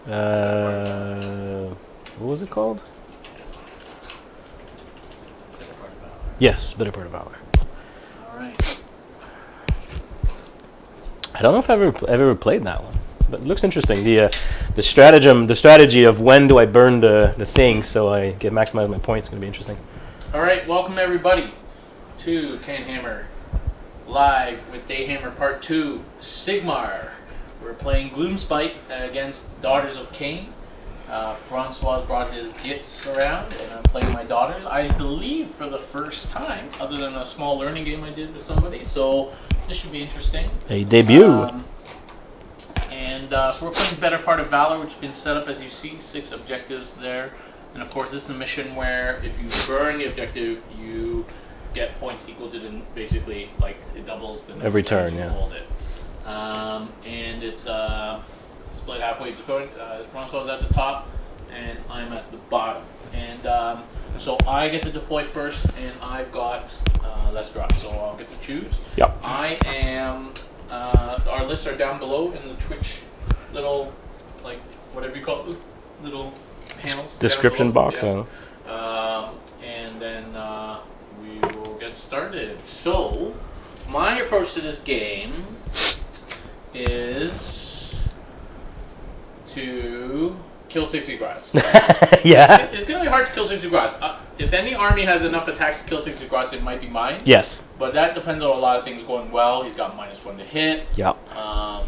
What was it called? Better Part of Valor. Yes, Bitter Part of Valor. All right. I don't know if I've ever played that one, but it looks interesting. The strategy of when do I burn the thing so I get maximize my points is going to be interesting. All right, welcome everybody to CanHammer live with Dayhammer Part 2, Sigmar. We're playing Gloomspite against Daughters of Khaine. Francois brought his Gitz around, and I'm playing my daughters, I believe for the first time, other than a small learning game I did with somebody, so this should be interesting. A debut. So we're playing Better Part of Valor, which has been set up as you see, 6 objectives there. And of course, this is the mission where if you burn the objective, you get points equal to basically, like, it doubles the number every of times turn, you yeah. hold it. And it's split halfway. Francois at the top, and I'm at the bottom. And so I get to deploy first, and I've got less drops, so I'll get to choose. Yep. I am. Our lists are down below in the Twitch little, like, whatever you call it, little panels. Description box. Yeah. And then we will get started. So, my approach to this game is to kill 60 guards. Yeah. It's going to be hard to kill 60 guards. If any army has enough attacks to kill 60 guards, it might be mine. Yes. But that depends on a lot of things going well. He's got -1 to hit. Yep.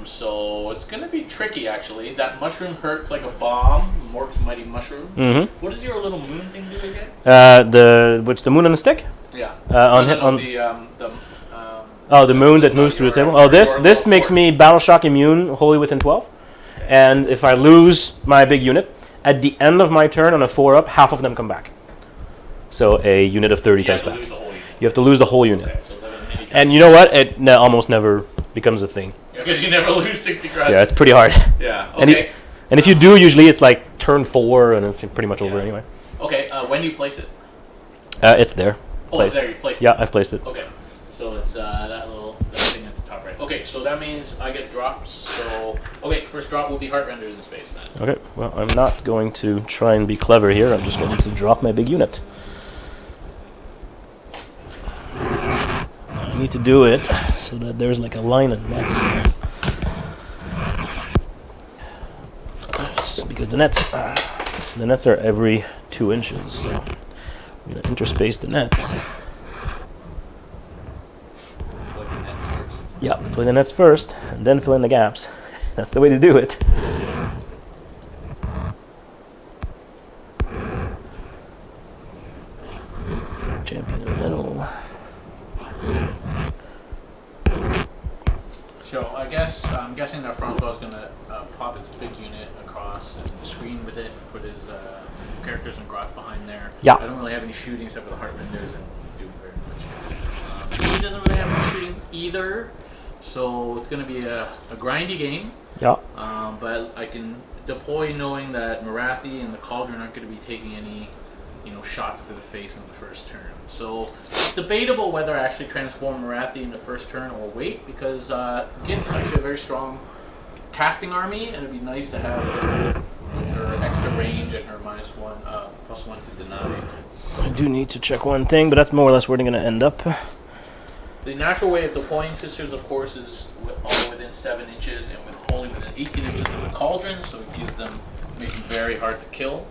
So it's going to be tricky, actually. That mushroom hurts like a bomb. Mork's Mighty Mushroom. Mm-hmm. What does your little moon thing do again? The moon on the stick? Yeah. The moon that moves through the table. Oh, this makes me battle shock immune wholly within 12. And if I lose my big unit, at the end of my turn on a 4-up, half of them come back. So a unit of 30 comes back. You have to lose the whole unit. Okay, so it's like a mini And you know what? It almost never becomes a thing. because you never lose 60 grunts. Yeah, it's pretty hard. Yeah. And Okay. And if you do, usually it's like turn 4 and it's pretty much over anyway. Okay. When do you place it? It's there. Oh, it's there. You placed it. Yeah, I've placed it. Okay. So it's that thing at the top right. Okay. So that means I get drops. So first drop will be heart renders in space then. Okay, well, I'm not going to try and be clever here. I'm just going to drop my big unit. I need to do it so that there's like a line of nets there. Because the nets are every 2 inches, so I'm going to interspace the nets. Plug the nets first. Yeah, play the nets first, and then fill in the gaps. That's the way to do it. Champion in the middle. So I'm guessing that Francois is gonna pop his big unit across and screen with it, put his characters and grass behind there. Yeah. I don't really have any shooting except for the heart renders and do very much. He doesn't really have any shooting either, so it's gonna be a grindy game. Yeah. But I can deploy knowing that Marathi and the Cauldron aren't going to be taking any, shots to the face in the first turn. So it's debatable whether I actually transform Marathi in the first turn or wait, because Gitz is actually a very strong casting army, and it'd be nice to have her extra range and her +1 to deny. I do need to check one thing, but that's more or less where they're going to end up. The natural way of deploying Sisters, of course, is all within 7 inches and wholly within 18 inches of the Cauldron, so it gives them, makes them very hard to kill.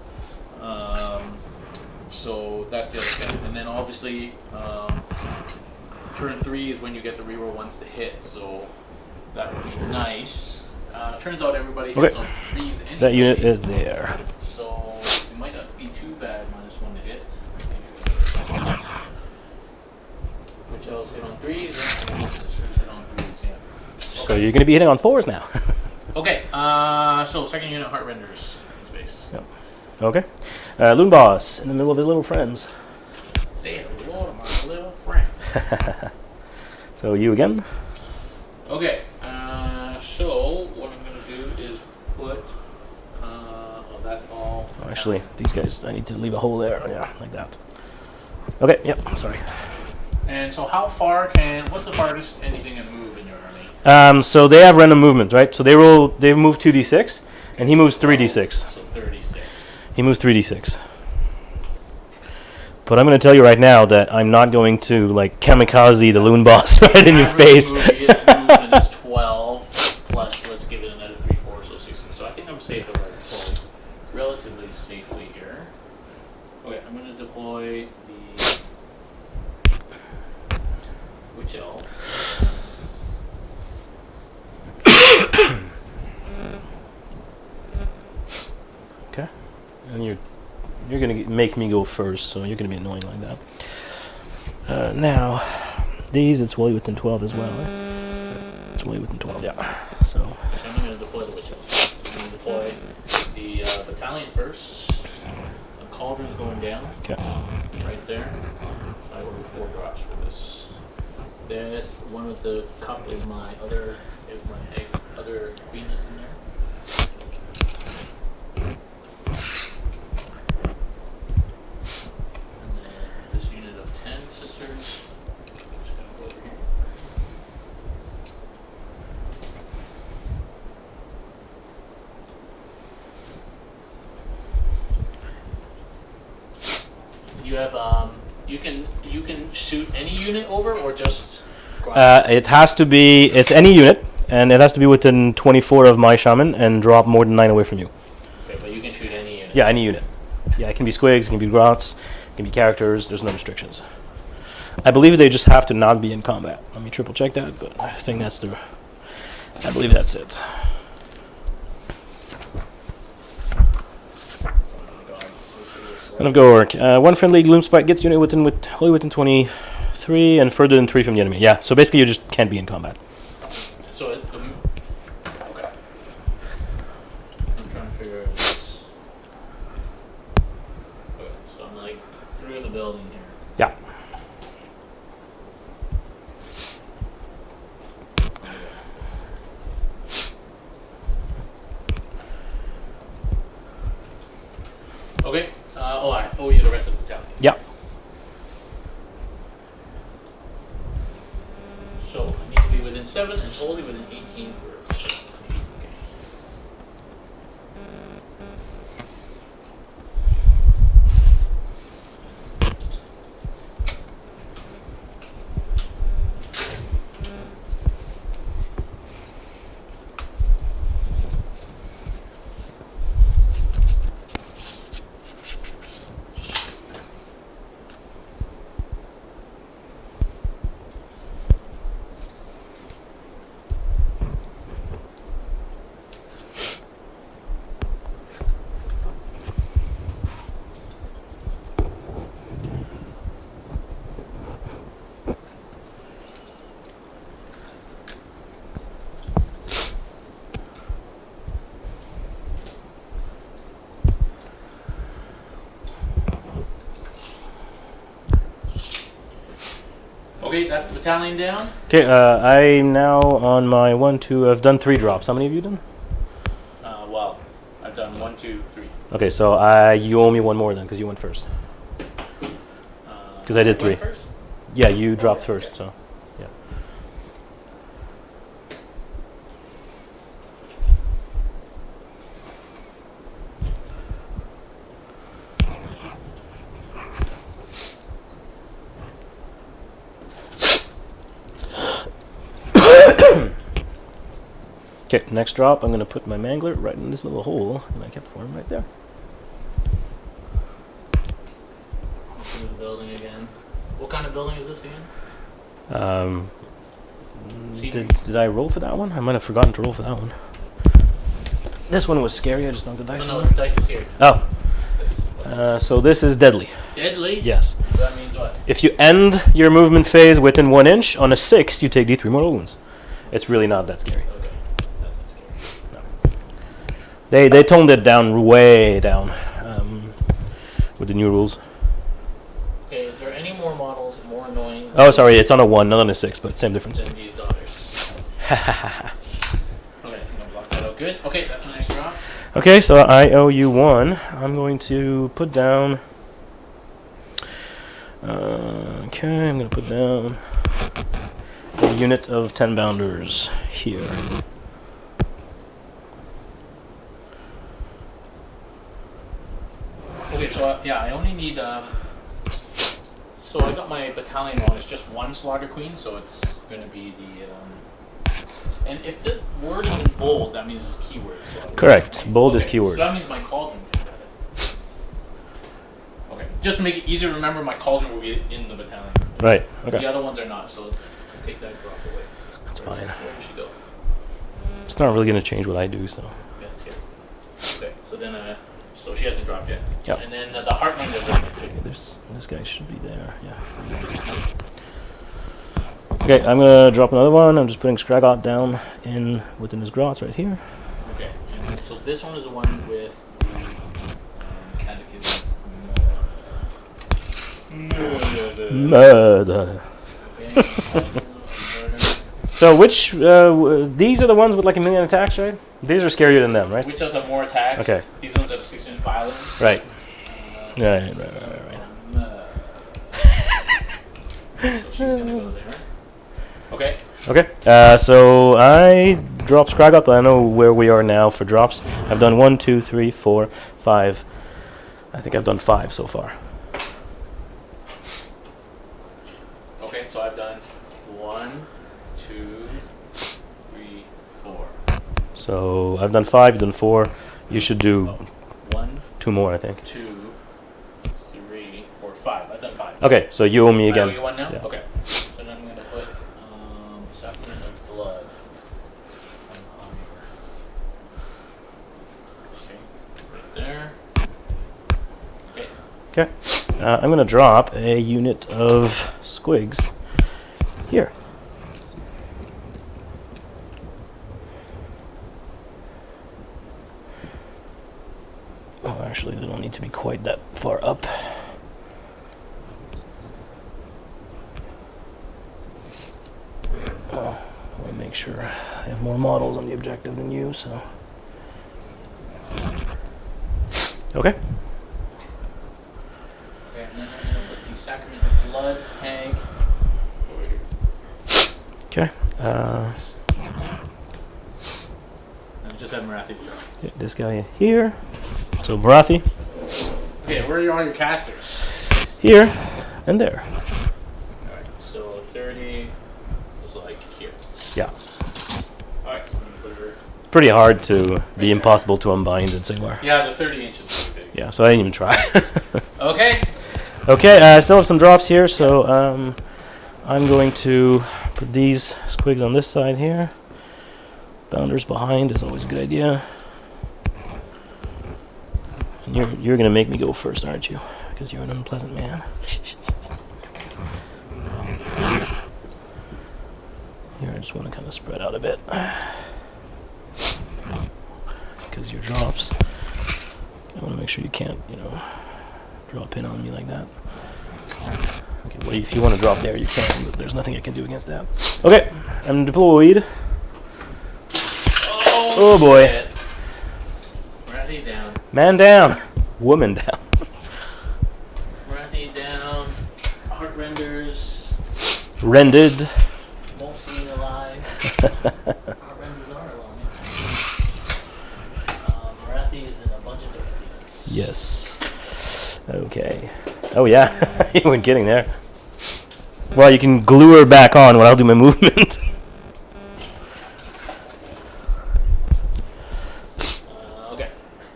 So that's the other thing. And then obviously, turn 3 is when you get the reroll ones to hit, so that would be nice. Turns out everybody hits on 3s anyway. That unit is there. So it might not be too bad, -1 to hit. Which else hit on 3s? And Sisters hit on 3s, yeah. So you're going to be hitting on 4s now. Okay, so second unit heart renders in space. Yep. Okay. Loon Boss in the middle of his little friends. Say hello to my little friend. So you again? Okay, so what I'm going to do is put, that's all. Oh, actually, these guys, I need to leave a hole there. Yeah, like that. Okay, yep, sorry. And so what's the farthest anything can move in your army? So they have random movement, right? So they move 2d6, And he moves 3d6. So 36. He moves 3d6. But I'm going to tell you right now that I'm not going to like kamikaze the loon boss right in your face. Movement is 12 plus. Let's give it another 3, 4, so 16. So I think I'm safe to deploy relatively safely here. Okay, I'm going to deploy the Witch Elves. Okay, and you're gonna make me go first, so you're gonna be annoying like that. Now, these it's wholly within 12 as well. It's wholly within 12, yeah. So I'm going to deploy the Witch Elves. I'm going to deploy the battalion first. The cauldron's going down. okay. Right there. So I ordered 4 drops for this. This one with the cup is my other other queen that's in there. And then this unit of 10 sisters. Just gonna go over here. You have you can shoot any unit over or just It has to be, it's any unit, and it has to be within 24 of my shaman and drop more than 9 away from you. Okay, but you can shoot any unit. Yeah, any unit. Yeah, it can be squigs, it can be grots, it can be characters, there's no restrictions. I believe they just have to not be in combat. Let me triple check that, but I think that's I believe that's it. End of go work. One friendly Gloomspite gets unit wholly within 23 and further than 3 from the enemy. Yeah, so basically you just can't be in combat. So okay. I'm trying to figure out this. Okay, so I'm like through the building here. Yeah. Okay. I owe you the rest of the battalion. Yeah. So I need to be within 7 and wholly within 18 for. Okay. Okay, that's the battalion down. Okay, I'm now on my 1, 2. I've done 3 drops. How many have you done? Well, I've done 1, 2, 3. Okay, so you owe me 1 more then, because you went first. Because I did 3. First? Yeah, you dropped first, so yeah. Okay, next drop, I'm going to put my mangler right in this little hole that I kept for him right there. Into the building again. What kind of building is this again? Did I roll for that one? I might have forgotten to roll for that one. This one was scary, I just knocked the dice. No, the dice is here. Oh. This. So this is deadly. Deadly? Yes. So that means what? If you end your movement phase within 1 inch, on a 6, you take D3 mortal wounds. It's really not that scary. Okay. That's scary. No. They toned it down, way down, with the new rules. Okay, is there any more models more annoying? Oh, sorry, it's on a 1, not on a 6, but same difference. Than these daughters. Okay, I'm gonna block that out. Good. Okay, that's my next drop. Okay, so I owe you 1. I'm going to put down. Okay, I'm going to put down a unit of 10 bounders here. Okay, so yeah, I only need. So I got my battalion on. It's just one Slaughter Queen, so it's going to be the. And if the word is in bold, that means it's keyword. So Correct. Bold is keyword. So that means my cauldron can get it. Okay, just to make it easier to remember, my cauldron will be in the battalion. Right. Okay. The other ones are not, so take that drop away. That's fine. Where did she go? It's not really going to change what I do, so. That's good. Okay, so then, so she hasn't dropped yet. Yep. And then the Heartland is Okay, this guy should be there. Yeah. Okay, I'm gonna drop another one. I'm just putting Scraggot down within his grots right here. Okay, and so this one is the one with the catechism. Murder. Okay. So which these are the ones with like 1,000,000 attacks, right? These are scarier than them, right? Which ones have more attacks? Okay. These ones have 6-inch violence. Right. Right. So she's gonna go there. Okay. Okay. So I dropped Scraggot, but I know where we are now for drops. I've done 1, 2, 3, 4, 5. I think I've done 5 so far. Okay, so I've done 1, 2, 3, 4. So I've done 5. You've done 4. You should do 1, 2 more, I think. 2, 3, 4, 5. I've done 5. Okay. So you owe me again. I owe you 1 now? Yeah. Okay. So then I'm going to put Sacrament of Blood on Hammer. Okay, right there. Okay. Okay. I'm going to drop a unit of squigs here. Oh, actually, they don't need to be quite that far up. Oh, I want to make sure I have more models on the objective than you, so. Okay. Okay, and then I'm going to put the Sacrament of Blood hag over here. Okay. And I just have Marathi do it. Get this guy here. So Barathi, Okay, where are all your casters? here, and there. Alright, so 30 is like here. Yeah. Alright, so I'm going to put her. Pretty hard to be impossible to unbind in Sigmar. Yeah, the 30 inches is big. Yeah, so I didn't even try. Okay. Okay, I still have some drops here, so I'm going to put these squigs on this side here. Bounders behind is always a good idea. And you're gonna make me go first, aren't you? Because you're an unpleasant man. Here, I just want to kind of spread out a bit. Because your drops, I want to make sure you can't, drop in on me like that. Okay, well, if you want to drop there, you can, but there's nothing I can do against that. Okay, I'm deployed. Oh boy. Shit. Marathi down. Man down. Woman down. Marathi down. Heart renders. Rendered. Mostly alive. Heart renders are alive. Marathi is in a bunch of different pieces. Yes. Okay. Oh yeah, you weren't kidding there. Well, you can glue her back on when I'll do my movement. Okay.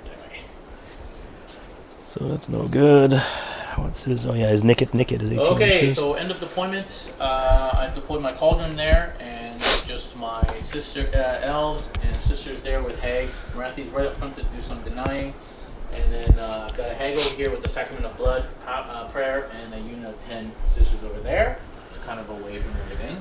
Anyway. So that's no good. What's his? Oh yeah, his Nicket is 18 Okay, inches. so end of deployment. I've deployed my cauldron there, and just my sister elves and sisters there with hags. Marathi's right up front to do some denying. And then I've got a hag over here with the Sacrament of Blood prayer, and a unit of 10 sisters over there. It's kind of away from everything.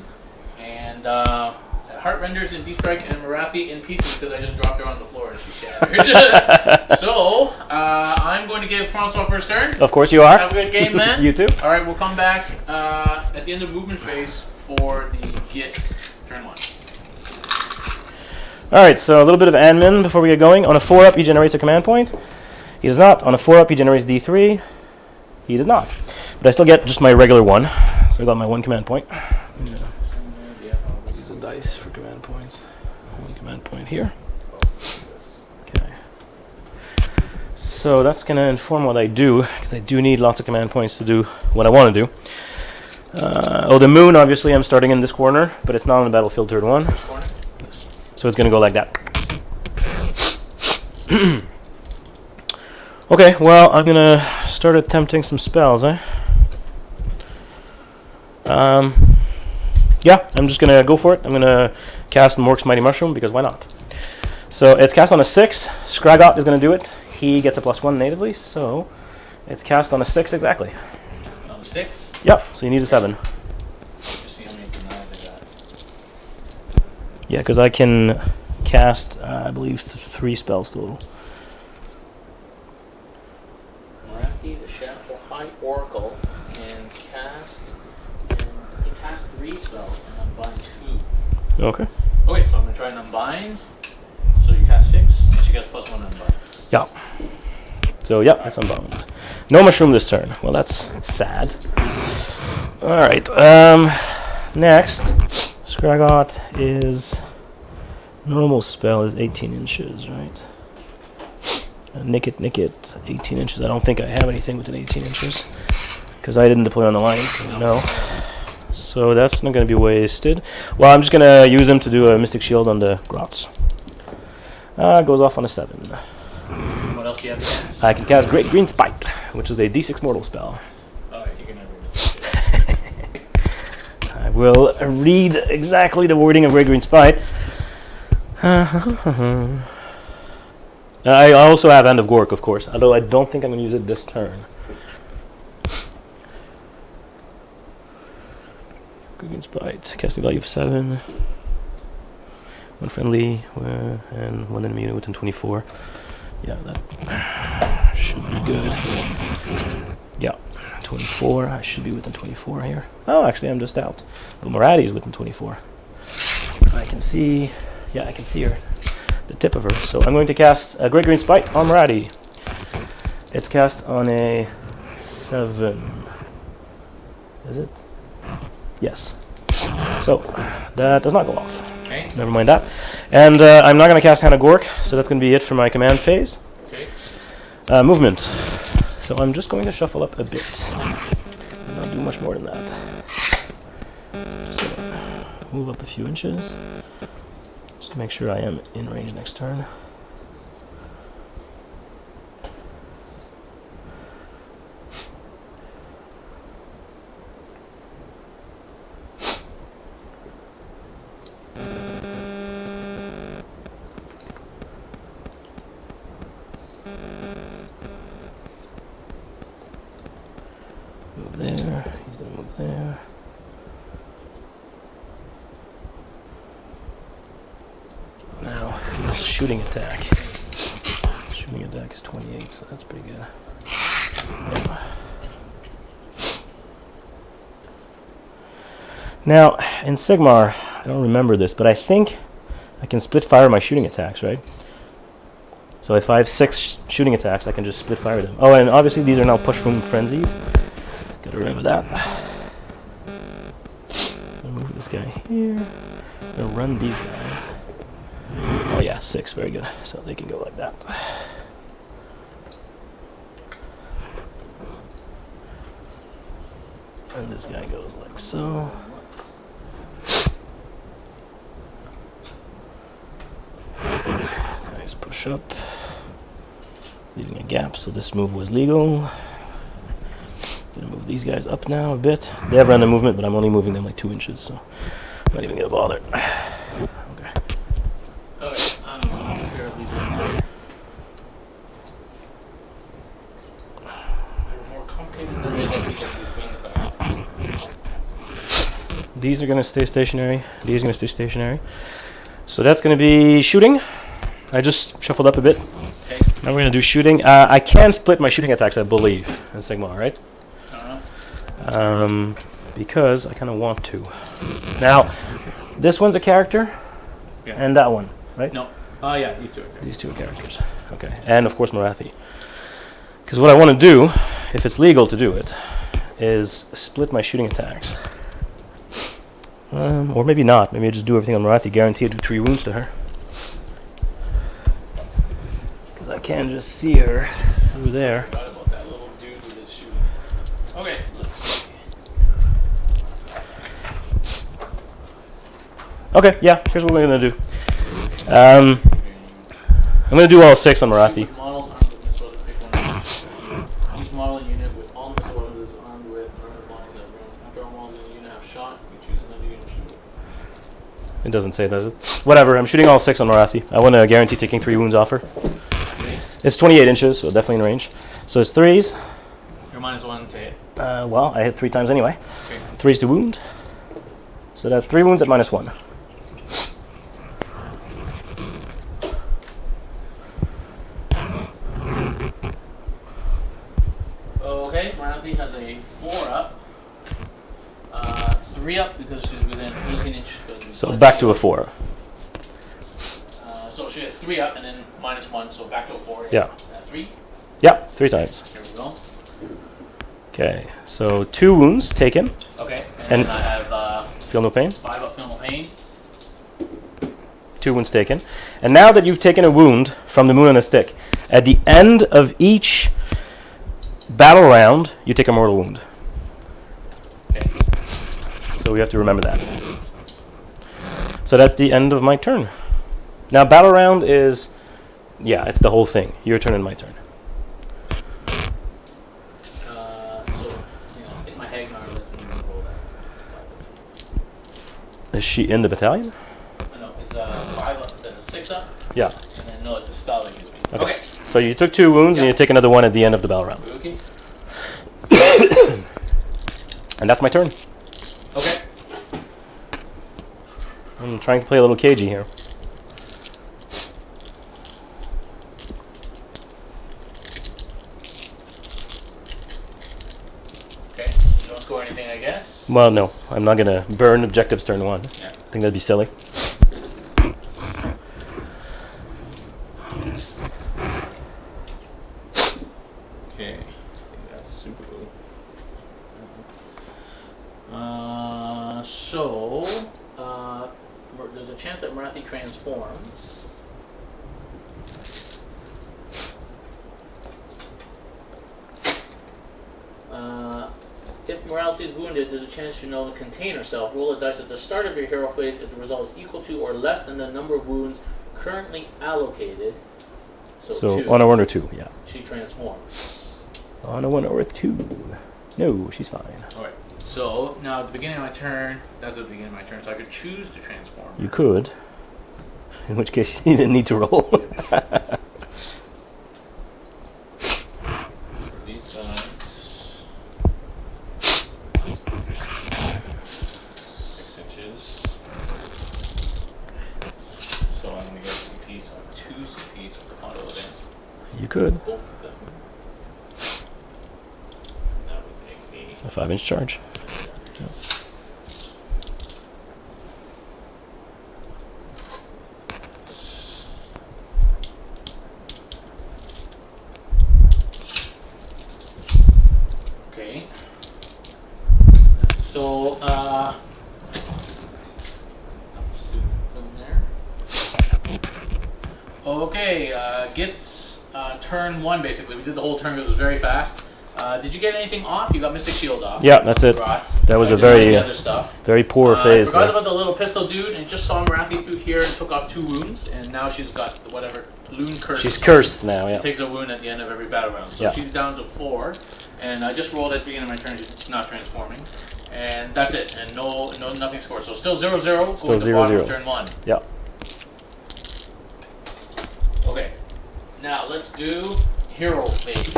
And Heart Renders and Deep Strike and Marathi in pieces because I just dropped her on the floor and she shattered. So I'm going to give Francois first turn. Of course you are. Have a good game, man. You too. All right, we'll come back at the end of movement phase for the Gitz turn 1. All right, so a little bit of admin before we get going. On a 4-up, he generates a command point. He does not. On a 4-up, he generates D3. He does not. But I still get just my regular one. So I got my 1 command point. Use a dice for command points. 1 command point here. Okay. so that's going to inform what I do, because I do need lots of command points to do what I want to do. The moon, obviously, I'm starting in this corner, but it's not on the battlefield turn 1. So it's going to go like that. Okay, well, I'm going to start attempting some spells, Yeah, I'm just going to go for it. I'm going to cast Mork's Mighty Mushroom, because why not? So it's cast on a 6. Scraggot is going to do it. He gets a +1 natively, so it's cast on a 6 exactly. On 6? Yep, so you need a 7. Just see how many denied they got. Yeah, because I can cast, I believe, 3 spells total. Marathi, the Shadow High Oracle, and he cast 3 spells and unbind 2. Okay. Okay, so I'm going to try and unbind. So you cast 6, and she gets +1 unbind. Yeah. So, yeah, that's unbound. No mushroom this turn. Well, that's sad. Alright, next, Scraggot is, normal spell is 18 inches, right? Nick it, 18 inches. I don't think I have anything within 18 inches, because I didn't deploy on the line, so no. So that's not going to be wasted. Well, I'm just going to use him to do a Mystic Shield on the Grots. Goes off on a 7. What else do you have to cast? I can cast Great Gloomspite, which is a D6 mortal spell. Alright, you can never miss. I will read exactly the wording of Great Gloomspite. I also have End of Gork, of course, although I don't think I'm going to use it this turn. Great Gloomspite, casting value of 7. 1 friendly, and 1 enemy unit within 24. Yeah, that should be good. Yeah, 24. I should be within 24 here. Oh, actually, I'm just out. But Marathi is within 24. I can see. Yeah, I can see her. The tip of her. So I'm going to cast a Great Gloomspite on Marathi. It's cast on a 7. Is it? Yes. So that does not go off. Okay. Never mind that. And I'm not going to cast Hannah Gork, so that's going to be it for my command phase. Okay. Movement. So I'm just going to shuffle up a bit. And not do much more than that. Just going to move up a few inches. Just to make sure I am in range next turn. Move there. He's going to move there. Now, his shooting attack. Shooting attack is 28, so that's pretty good. Yeah. Now, in Sigmar, I don't remember this, but I think I can split fire my shooting attacks, right? So if I have 6 shooting attacks, I can just split fire them. Oh, and obviously these are now push from frenzied. Gotta remember that. I'll move this guy here. I'm gonna run these guys. Oh yeah, 6, very good. So they can go like that. And this guy goes like so. Nice push up. Leaving a gap, so this move was legal. Gonna move these guys up now a bit. They have random movement, but I'm only moving them like 2 inches, so I'm not even gonna bother. Okay. Okay, I'm going to clear these ones here. They're more complicated than they get to get these wings back. These are gonna stay stationary. These are gonna stay stationary. So that's gonna be shooting. I just shuffled up a bit. Okay. Now we're gonna do shooting. I can split my shooting attacks, I believe, in Sigmar, right? Because I kind of want to. Now, this one's a character, Yeah. and that one, right? No. Oh, yeah, these two are good. These 2 are characters. Okay, and of course Marathi. Because what I want to do, if it's legal to do it, is split my shooting attacks. Or maybe not. Maybe I just do everything on Marathi, guarantee I do 3 wounds to her. Because I can just see her through there. I forgot about that little dude with his shooting. Okay, let's see. Okay, yeah, here's what we're going to do. I'm going to do all 6 on Marathi. Models armed with missiles, pick one. Each model unit with all missiles is armed with armored bodies that room. After all models in the unit have shot, you choose another unit to shoot. It doesn't say, does it? Whatever, I'm shooting all 6 on Marathi. I want to guarantee taking 3 wounds off her. It's 28 inches, so definitely in range. So it's 3s. You're -1 to hit. Well, I hit 3 times anyway. Okay. 3s to wound. So that's 3 wounds at -1. Okay, Marathi has a 4 up. 3 up because she's within 18 inch. So back to a 4. So she has 3 up and then -1, so back to a 4. Yeah. 3. Yeah, 3 times. Here we go. Okay, so 2 wounds taken. Okay, And then I have feel no pain. 5 up, feel no pain. 2 wounds taken. And now that you've taken a wound from the moon on a stick, at the end of each battle round, you take a mortal wound. Okay. So we have to remember that. So that's the end of my turn. Now battle round is, yeah, it's the whole thing. Your turn and my turn. Hit my Hagnar, let's roll that. Is she in the battalion? No, it's 5 up, then a 6 up. Yeah. And then no, it's the spell that gives me. Okay. So you took 2 wounds and you take another one at the end of the battle round. Okay. And that's my turn. Okay. I'm trying to play a little cagey here. Okay. You don't score anything, I guess. Well, no. I'm not going to burn objectives turn 1. Yeah. I think that'd be silly. Okay. I think that's super cool. There's a chance that Marathi transforms. If Morality is wounded, there's a chance you know to contain herself. Roll a dice at the start of your hero phase if the result is equal to or less than the number of wounds currently allocated. So 2. on a 1 or 2, yeah. She transforms. On a 1 or a 2. No, she's fine. Alright. So now at the beginning of my turn, that's at the beginning of my turn, so I could choose to transform. You could. In which case you didn't need to roll. These guys. 6 inches. So I'm going to get CP, so I have 2 CP, so the auto advance You could. both of them. That would make me... A 5-inch charge. Okay. So, from there. Okay, Gitz, turn 1 basically. We did the whole turn because it was very fast. Did you get anything off? You got Mystic Shield off. Yeah, that's it. Congrats. That was I a didn't have very, any other stuff. very poor phase I forgot there. about the little pistol dude and just saw Marathi through here and took off 2 wounds, and now she's got whatever Loon Curse. She's cursed now, yeah. She takes a wound at the end of every battle round. So Yeah. she's down to 4, and I just rolled at the beginning of my turn. She's not transforming, and that's it. And nothing scored. So still 0-0. Still Going to bottom 0-0. of turn 1. Yeah. Okay. Now let's do hero phase.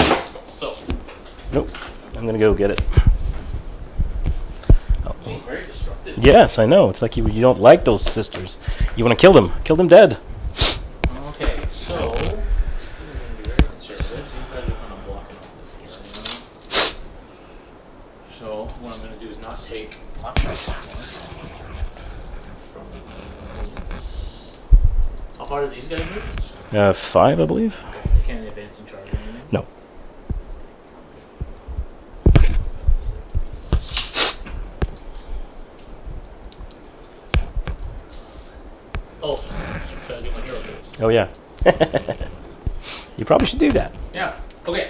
So. Nope. I'm gonna go get it. Oh. Being very destructive. Yes, I know. It's like you don't like those sisters. You want to kill them. Kill them dead. Okay, so I'm gonna be very conservative. These guys are kind of blocking off this here, So what I'm gonna do is not take pot shots anymore. How far do these guys move? 5, I believe. Okay, they can't advance and charge or anything. No. Oh, gotta do my hero phase. Oh yeah. You probably should do that. Yeah. Okay,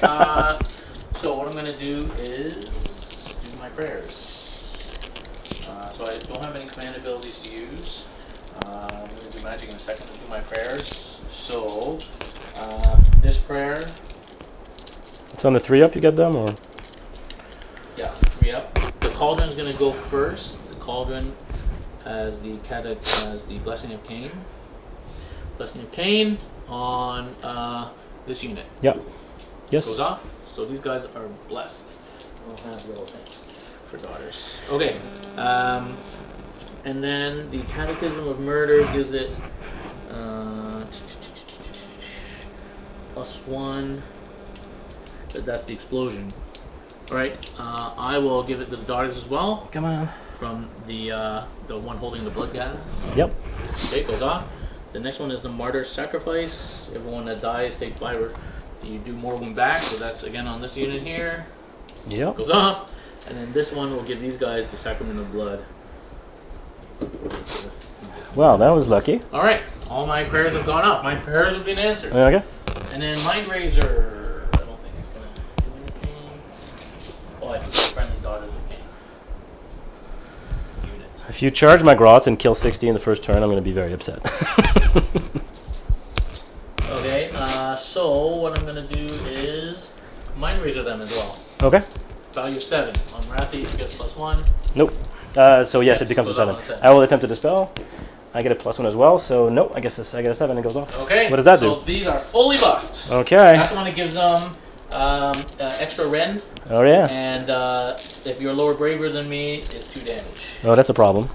so what I'm going to do is do my prayers. So I don't have any command abilities to use. I'm going to do magic in a second to do my prayers. So, this prayer... It's on the 3-up you get them, or? Yeah, 3-up. The cauldron is going to go first. The cauldron has the Blessing of Khaine. Blessing of Khaine on this unit. Yep. Yes. Goes off. So these guys are blessed. We'll have little things for daughters. Okay. And then the Catechism of Murder gives it +1. That's the explosion. Alright. I will give it to the daughters as well. Come on. From the one holding the blood gas. Yep. Okay, goes off. The next one is the Martyr's Sacrifice. Everyone that dies take 5 you do more wound back, so that's again on this unit here. Yep. Goes off. And then this one will give these guys the Sacrament of Blood. Wow, that was lucky. Alright, all my prayers have gone up. My prayers have been answered. Okay. And then Mind Razor, I don't think it's going to do anything. Oh, I do friendly daughters of Khaine. Unit. If you charge my grots and kill 60 in the first turn, I'm going to be very upset. Okay, so what I'm going to do is Mind Razor them as well. Okay. Value 7. On Marathi, you get +1. Nope. So yes, Yep, it becomes a goes up 7. on a 7. I will attempt to dispel. I get a +1 as well, so nope, I guess I get a 7 and it goes off. Okay. What does that so do? These are fully buffed. Okay. That's the one that gives them extra rend. Oh yeah. And if you're lower braver than me, it's 2 damage. Oh, that's a problem.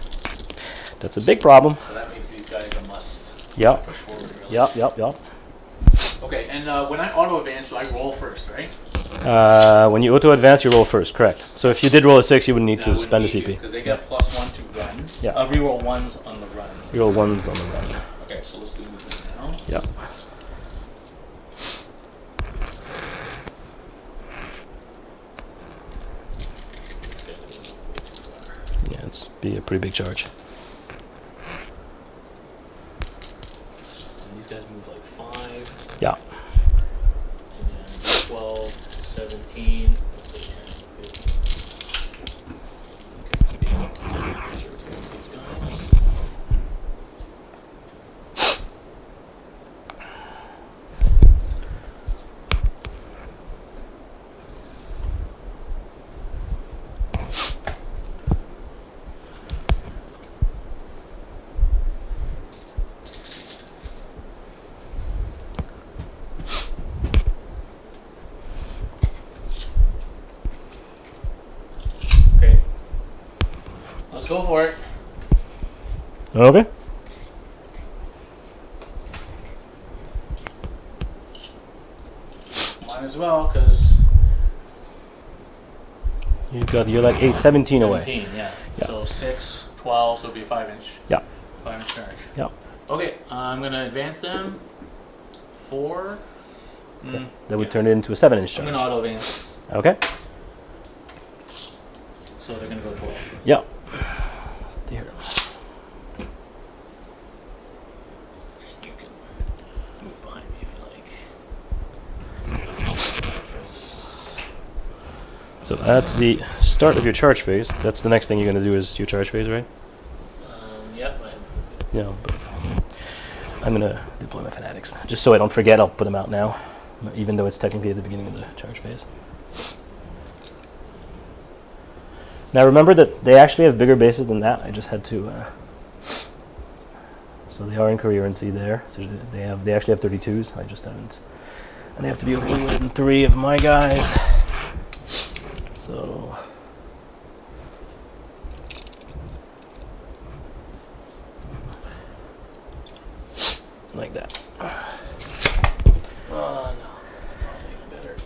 That's a big problem. So that makes these guys a must. Yep. Push forward, really. Yep. Okay, and when I auto advance, do I roll first, right? When you auto advance, you roll first, correct. So if you did roll a 6, you would need No, I to wouldn't spend a need CP. Because they get +1 to run. Yeah. Reroll 1s on the run. You roll 1s on the run. Okay, so let's do movement now. Yep. Yeah, it's be a pretty big charge. And these guys move like 5. Yeah. And then 12, 17. Okay. Let's go for it. Okay. Might as well, because You're like 17 away. 17, yeah. Yeah. So 6, 12, so it'll be a 5-inch. Yeah. 5-inch charge. Yeah. Okay, I'm going to advance them. 4. That would turn it into a 7-inch I'm charge. going to auto advance. Okay. So they're going to go 12. Yeah. Dear. You can move behind me if you like. So at the start of your charge phase, that's the next thing you're going to do is your charge phase, right? Yep. Yeah. But I'm going to deploy my fanatics. Just so I don't forget, I'll put them out now, even though it's technically at the beginning of the charge phase. Now remember that they actually have bigger bases than that. I just had to... so they are in coherency there. So they actually have 32s. I just haven't... And they have to be only within 3 of my guys. So... like that. No. Better.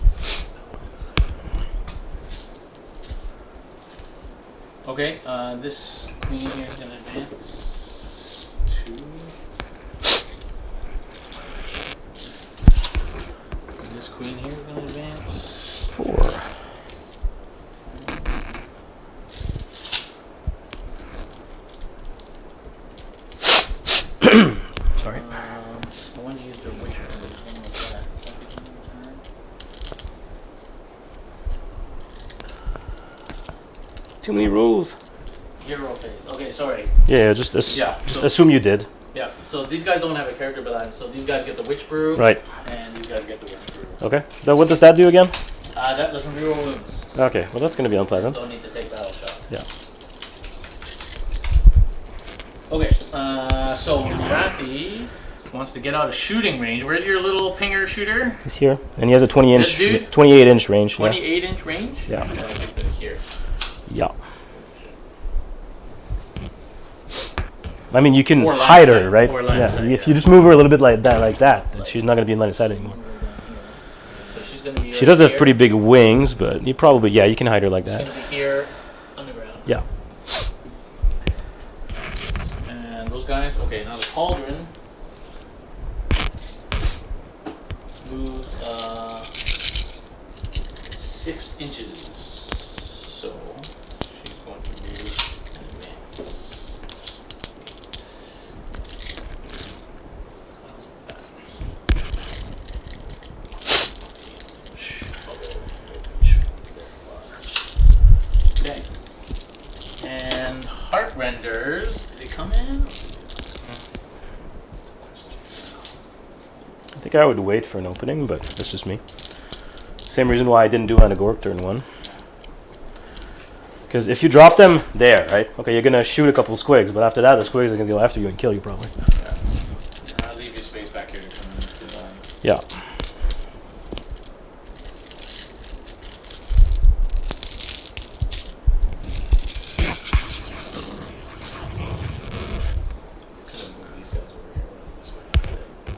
Okay, this queen here is going to advance 2. And this queen here is going to advance 4. Sorry. I want to use the witcher. Which one was that? Second turn? too many rules. Hero phase. Okay, sorry. Yeah, just assume you did. Yeah. So these guys don't have a character, but so these guys get the Witch Brew. Right. And these guys get the Witch Brew. Okay. So what does that do again? That doesn't reroll wounds. Okay. Well, that's going to be unpleasant. Don't need to take battle shot. Yeah. Okay. So Marathi wants to get out of shooting range. Where's your little pinger shooter? He's here, and he has a 20-inch, This dude? 28-inch range. 28-inch range. Yeah. Okay, I'll keep it here. Yeah. I mean, you can Or line hide of her, sight. right? Or line Yeah. of sight, If yeah. you just move her a little bit like that, then she's not going to be in line of sight anymore. So she's gonna be. She does have pretty big wings, but you probably, you can hide her like She's that. gonna be here, underground. Yeah. And those guys. Okay, now the cauldron moves 6 inches. So she's going to move in advance. Okay. And heart renders. Did they come in? I think I would wait for an opening, but that's just me. Same reason why I didn't do Anagork turn 1. Because if you drop them there, right? Okay, you're going to shoot a couple of squigs, but after that, the squigs are going to go after you and kill you probably. Yeah. I'll leave you space back here to come in. Yeah.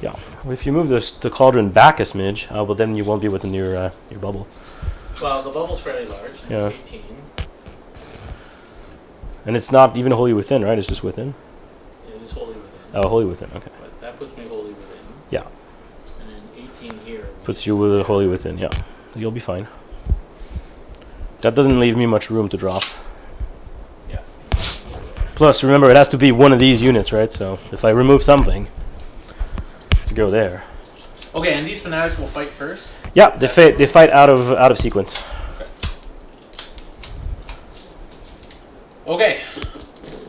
Yeah. If you move the cauldron back a smidge, well, then you won't be within your bubble. Well, the bubble's fairly large. It's Yeah. 18. And it's not even wholly within, right? It's just within. It is wholly within. Oh, wholly within. Okay. But that puts me wholly within. Yeah. And then 18 here. Puts you with wholly within. Yeah. You'll be fine. That doesn't leave me much room to drop. Yeah. Plus, remember, it has to be one of these units, right? So if I remove something to go there. Okay, and these fanatics will fight first? Yeah, they fight out of sequence. Okay.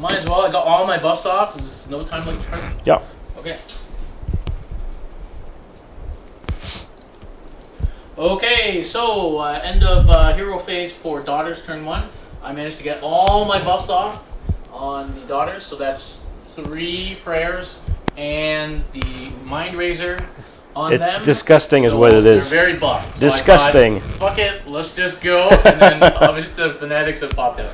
Might as well. I got all my buffs off. There's no time like the present. Yeah. Okay. Okay, so end of hero phase for daughters turn 1. I managed to get all my buffs off on the daughters, so that's 3 prayers and the mind razor on It's them. disgusting is So what it is. They're very buffed. So Disgusting. I thought, fuck it, let's just go. And then obviously the fanatics have popped out.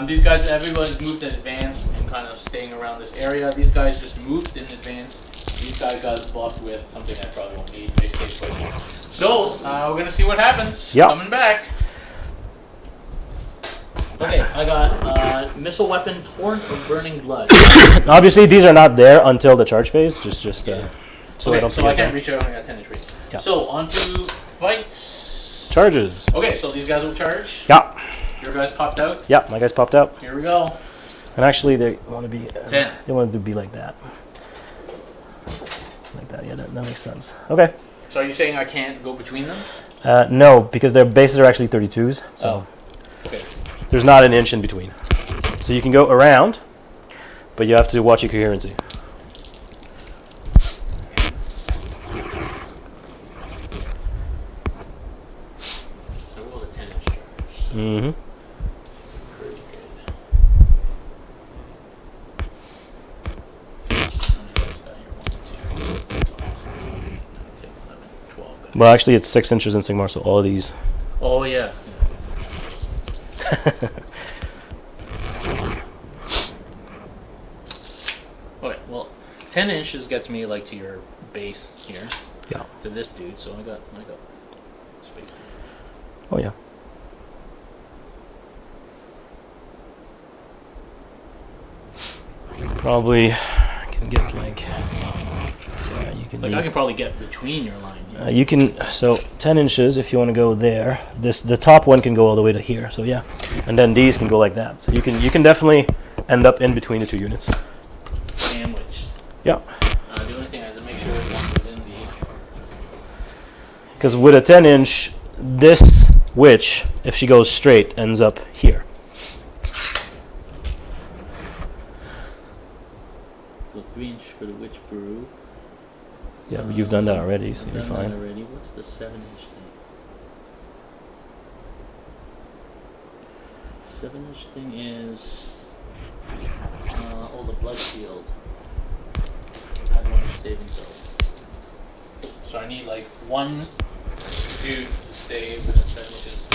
These guys, everyone's moved in advance and kind of staying around this area. These guys just moved in advance. These guys got buffed with something I probably won't need. They stay put. So we're gonna see what happens. Yep. Coming back. Okay, I got missile weapon, torrent of burning blood. Obviously, these are not there until the charge phase. Just Yeah. so Okay, I don't so I forget can't that. reach out. I got 10 inch reach. Yeah. So on to fights. Charges. Okay, so these guys will charge. Yeah. Your guys popped out. Yeah, my guys popped out. Here we go. And actually, they want to be 10. They want to be like that. Like that. Yeah, that makes sense. Okay. So are you saying I can't go between them? No, because their bases are actually 32s. So Okay. there's not an inch in between. So you can go around, but you have to watch your coherency. I rolled a 10-inch charge. So Mm-hmm. pretty good. How many guys got here? 1, 2, 5, 6, 7, 8, 9, 10, 11, 12 guys. Well, actually, it's 6 inches in Sigmar, so all of these. Oh, yeah. Okay, well, 10 inches gets me like to your base here. Yeah. To this dude, so I got space. Oh yeah. Probably can get like. Yeah, you can. Like I can probably get between your line. You can, so 10 inches if you want to go there. The top one can go all the way to here. So yeah, and then these can go like that. So you can definitely end up in between the 2 units. Sandwich. Yeah. The only thing I have to make sure it's not within the. Because with a 10 inch, this witch, if she goes straight, ends up here. through. Yeah, but you've done that already, so I've you're done fine. that already. What's the 7-inch thing? 7-inch thing is the blood shield. I had one in the saving throw. So I need like 1 dude to stay within 7 inches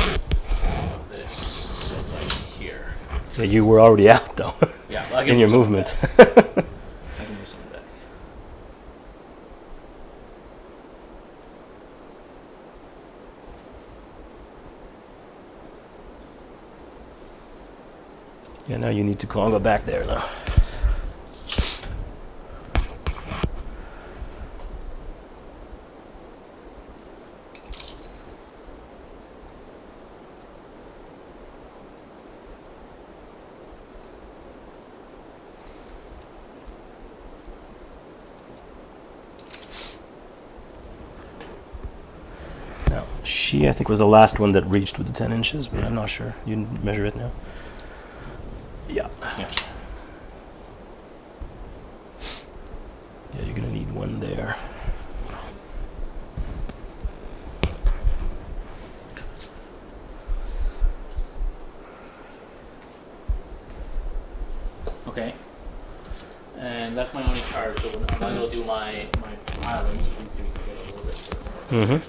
of this. So it's like here. Yeah, you were already out though. Yeah, well, I can in your move movement. I can move some back. Yeah, now you need to conga back there though. Now, she I think was the last one that reached with the 10 inches, but I'm not sure. You can measure it now. Yeah. Yeah. Yeah, you're gonna need one there. Okay. And that's my only charge, so I'm gonna go do my islands. Please give me a little bit further. Mm-hmm.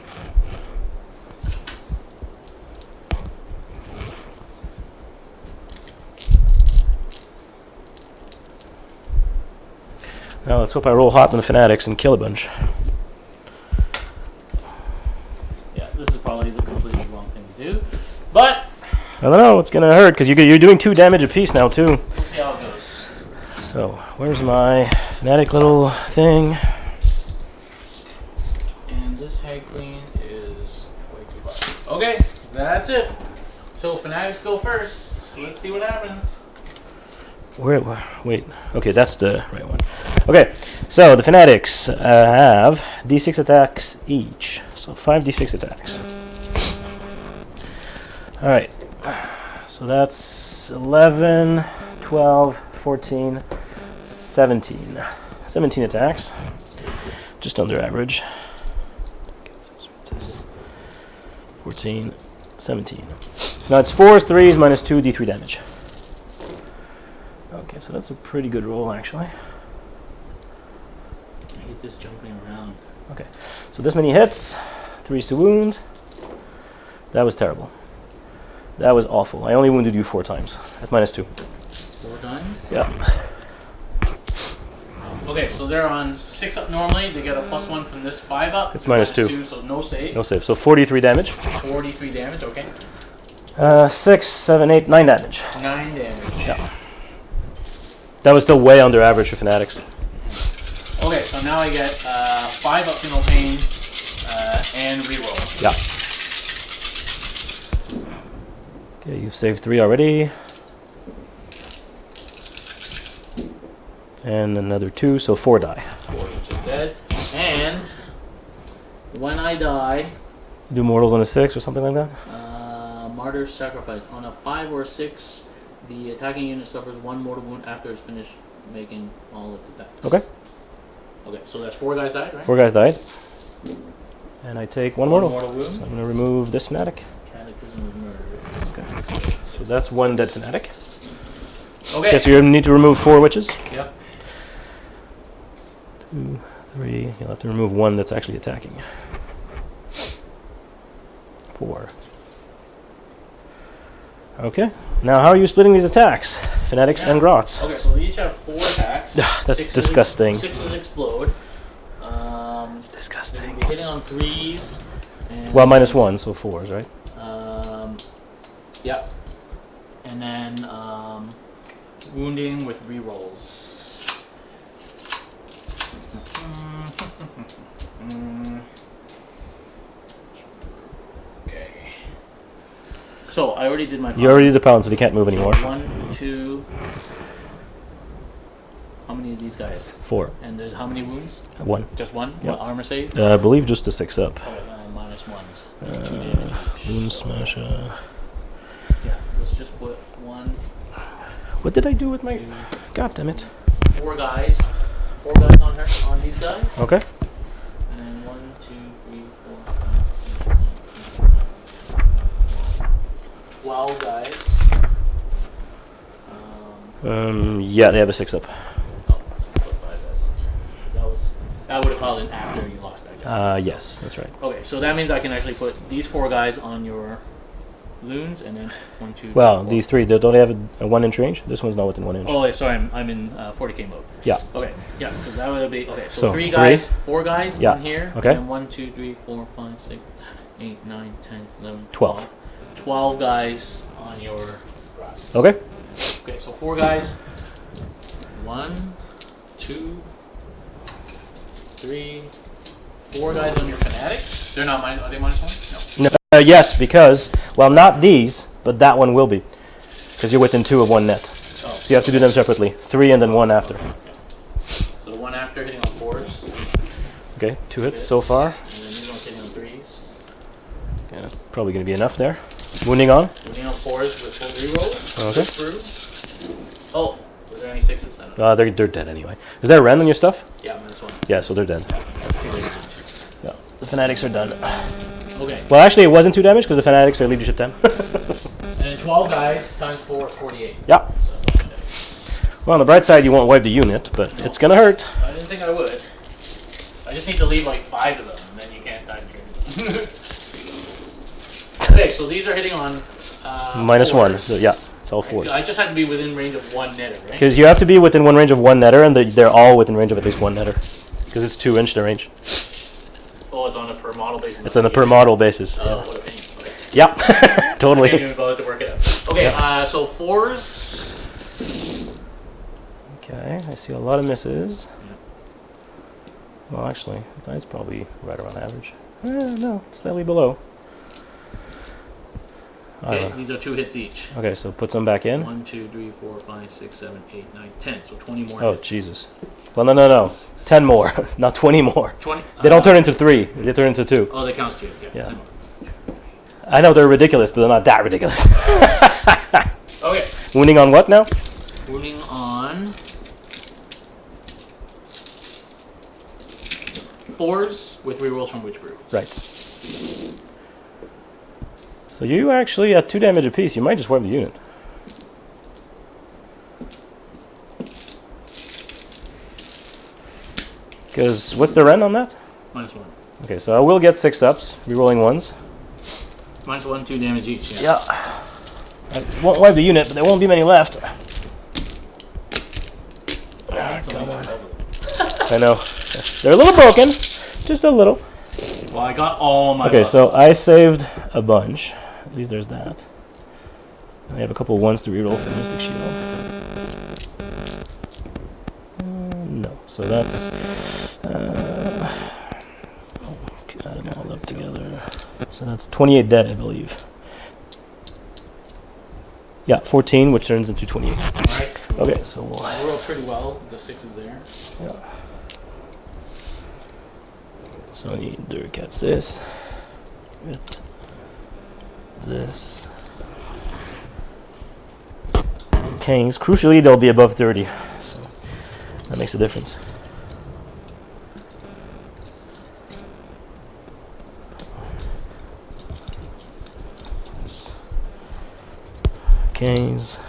Now let's hope I roll hot in the Fanatics and kill a bunch. Yeah, this is probably the completely wrong thing to do, but I don't know, it's gonna hurt because you're doing 2 damage apiece now too. we'll see how it goes. So where's my Fanatic little thing? And this hag queen is way too far. Okay, that's it. So fanatics go first. Let's see what happens. Wait. Okay, that's the right one. Okay, so the Fanatics have d6 attacks each. So 5d6 attacks. Alright. So that's 11, 12, 14, 17. 17 attacks. Just under average. 14, 17. So now it's 4s, 3s, minus 2, d3 damage. Okay, so that's a pretty good roll, actually. I hate this jumping around. Okay, so this many hits, 3s to wound. That was terrible. That was awful. I only wounded you 4 times at minus 2. 4 times? Yeah. Okay, so they're on 6 up normally. They get a +1 from this 5 up. It's minus 2. So no save. No save. So 43 damage. 43 damage, okay. 6, 7, 8, 9 damage. 9 damage. Yeah. That was still way under average for Fanatics. Okay, so now I get 5 up to no pain and reroll. Yeah. Okay, you've saved 3 already. And another 2, so 4 die. 4 which is dead. And when I die, Do mortals on a 6 or something like that? Martyr's Sacrifice. On a 5 or 6, the attacking unit suffers 1 mortal wound after it's finished making all its attacks. Okay. Okay, so that's 4 guys died, right? 4 guys died. And I take 1 mortal. wound. So I'm going to remove this Fanatic. Catechism of Murder. Okay. So that's 1 dead Fanatic. Okay. Okay, so you need to remove 4 witches. Yep. 2, 3. You'll have to remove 1 that's actually attacking. 4. Okay. Now, how are you splitting these attacks? Fanatics and Grots. Okay, so they each have 4 attacks. That's disgusting. 6 explode. It's They're disgusting. gonna be hitting on 3s. And Well, minus 1, so 4s, right? Yep. And then wounding with rerolls. Okay. So I already did my. You already did the pound, so they can't move anymore. So 1, 2. How many of these guys? 4. And there's how many wounds? 1. Just 1? Yep. What, armor save? I believe just a 6 up. Oh, minus 1s. 2 damage each. Wound smash. Yeah, let's just put 1, What did I do with my... 2, God damn it. 4 guys. 4 4 guys on her, on these guys. Okay. And 1, 2, 3, 4, 5, 6, 7, 8, 9, 10, 11, 12 guys. Yeah, they have a 6 up. Oh, put 5 guys on there. That would have called in after you lost that guy. Yes, that's right. Okay, so that means I can actually put these 4 guys on your loons, and then 1, 2. Well, 3, these 3, don't they have a 1-inch range? This one's not within 1 inch. Oh, yeah, sorry, I'm in 40k mode. Yeah. Okay, yeah, because that would be okay. So, So, 3 3? guys, 4 guys Yeah. on here. Okay. And then 1, 2, 3, 4, 5, 6, 8, 9, 10, 11, 12. 12 guys on your grass. Okay. Okay, so 4 guys. 1, 2, 3, 4 guys on your fanatics. They're not are they -1? No. No, yes, because, well, not these, but that one will be. Because you're within 2 of 1 net. Oh. So you have to do them separately. 3 and then 1 after. Okay. So the one after hitting on 4s. Okay, 2 hits so far. And then these ones hitting on 3s. Okay, that's probably going to be enough there. Wounding on. Hitting on 4s with full reroll. Okay. Through. Oh, was there any 6s then? They're dead anyway. Is there a Ren on your stuff? Yeah, -1. Yeah, so they're dead. Yeah, the Fanatics are done. Okay. Well, actually, it wasn't 2 damage because the Fanatics are leadership 10. And then 12 guys times 4 is 48. Yeah. Well, on the bright side, you won't wipe the unit, but it's going to hurt. I didn't think I would. I just need to leave like 5 of them, and then you can't die trigger them. Okay, so these are hitting on -1. 4s. So, yeah, it's all 4s. I just had to be within range of 1 netter, right? Because you have to be within 1 range of 1 netter, and they're all within range of at least 1 netter. Because it's 2-inch the range. Oh, it's on a per model basis. It's on a per model basis. Oh, Yeah. what a pain. Okay. Yep, I can't totally. even bother to work it out. Okay, so 4s. Okay, I see a lot of misses. Well, actually, that's probably right around average. No, slightly below. I Okay, don't know. these are 2 hits each. Okay, so put some back in. 1, 2, 3, 4, 5, 6, 7, 8, 9, 10. So 20 more Oh, hits. Jesus. Well, no. 10 more, not 20 more. 20. They don't turn into 3. They turn into 2. Oh, they count 2. Yeah. 10 more. I know they're ridiculous, but they're not that ridiculous. Okay. Wounding on what now? Wounding on 4s with rerolls from Witch Brew. Right. So you actually, at 2 damage apiece, you might just wipe the unit. Because, what's the Ren on that? -1. Okay, so I will get 6 ups, rerolling 1s. -1, 2 damage each. Yeah. I won't wipe the unit, but there won't be many left. Come on. I know. They're a little broken. Just a little. Well, I got all my. Okay, buffs. so I saved a bunch. At least there's that. I have a couple ones to reroll for Mystic Shield. No, so that's... add them all up together. So that's 28 dead, I believe. Yeah, 14, which turns into 28. Alright. Okay, so we'll... I rolled pretty well. The 6 is there. Yeah. So I need Durcats this. With this. Kings. Crucially, they'll be above 30. So that makes a difference. Kings.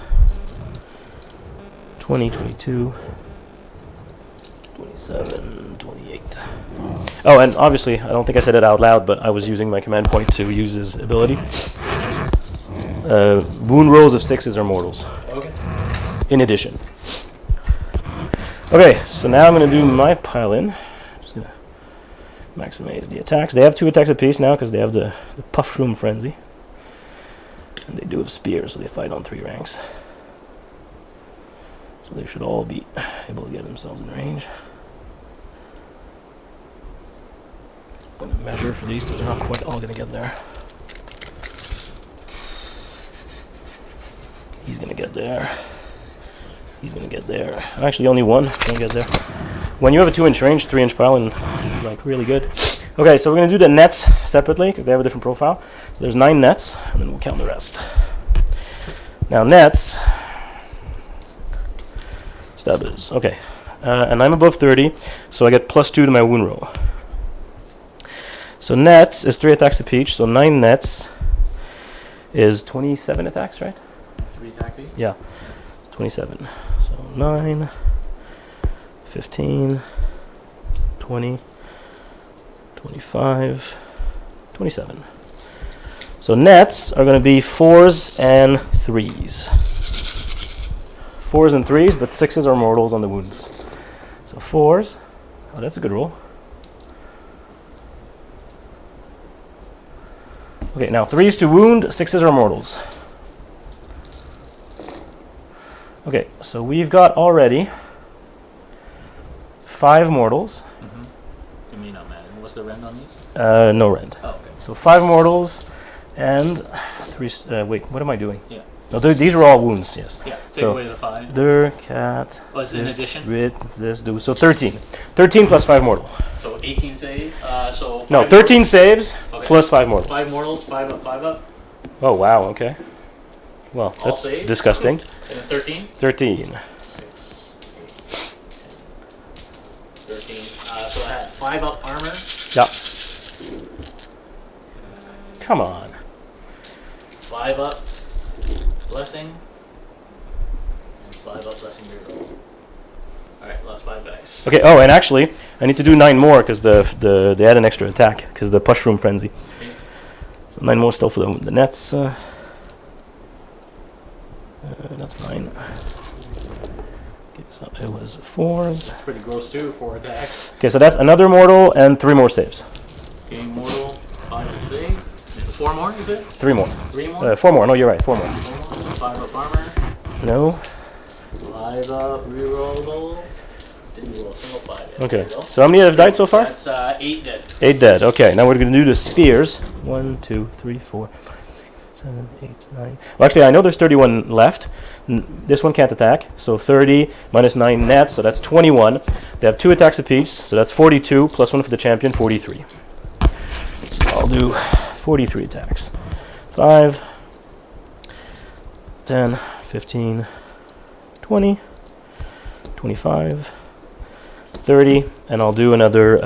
20, 22. 27, 28. Oh, and obviously, I don't think I said it out loud, but I was using my command point to use his ability. Wound rolls of 6s are mortals. Okay. In addition. Okay, so now I'm going to do my pile-in. Just going to maximize the attacks. They have 2 attacks apiece now because they have the Puff Shroom Frenzy. And they do have spears, so they fight on 3 ranks. So they should all be able to get themselves in range. I'm going to measure for these because they're not quite all going to get there. He's going to get there. He's going to get there. Actually, only one can get there. When you have a 2-inch range, 3-inch pile, and it's like really good. Okay, so we're going to do the nets separately because they have a different profile. So there's 9 nets, and then we'll count the rest. Now nets, stubbers. Okay, and I'm above 30, so I get +2 to my wound roll. So nets is 3 attacks apiece, so 9 nets is 27 attacks, right? 3 attacks each? Yeah, 27. So 9, 15, 20, 25, 27. So nets are going to be 4s and 3s. 4s and 3s, but 6s are mortals on the wounds. So 4s. Oh, that's a good roll. Okay, now 3s to wound, 6s are mortals. Okay, so we've got already 5 mortals. You mean not mad. What's the rend on these? No rend. Oh, okay. So 5 mortals and 3. Wait, what am I doing? Yeah. No, these are all wounds. Yes. Yeah. Take So away the 5. Der, cat. Oh, it's in addition? Rit, this, do. So 13. 13 plus 5 mortal. So 18 save. So No, 5 13 saves Okay. plus 5 mortals. 5 mortals, 5 up, 5 up. Oh, wow, okay. Well, All that's saves? disgusting. And then 13. 13. 6, 8, 10, 13. So I have 5 up armor. Yeah. Come on. 5 up blessing. And 5 up blessing reroll. Alright, last 5 dice. Okay, oh, and actually, I need to do 9 more because they add an extra attack because of the Pushroom Frenzy. Okay. So 9 more still for the nets. That's 9. Okay, so it was 4s. That's pretty gross too, 4 attacks. Okay, so that's another mortal and 3 more saves. Okay, mortal, 5 up save. 4 more, you said? 3 more. 3 more? 4 more. No, you're right. 4 more. 4 more. 5 up armor. No. 5 up rerollable. Didn't roll a single 5 yet. Okay. There you go. So how many have died so far? That's 8 dead. 8 dead. Okay, now we're going to do the spears. 1, 2, 3, 4, 7, 8, 9. Well, actually, I know there's 31 left. This one can't attack. So 30 minus 9 nets, so that's 21. They have 2 attacks apiece, so that's 42, plus 1 for the champion, 43. So I'll do 43 attacks. 5, 10, 15, 20, 25, 30, and I'll do another,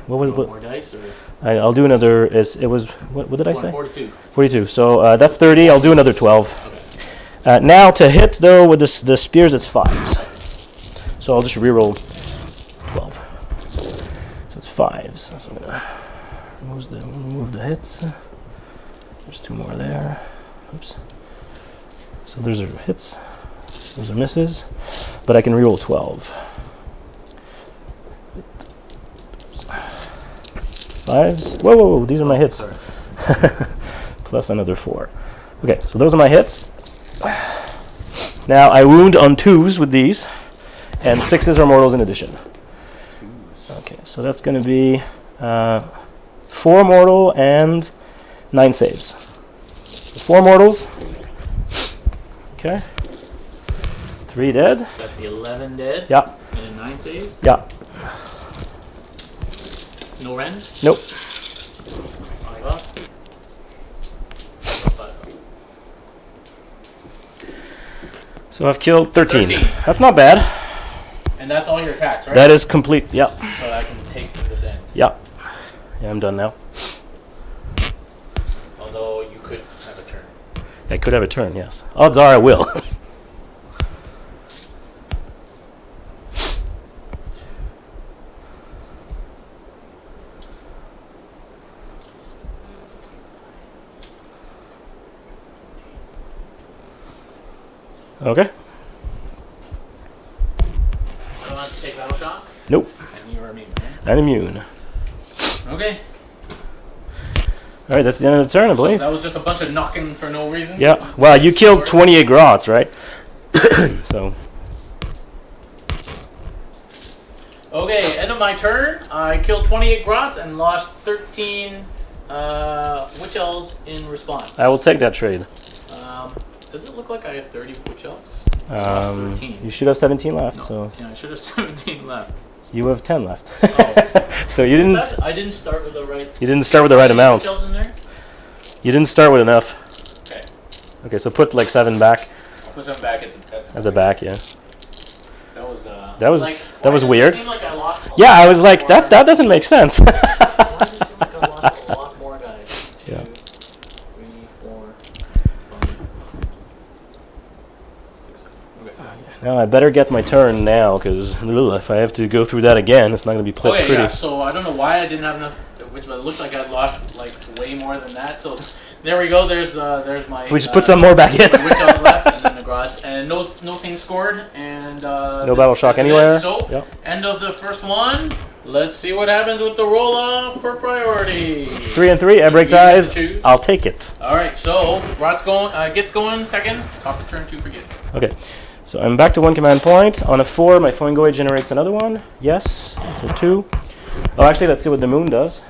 what was One what? more dice, or I'll do another, it was, what did I say? 42. 42. So that's 30. I'll do another 12. Okay. Now to hit though with the spears, it's 5s. So I'll just reroll 12. So it's 5s. So I'm gonna remove the hits. There's 2 more there. Oops. So those are hits. Those are misses. But I can reroll 12. 5s. Whoa, whoa, whoa! These are my hits. Plus another 4. Okay, so those are my hits. Now I wound on 2s with these, and 6s are mortals in addition. Okay, so that's going to be 4 mortal and 9 saves. 4 mortals. Okay. 3 dead. So that's the 11 dead. Yeah. And then 9 saves. Yeah. No rend. Nope. 5 up. 5 up. So I've killed 13. 13. That's not bad. And that's all your attacks, right? That is complete. Yeah. So I can take from this end. Yeah. Yeah, I'm done now. Although you could have a turn. I could have a turn, yes. Odds are I will. Okay. I don't have to take battle shock. Nope. And you're immune, right? I'm immune. Okay. All right, that's the end of the turn, I So believe. that was just a bunch of knocking for no reason? Yeah. Well, you killed 28 grots, right? So. Okay, end of my turn. I killed 28 grots and lost 13 witch elves in response. I will take that trade. Does it look like I have 30 witch elves? I lost 13. You should have 17 left, No, so yeah, I should have 17 left. you have 10 left. Oh. So you didn't. I didn't start with the right. You didn't start with the right amount. Witch elves in there? You didn't start with enough. Okay. Okay, so put like 7 back I'll put them back at the at the back, yeah. That was That was Like, that was why does it weird. seem like I lost a Yeah, lot I was like, more- that doesn't make sense. Why does it seem like I lost a lot more, guys? Yeah. 2, 3, 4, 5, 6, 7. Okay. Now I better get my turn now, because if I have to go through that again, it's not going to be Okay, pretty. yeah, so I don't know why I didn't have enough, which it looked like I lost like way more than that. So there we go. There's my. We just put some more back in. Which I was left, and then the grass, and no things scored, and No battle shock that's it. anywhere. So Yep. end of the first one. Let's see what happens with the roll off for priority. 3 and 3, I break You get ties. to choose. I'll take it. All right, so Rot's going. Gitz going second. Top of turn 2 for Gitz. Okay, so I'm back to 1 command point. On a 4, my Foingoid generates another one. Yes, so 2. Oh, actually, let's see what the moon does.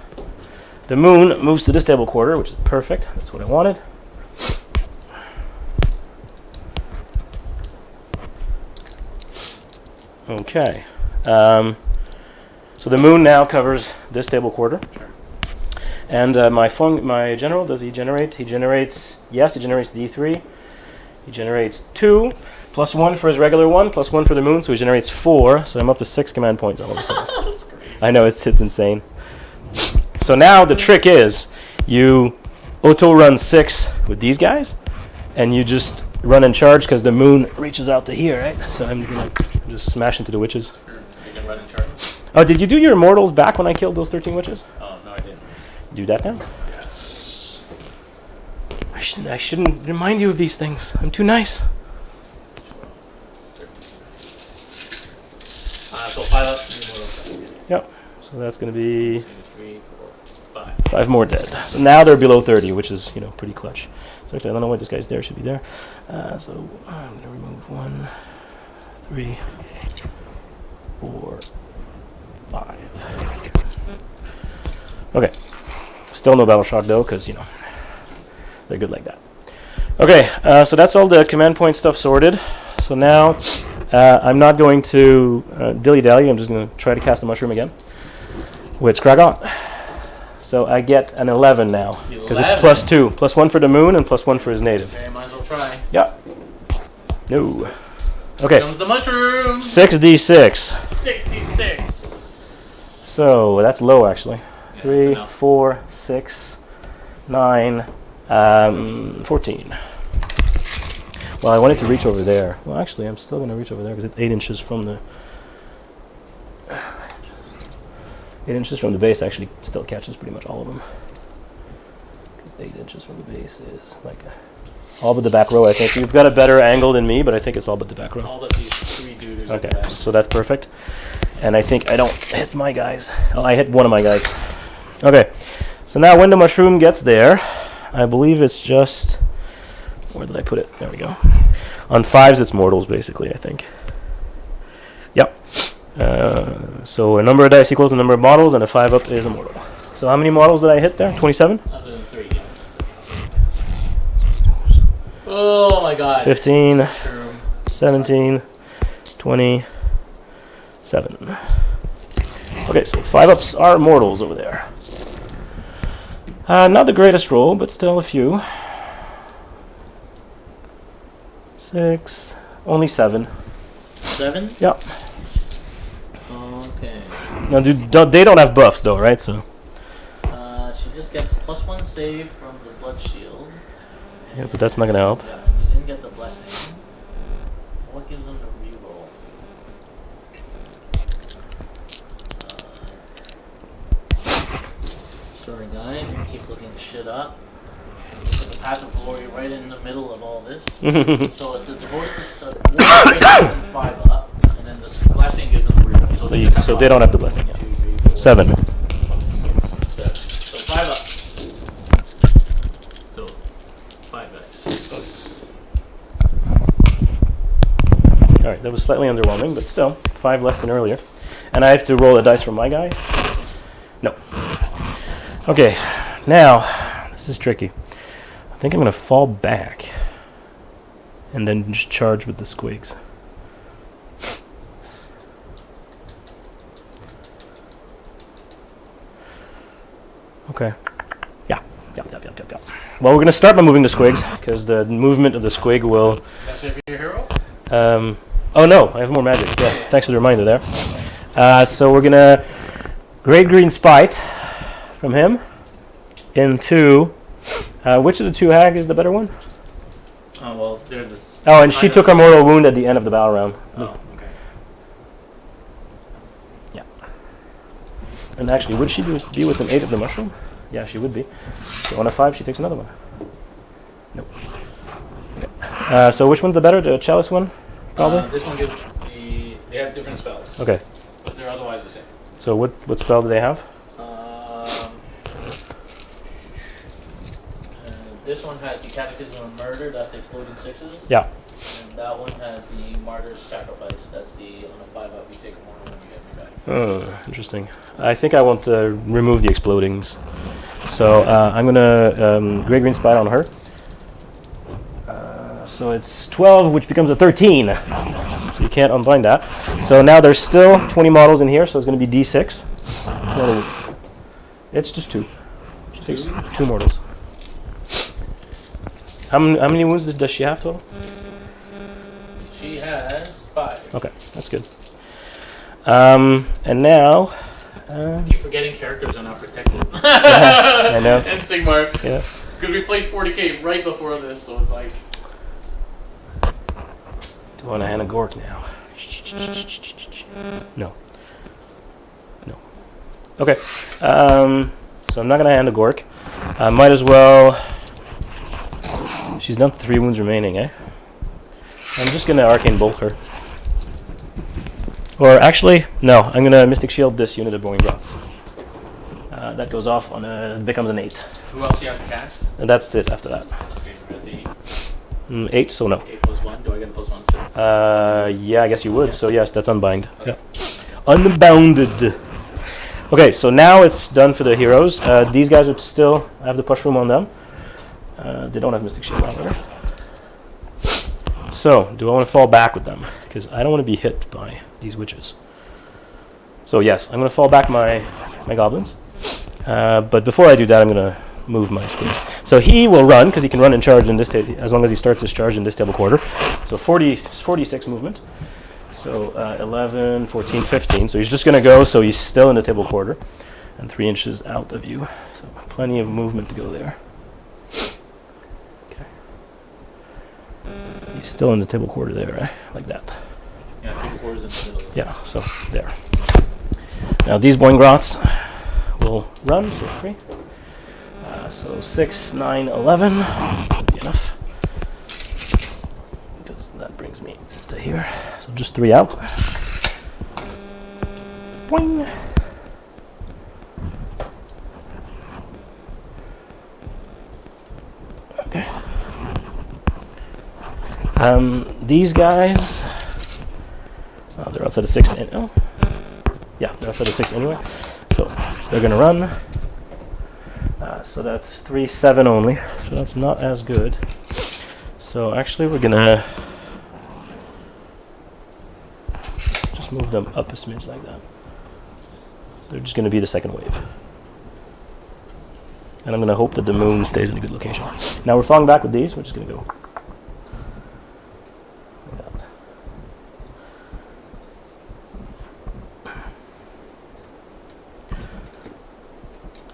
The moon moves to this stable quarter, which is perfect. That's what I wanted. Okay. So the moon now covers this stable quarter. And my general, does he generate? He generates, yes, he generates D3. He generates 2, plus 1 for his regular one, plus 1 for the moon, so he generates 4. So I'm up to 6 command points all of a sudden. That's crazy. I know, it's insane. So now the trick is, you auto-run 6 with these guys, and you just run and charge because the moon reaches out to here, right? So I'm going to just smash into the witches. You can run in charge. Oh, did you do your immortals back when I killed those 13 witches? Oh no, I didn't. Do that now? Yes. I shouldn't remind you of these things. I'm too nice. So 5 up. Yep. So that's going to be 2, 3, 4, 5. 5 more dead. So now they're below 30, which is, pretty clutch. So actually, I don't know why this guy's there. Should be there. So I'm going to remove 1, 3, 4, 5. Okay. Still no battle shock though, because they're good like that. Okay, so that's all the command point stuff sorted. So now I'm not going to dilly-dally. I'm just going to try to cast a mushroom again with Scragon. So I get an 11 now, because it's 11. plus 2. Plus 1 for the moon and plus 1 for his native. Okay, might as well try. Yeah. No. Here Okay. comes the mushroom. 6d6. 66. So that's low actually. Yeah, 3, that's enough. 4, 6, 9, 14. Well, I wanted to reach over there. Well, actually, I'm still going to reach over there because it's 8 inches from the... 8 inches from the base actually still catches pretty much all of them. Because 8 inches from the base is like all but the back row, I think. You've got a better angle than me, but I think it's all but the back row. All but these 3 dudes. Okay, so that's perfect. And I think I don't hit my guys. Oh, I hit one of my guys. Okay, so now when the mushroom gets there, I believe it's just... Where did I put it? There we go. On 5s, it's mortals, basically, I think. Yep. So a number of dice equals the number of models, and a 5 up is a mortal. So how many models did I hit there? 27? Other than 3, yeah. Oh my god. 15, Mushroom. 17, 27. Okay, so 5 ups are mortals over there. Not the greatest roll, but still a few. 6, only 7. 7? Yep. Okay. Now, they don't have buffs though, right? So She just gets +1 save from the blood shield. yeah, but that's not gonna help. Yeah, and you didn't get the blessing. What gives them the reroll? Sorry guys, I'm keep looking shit up. The path of glory right in the middle of all this. So the devoted gives them 5 up, and then the blessing gives them the reroll. So they don't have the blessing yet. 2, 3, 4, 7. 5, 6, 7. So 5 up. So 5 dice. All right, that was slightly underwhelming, but still 5 less than earlier. And I have to roll a dice from my guy. No. Okay, now this is tricky. I think I'm gonna fall back and then just charge with the squigs. Okay. Yeah. Well, we're going to start by moving the squigs, because the movement of the squig will... That's it for your hero? Oh no, I have more magic. Yeah, thanks for the reminder there. So we're gonna Great Green Spite from him into which of the two hag is the better one? Oh well, they're the. Oh, and she took her mortal wound at the end of the battle round. Oh, okay. Yeah. And actually, would she be with an 8 of the mushroom? Yeah, she would be. So on a 5, she takes another one. Nope. Okay. So which one's the better? The chalice one, probably. This one gives the. They have different spells. Okay. But they're otherwise the same. So what spell do they have? This one has the Catechism of Murder, that's the exploding 6s. Yeah. And that one has the Martyr's Sacrifice, that's the on a 5-up you take more when you get me back. Oh, interesting. I think I want to remove the explodings. So I'm gonna Great Green Spite on her. So it's 12, which becomes a 13. So you can't unbind that. So now there's still 20 models in here, so it's going to be D6. Mortal wounds. It's just 2. She takes 2 mortals. How many wounds does she have total? She has 5. Okay, that's good. And now... I keep forgetting characters are not protected. I know. And Sigmar. Yeah. Because we played 40k right before this, so it's like... Do you want to hand a Gork now? No. No. Okay. So I'm not going to hand a Gork. I might as well... She's down to 3 wounds remaining, eh? I'm just going to Arcane Bolt her. Or actually, no. I'm going to Mystic Shield this unit of Boring Grots. That goes off on a... becomes an 8. Who else do you have to cast? And that's it after that. Okay, we're at the 8, so no. 8 plus 1. Do I get a plus 1 still? Yeah, I guess you would. Yes. So yes, that's unbind. Okay. Yeah. Unbounded. Okay, so now it's done for the heroes. These guys are still... I have the push room on them. They don't have Mystic Shield, however. So, do I want to fall back with them? Because I don't want to be hit by these witches. So yes, I'm going to fall back my goblins. But before I do that, I'm going to move my squares. So he will run, because he can run and charge in this as long as he starts his charge in this table quarter. So 46 movement. So 11, 14, 15. So he's just going to go, so he's still in the table quarter. And 3 inches out of you. So plenty of movement to go there. Okay. He's still in the table quarter there, right? Like that. Yeah, 3 quarters in the middle. Yeah, so there. Now these Boing Grots will run, so 3. So 6, 9, 11. That'll be enough. Because that brings me to here. So just 3 out. Boing. Okay. These guys. Oh, they're outside of 6. Oh. Yeah, they're outside of 6 anyway. So they're gonna run. So that's 3, 7 only. So that's not as good. So actually, we're gonna just move them up a smidge like that. They're just gonna be the second wave. And I'm gonna hope that the moon stays in a good location. Now we're falling back with these. We're just gonna go.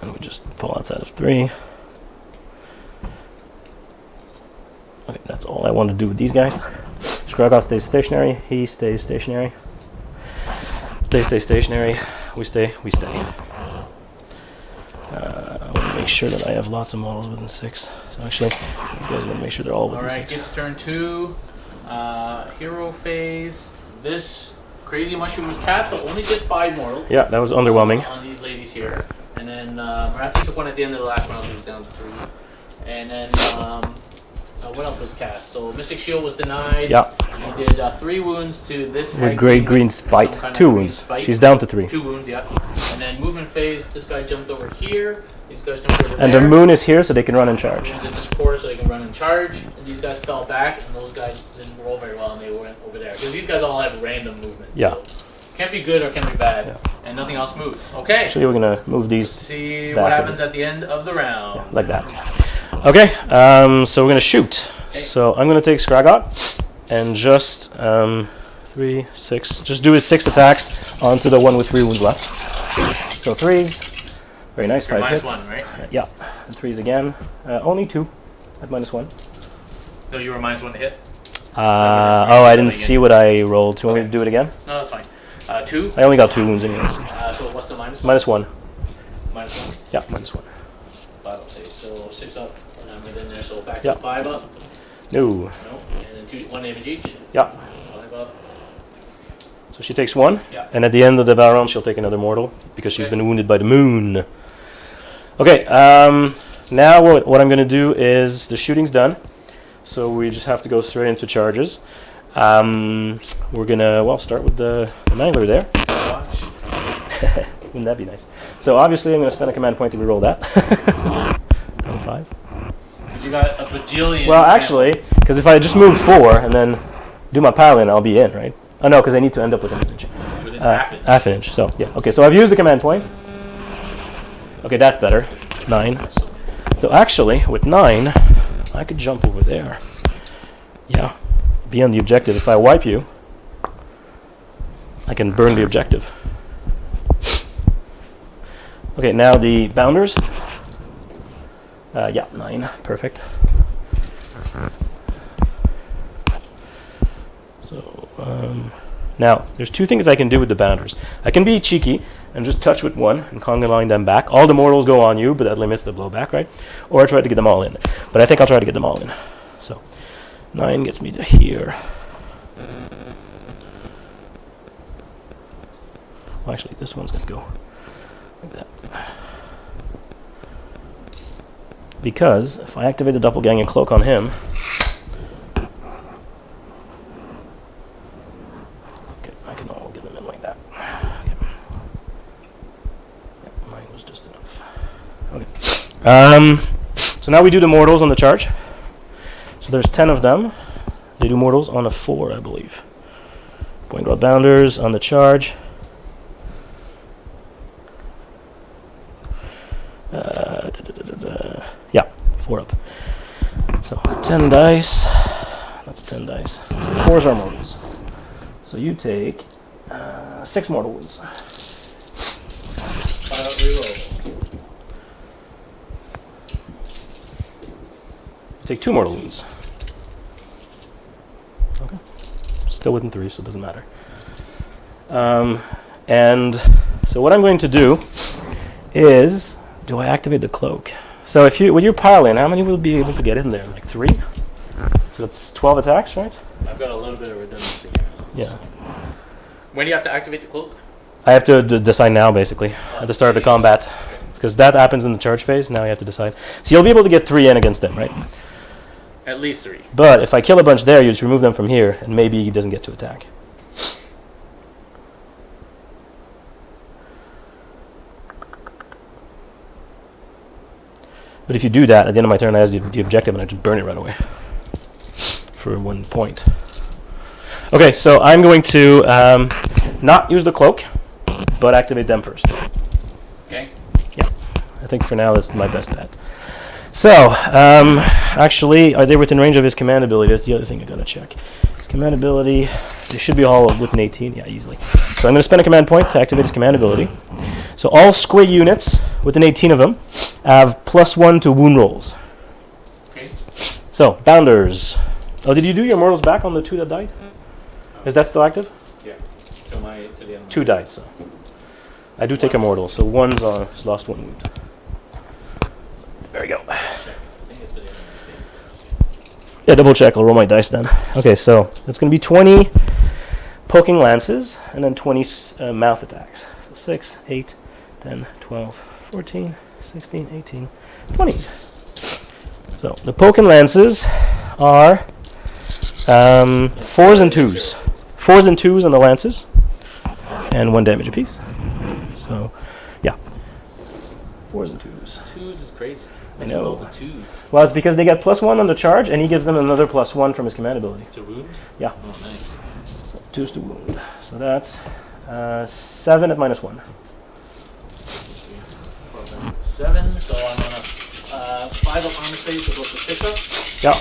And we just fall outside of 3. Okay, that's all I want to do with these guys. Skragos stays stationary. He stays stationary. They stay stationary. We stay. We stay. I want to make sure that I have lots of models within 6. So actually, these guys are going to make sure they're all within 6. Alright, Gitz turn 2. Hero phase. This crazy mushroom was cast, but only did 5 mortals. Yeah, that was underwhelming. On these ladies here. And then Marathi took one at the end of the last round, so he was down to 3. And then what else was cast? So Mystic Shield was denied. Yeah. He did 3 wounds to this With Great Green Spite. some kind 2 of green wounds. spike. She's down to 3. 2 wounds, yeah. And then movement phase, this guy jumped over here. These guys jumped over And there. the moon is here, so they can run and charge. Moon's in this quarter, so they can run and charge. And these guys fell back, and those guys didn't roll very well, and they went over there. Because these guys all have random movement. Yeah. So can't be good or can be bad. Yeah. And nothing else moved. Okay. Actually, we're going to move these See back what a happens bit. at the end of the round. like that. Okay, so we're going to shoot. So I'm going to take Skragot and just 3, 6. Just do his 6 attacks onto the one with 3 wounds left. So 3s. Very nice. 5 hits. -1, right? Yeah. And 3s again. Only 2 at -1. No, you were -1 to hit. Oh, I didn't see what I rolled. Do you want me to do it again? No, that's fine. 2. I only got 2 wounds anyways. So what's the minus? -1. -1. Yeah, -1. 5, okay, so 6 up, and I'm within there, so back Yeah. to 5 up. No. No, and then 1 damage each. Yeah. 5 up. So she takes 1, Yeah. and at the end of the battle round, she'll take another mortal because she's Okay. been wounded by the moon. Okay. Now what I'm going to do is the shooting's done, so we just have to go straight into charges. We're gonna start with the Mangler there. Wouldn't that be nice? So obviously I'm going to spend a command point to reroll that. Down 5. Because you got a bajillion. Well, actually, because if I just move 4 and then do my Paladin, I'll be in, right? Oh no, because I need to end up with an inch. Within half inch. Half inch. So yeah. Okay. So I've used the command point. Okay, that's better. 9. So actually, with 9, I could jump over there. Yeah. Be on the objective. If I wipe you, I can burn the objective. Okay, now the bounders. Yeah, 9. Perfect. So, now, there's 2 things I can do with the bounders. I can be cheeky and just touch with 1 and conga line them back. All the mortals go on you, but that limits the blowback, right? Or I try to get them all in. But I think I'll try to get them all in. So, 9 gets me to here. Well, actually, this one's going to go like that. Because if I activate the doppelganger cloak on him, okay, I can all get him in like that. Okay. Yeah, mine was just enough. Okay. So now we do the mortals on the charge. So there's 10 of them. They do mortals on a 4, I believe. Point guard bounders on the charge. Yeah, 4 up. So 10 dice. That's 10 dice. So 4s are mortals. So you take 6 mortal wounds. Reroll. You take 2 mortal wounds. Okay. Still within 3, so it doesn't matter. And so what I'm going to do is, do I activate the cloak? So if you, when you're piling, how many will be able to get in there? Like 3? So that's 12 attacks, right? I've got a little bit of redundancy here. Yeah. When do you have to activate the cloak? I have to decide now, basically, at the start of the combat. Because that happens in the charge phase, now you have to decide. So you'll be able to get 3 in against them, right? At least 3. But if I kill a bunch there, you just remove them from here, and maybe he doesn't get to attack. But if you do that, at the end of my turn, I have the objective, and I just burn it right away for 1 point. Okay, so I'm going to not use the cloak, but activate them first. Okay. Yeah, I think for now that's my best bet. So, actually, are they within range of his command ability? That's the other thing I gotta check. His command ability, they should be all within 18, yeah, easily. So I'm gonna spend a command point to activate his command ability. So all squig units, within 18 of them, have +1 to wound rolls. Okay. So, bounders. Oh, did you do your mortals back on the 2 that died? Is that still active? Yeah. To the end of my 2 died, so. I do take a mortal, so 1's lost 1 wound. There we go. check. I think it's to the end of my thing. Yeah, double check. I'll roll my dice then. Okay, so it's going to be 20 poking lances and then 20 mouth attacks. So 6, 8, 10, 12, 14, 16, 18, 20. So the poking lances are 4s and 2s. 4s and 2s on the lances, and 1 damage apiece. So, yeah. 4s and 2s. 2s is crazy. I know. The 2s. Well, it's because they get +1 on the charge, and he gives them another +1 from his command ability. To wound? Yeah. Oh, nice. 2s to wound. So that's 7 at -1. 7, so I'm on a 5 up armor save, so go to 6 up. Yeah.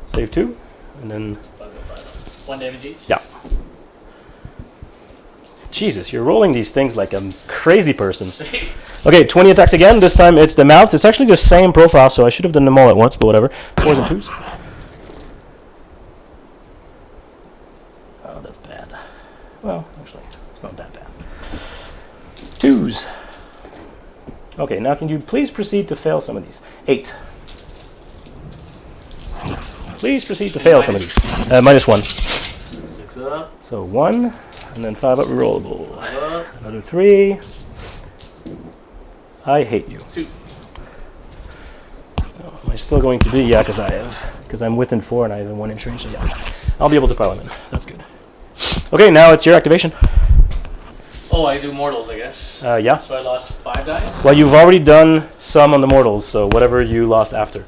Save 2, and then 5 up, 5 up. 1 damage each? Yeah. Jesus, you're rolling these things like a crazy person. Same. Okay, 20 attacks again. This time it's the mouth. It's actually the same profile, so I should have done them all at once, but whatever. 4s and 2s. Oh, that's bad. Well, actually, it's not that bad. 2s. Okay, now can you please proceed to fail some of these? 8. Please proceed to fail some of these. -1. 6 up. So 1, and then 5 up rerollable. 5 up. Another 3. I hate you. 2. Oh, am I still going to be? Yeah, because I'm within 4 and I have a 1 inch range, so yeah. I'll be able to pile them in. That's good. Okay, now it's your activation. Oh, I do mortals, I guess. Yeah. So I lost 5 dice? Well, you've already done some on the mortals, so whatever you lost after.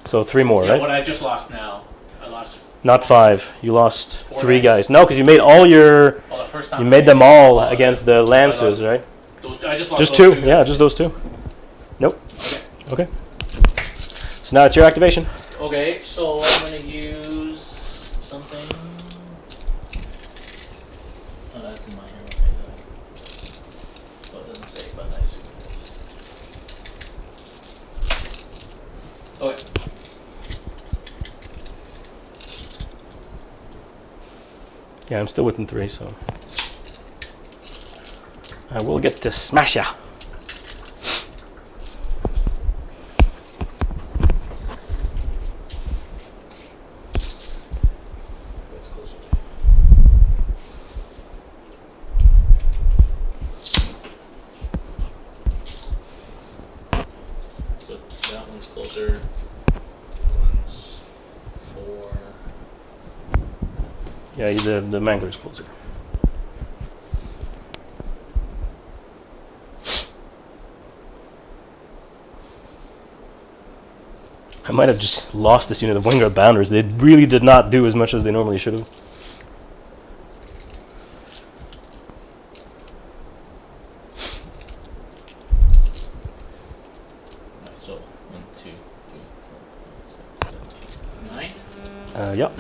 So 3 more, Yeah, right? what I just lost now. I lost... Not 5. You lost 4 3 dice. guys. No, because you made all your... Well, the first time You I made them all oh, against the lances, right? I just lost Just those 2. 2. Yeah, just those 2. Nope. Okay. So now it's your activation. Okay, so I'm going to use something... Oh, that's in my hero phase. Well, it doesn't say, but I assume it is. Okay. Yeah, I'm still within 3, so... I will get to smash ya. That's closer to So that one's closer. That one's 4. Yeah, the mangler's closer. I might have just lost this unit of Wingard Bounders. They really did not do as much as they normally should have. Alright, so 1, 2, 3, 4, 5, 6, 7, 8, 9. Yep.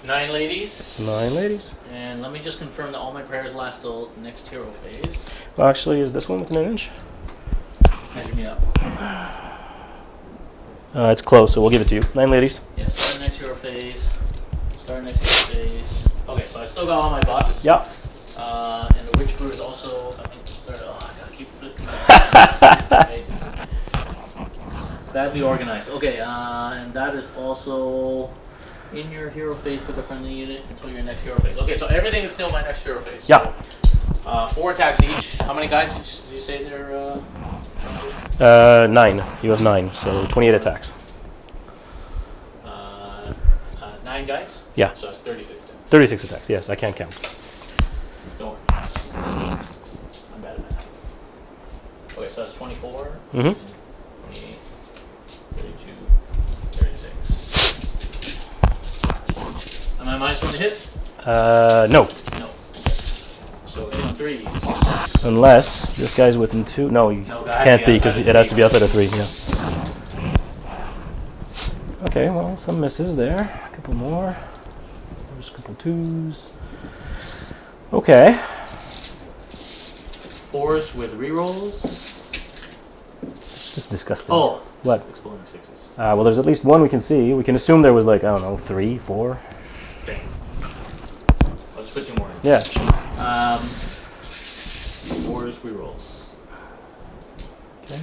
9 ladies. 9 ladies. And let me just confirm that all my prayers last till next hero phase. Well, actually, is this one within an inch? Measure me up. It's close, so we'll give it to you. 9 ladies. Yeah, start next hero phase. Start next hero phase. Okay, so I still got all my buffs. Yep. And the witch brew is also, I think, started. Oh, I gotta keep flipping back. Badly organized. Okay, and that is also in your hero phase, put the friendly unit until your next hero phase. Okay, so everything is still my next hero phase. Yeah. So, 4 attacks each. How many guys did you say there? 9. You have 9, so 28 attacks. 9 guys? Yeah. So that's 36 then. 36 attacks, yes, I can't count. Don't worry. I'm bad at math. Okay, so that's 24. Mm-hmm. 28, 32, 36. Am I minus 1 to hit? No. No. So hitting 3. Unless this guy's within 2. No, you No, that has can't to be, be because outside it of has to 3. be outside of 3, yeah. Okay, well, some misses there. A couple more. There's a couple 2s. Okay. 4s with rerolls. It's just disgusting. Oh, What? Exploding 6s. Well, there's at least 1 we can see. We can assume there was, like, I don't know, 3, 4. Dang. Let's put 2 more in. Yeah. 4s rerolls. Okay.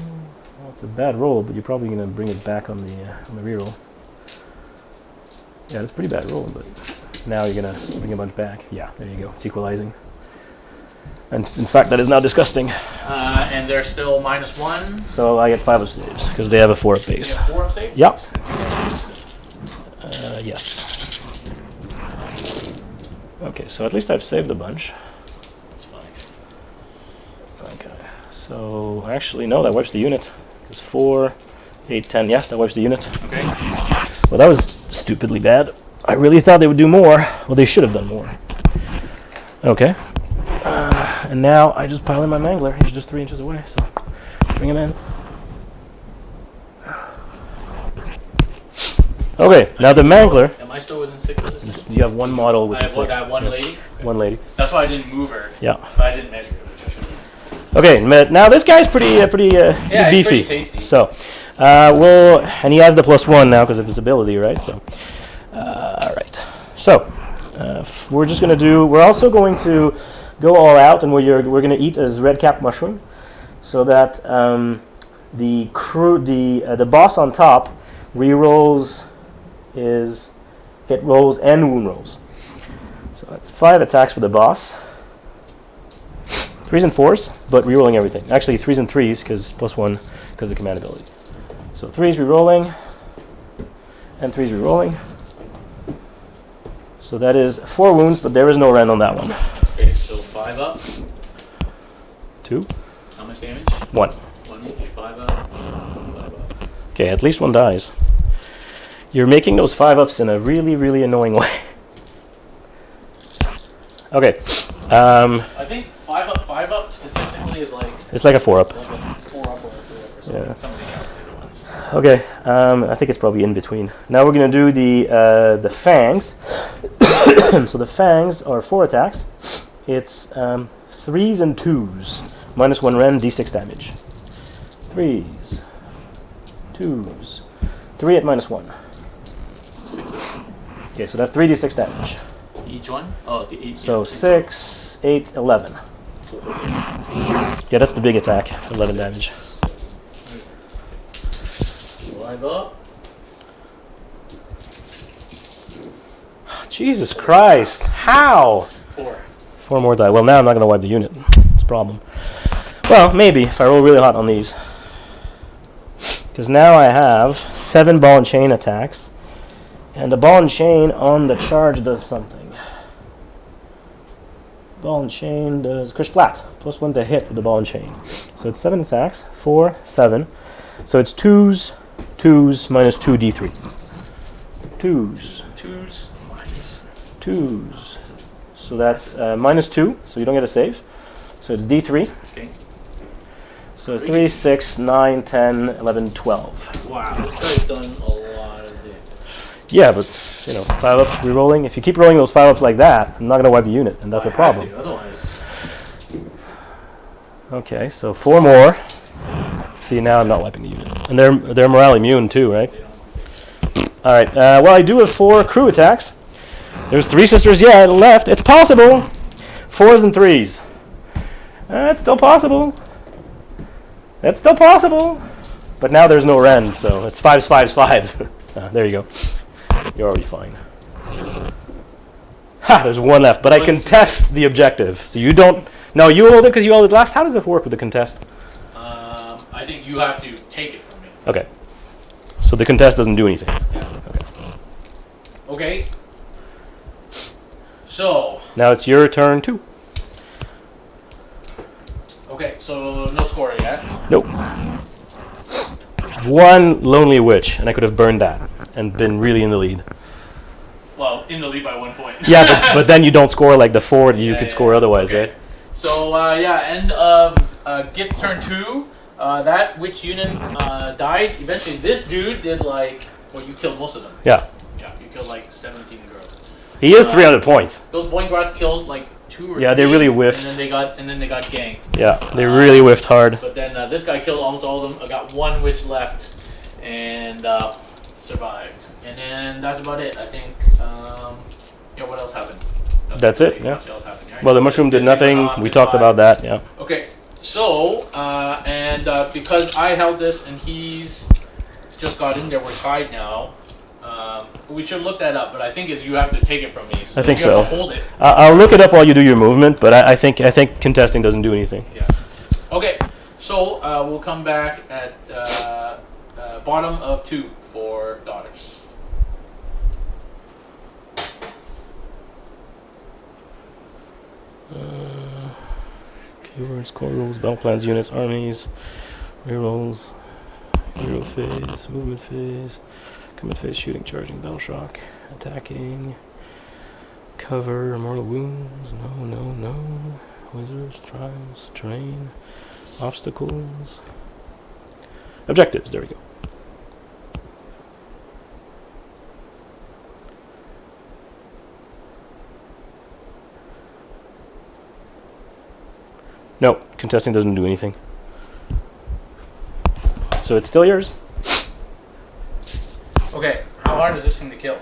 Well, it's a bad roll, but you're probably going to bring it back on the reroll. Yeah, it's a pretty bad roll, but now you're going to bring a bunch back. Yeah, there you go. It's equalizing. And in fact, that is now disgusting. And they're still minus 1. So I get 5 of saves, because they have a 4 up You base. have 4 up save? Yep. Yes. Okay, so at least I've saved a bunch. That's fine. Okay. So, actually, no, that wipes the unit. It's 4, 8, 10. Yeah, that wipes the unit. Okay. Well, that was stupidly bad. I really thought they would do more. Well, they should have done more. Okay. And now I just pile in my mangler. He's just 3 inches away, so bring him in. Okay, now the mangler. Am Am I still within 6 of this? You have one model with I have 6. that one Yeah. lady. One lady. That's why I didn't move her. Yeah. But I didn't measure it, which I should have. Okay, now this guy's pretty Yeah, he's beefy. pretty tasty. So, and he has the +1 now because of his ability, right? So, all right. So, we're just gonna do. We're also going to go all out, and we're gonna eat as red cap mushroom, so that the boss on top rerolls his hit rolls and wound rolls. So that's 5 attacks for the boss. 3s and 4s, but rerolling everything. Actually, 3s and 3s because +1 because of command ability. So 3s rerolling and 3s rerolling. So that is 4 wounds, but there is no rend on that one. Okay, so 5 up. 2. How much damage? 1. 1 each. 5 up. 5 up. Okay, at least one dies. You're making those 5-ups in a really, really annoying way. Okay. I think 5 up statistically is like. It's like a 4-up. Like a 4 up or a 3 up or something. Yeah. Some of the calculated ones. Okay, I think it's probably in between. Now we're gonna do the fangs. So the fangs are 4 attacks. It's 3s and 2s, -1 rend, d6 damage. 3s, 2s, 3 at -1. Okay, so that's 3d6 damage. Each one? Oh, the 8. So 6, 8, 11. Yeah, that's the big attack, 11 damage. 5 up. Jesus Christ, how? 4. 4 more die. Well, now I'm not going to wipe the unit. That's a problem. Well, maybe, if I roll really hot on these. Because now I have 7 ball and chain attacks. And the ball and chain on the charge does something. Ball and chain does crush splat. +1 to hit with the ball and chain. So it's 7 attacks. 4, 7. So it's 2s, 2s, -2 d3. 2s. 2s. Minus. 2s. So that's -2, so you don't get a save. So it's d3. Okay. So it's 3, 6, 9, 10, 11, 12. Wow, this guy's done a lot of damage. Yeah, but, 5-up rerolling. If you keep rolling those 5-ups like that, I'm not going to wipe the unit, and that's a problem. Have to, otherwise. Okay, so 4 more. See, now I'm not wiping the unit. And they're morale immune too, right? All right, well, I do have 4 crew attacks. There's 3 sisters left. It's possible. 4s and 3s. It's still possible. It's still possible. But now there's no rend, so it's 5s, 5s, 5s. There you go. You're already fine. Ha! There's 1 left, but I contest the objective. So you don't. No, you hold it because you hold it last. How does it work with the contest? I think you have to take it from me. Okay. So the contest doesn't do anything. Okay. So. Now it's your turn too. Okay, so no score yet. Nope. 1 lonely witch, and I could have burned that and been really in the lead. Well, in the lead by 1 point. Yeah, but then you don't score like the 4 that you could score otherwise, okay. right? So, end of Gitz turn 2. That witch unit died. Eventually, this dude did you killed most of them. Yeah. Yeah, you killed 17 girls. He is 300 points. Those Boingrath killed 2 or 3. Yeah, they really whiffed. And then they got ganked. Yeah, they really whiffed hard. But then this guy killed almost all of them. I got 1 witch left and survived. And then that's about it. I think. What else happened? Nothing That's it. really Yeah. much else happened, right? Well, the mushroom did Just came nothing. off, We just talked died. about that. Yeah. Okay, so because I held this and he's just got in there, we're tied now. We should look that up, but I think you have to take it from me. I think you so. have to hold it. I'll look it up while you do your movement, but I think contesting doesn't do anything. Yeah. Okay, so we'll come back at bottom of 2 for daughters. Keywords, core rules, battle plans, units, armies, rerolls, hero phase, movement phase, combat phase, shooting, charging, battle shock, attacking, cover, mortal wounds, no, wizards, trials, terrain, obstacles, objectives, there we go. No, contesting doesn't do anything. So it's still yours. Okay, how hard is this thing to kill?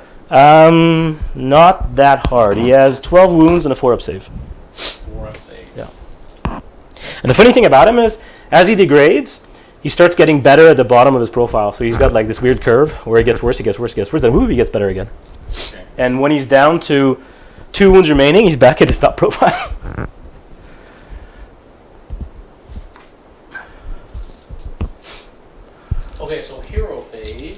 Not that hard. He has 12 wounds and a 4-up save. 4-up save. Yeah. And the funny thing about him is, as he degrades, he starts getting better at the bottom of his profile. So he's got like this weird curve where it gets worse, he gets worse, he gets worse, then he gets better again. Okay. And when he's down to 2 wounds remaining, he's back at his top profile. Okay, so hero phase.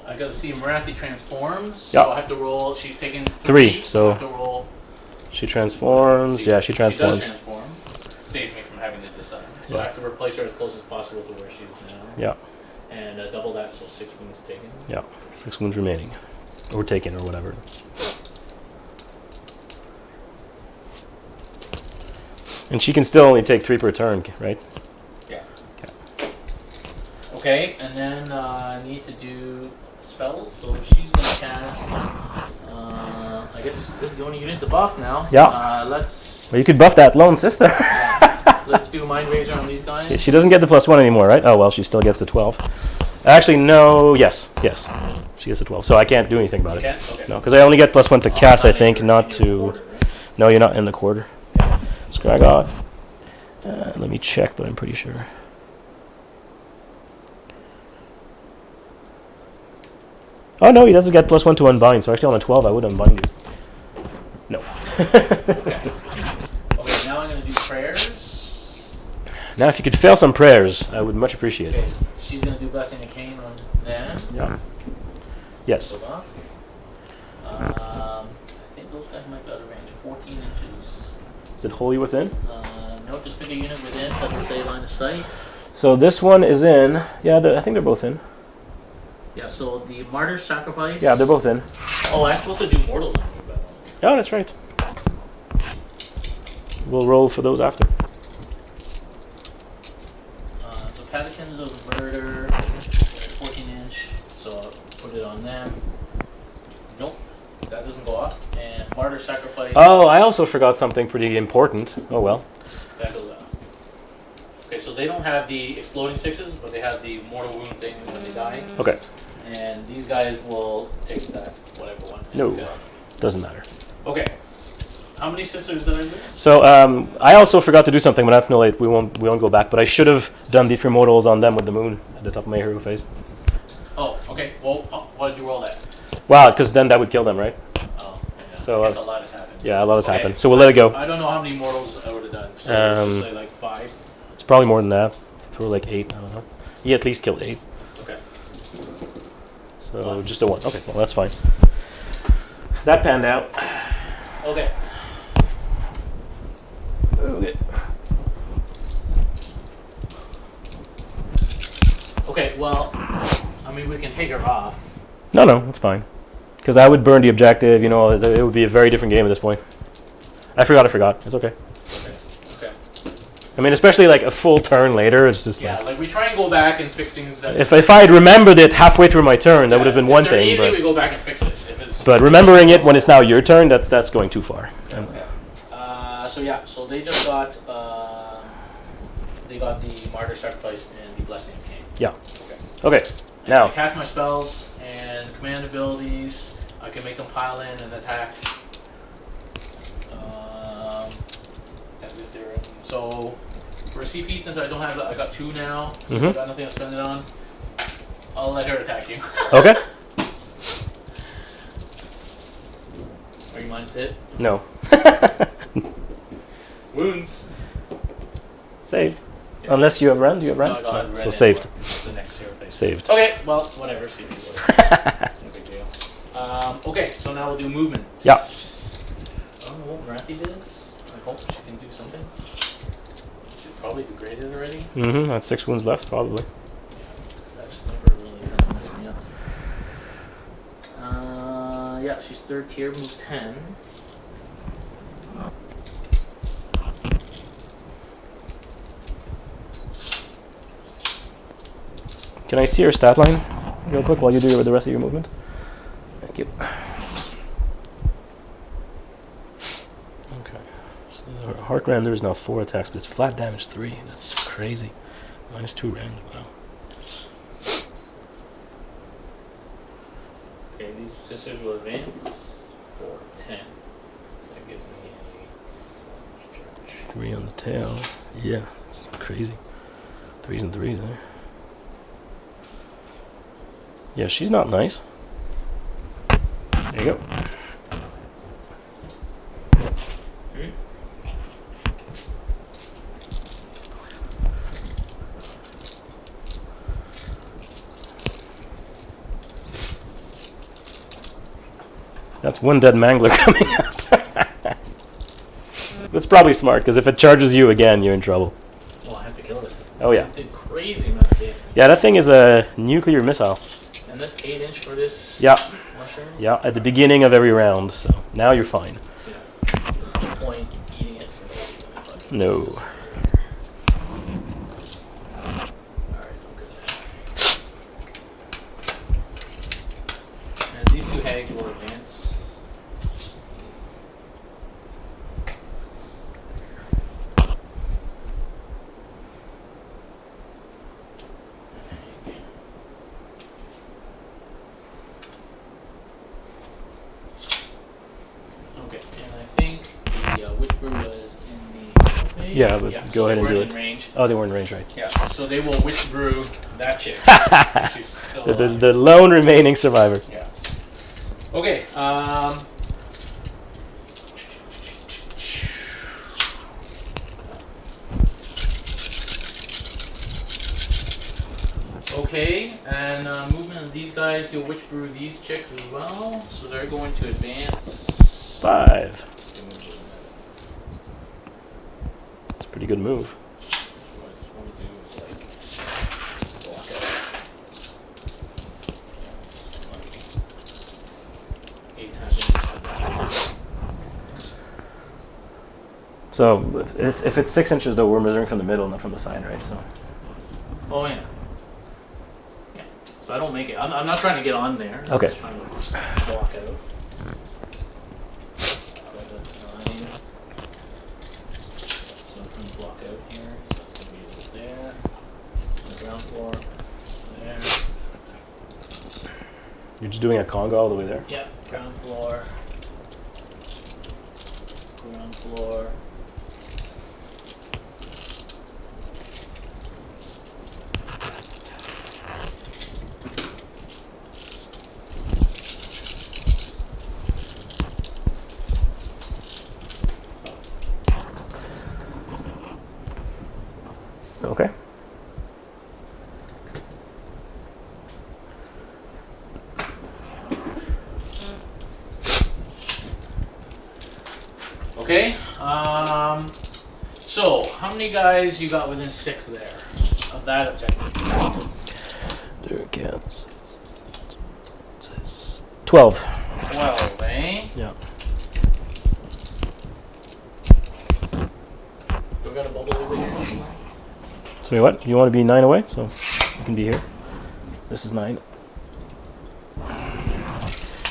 I gotta see Marathi transforms. Yep. So I have to roll. She's taken 3, so I have to roll. she transforms. Yeah, she transforms. She does transform. Saves me from having to decide. So I have to replace her as close as possible to where she is now. Yeah. And double that, so 6 wounds taken. Yeah, 6 wounds remaining. Or taken, or whatever. And she can still only take 3 per turn, right? Yeah. Okay, and then I need to do spells, so she's going to cast, I guess this is the only unit to buff now. Yeah. Let's Well, you could buff that lone sister. let's do Mind Razor on these guys. She doesn't get the +1 anymore, right? Oh, well, she still gets the 12. Actually, no, yes. She gets the 12, so I can't do anything about You it. can't? Okay. No, because I only get +1 to cast, I think, You're not in to... your quarter, right? No, you're not in the quarter. Scraggot. Let me check, but I'm pretty sure. Oh, no, he doesn't get +1 to unbind, so actually on a 12 I would unbind you. No. Okay, now I'm going to do prayers. Now, if you could fail some prayers, I would much appreciate Okay, it. she's going to do Blessing of Khaine on them. Yeah. Yes. Goes off. I think those guys might be out of range. 14 inches. Is it wholly within? No, just pick a unit within, that will say line of sight. So this one is in. Yeah, I think they're both in. Yeah, so the Martyr's Sacrifice. Yeah, they're both in. Oh, I'm supposed to do Mortals on you, by the way. Oh, that's right. We'll roll for those after. So Catechins of Murder, 14 inch, so I'll put it on them. Nope, that doesn't go off. And Martyr Sacrifice, Oh, I also forgot something pretty important. Oh, well. that goes off. Okay, so they don't have the exploding 6s, but they have the mortal wound thing when they die. Okay. And these guys will take that, whatever one. and No. kill. Doesn't matter. Okay. How many sisters did I lose? So I also forgot to do something, but that's no late. We won't go back. But I should have done the 3 mortals on them with the moon at the top of my hero phase. Oh, okay. Well, what did you roll at? Wow, because then that would kill them, right? Oh, yeah. So, I guess a lot has happened. Yeah, a lot has Okay. happened. So we'll let it go. I don't know how many mortals I would have done. So let's just say like 5. It's probably more than that. Throw like 8. I don't know. He at least killed 8. Okay. So just a 1. Okay, well that's fine. That panned out. Okay. Okay. Okay, well, I mean, we can take her off. No, that's fine. Because I would burn the objective. You know, it would be a very different game at this point. I forgot. It's okay. Okay. I mean, especially like a full turn later, it's just Yeah, like... like we try and go back and fix things that... If I had remembered it halfway through my turn, that would have been one if they're thing. easy, But, we go back and fix it. If it's... but remembering it when it's now your turn, that's going too far. Okay. So they just got... they got the Martyr Sacrifice and the Blessing of Khaine. Yeah. Okay. Okay, And now... I cast my spells and command abilities. I can make them pile in and attack. So for a CP, since I don't have, I got 2 now. Since I got nothing to spend it on. I'll let her attack you. Okay. Are you mine hit? No. Wounds. Saved. Unless you have run. Do you have run? No, I don't have So red saved. anymore. It's the next hero phase. Saved. Okay, well, whatever. CP, whatever. No big deal. Okay, so now we'll do movement. Yeah. I don't know what Marathi does. I hope she can do something. She's probably degraded already. That's 6 wounds left, probably. That's never really gonna mess me up. Yeah, she's 3rd tier, move 10. Can I see your stat line real quick while you do the rest of your movement? Thank you. Okay. So Heartrender is now 4 attacks, but it's flat damage 3. That's crazy. -2 range. Wow. Okay, these sisters will advance for 10. So that gives me a 3 on the tail. Yeah, it's crazy. 3s and 3s, eh? Yeah, she's not nice. There you go. That's one dead mangler coming out. That's probably smart, because if it charges you again, you're in trouble. Well, I have to kill this thing. Oh, yeah. It did crazy amount of damage. Yeah, that thing is a nuclear missile. And that's 8-inch for this Yeah. mushroom? Yeah, at the beginning of every round, so now you're fine. Yeah. There's no point eating it for that. No. Alright, I'm good. And these two hags will advance. Okay, and I think the witch brew was in the phase. Yeah, but go so ahead they and do weren't it. in range. Oh, they weren't in range, right? Yeah, so they will witch brew that chick. She's still The alive. lone remaining survivor. Yeah. Okay. Okay, and movement of these guys, he'll witch brew these chicks as well, so they're going to advance. 5. It's a pretty good move. What I just want to do is like block out. 8.5 inches. So if it's 6 inches though, we're measuring from the middle, not from the side, right? So Oh yeah. Yeah. So I don't make it. I'm not trying to get on there. Okay. I'm just trying to block out. So that's 9. So I'm trying to block out here. So that's going to be there. On the ground floor. There. you're just doing a conga all the way there. Yeah. Ground floor. Ground floor. Okay. Okay. So how many guys you got within 6 there of that objective? There it goes. It says 12. 12, eh? Yeah. We got a bubble over here. So what? You want to be 9 away? So you can be here. This is 9.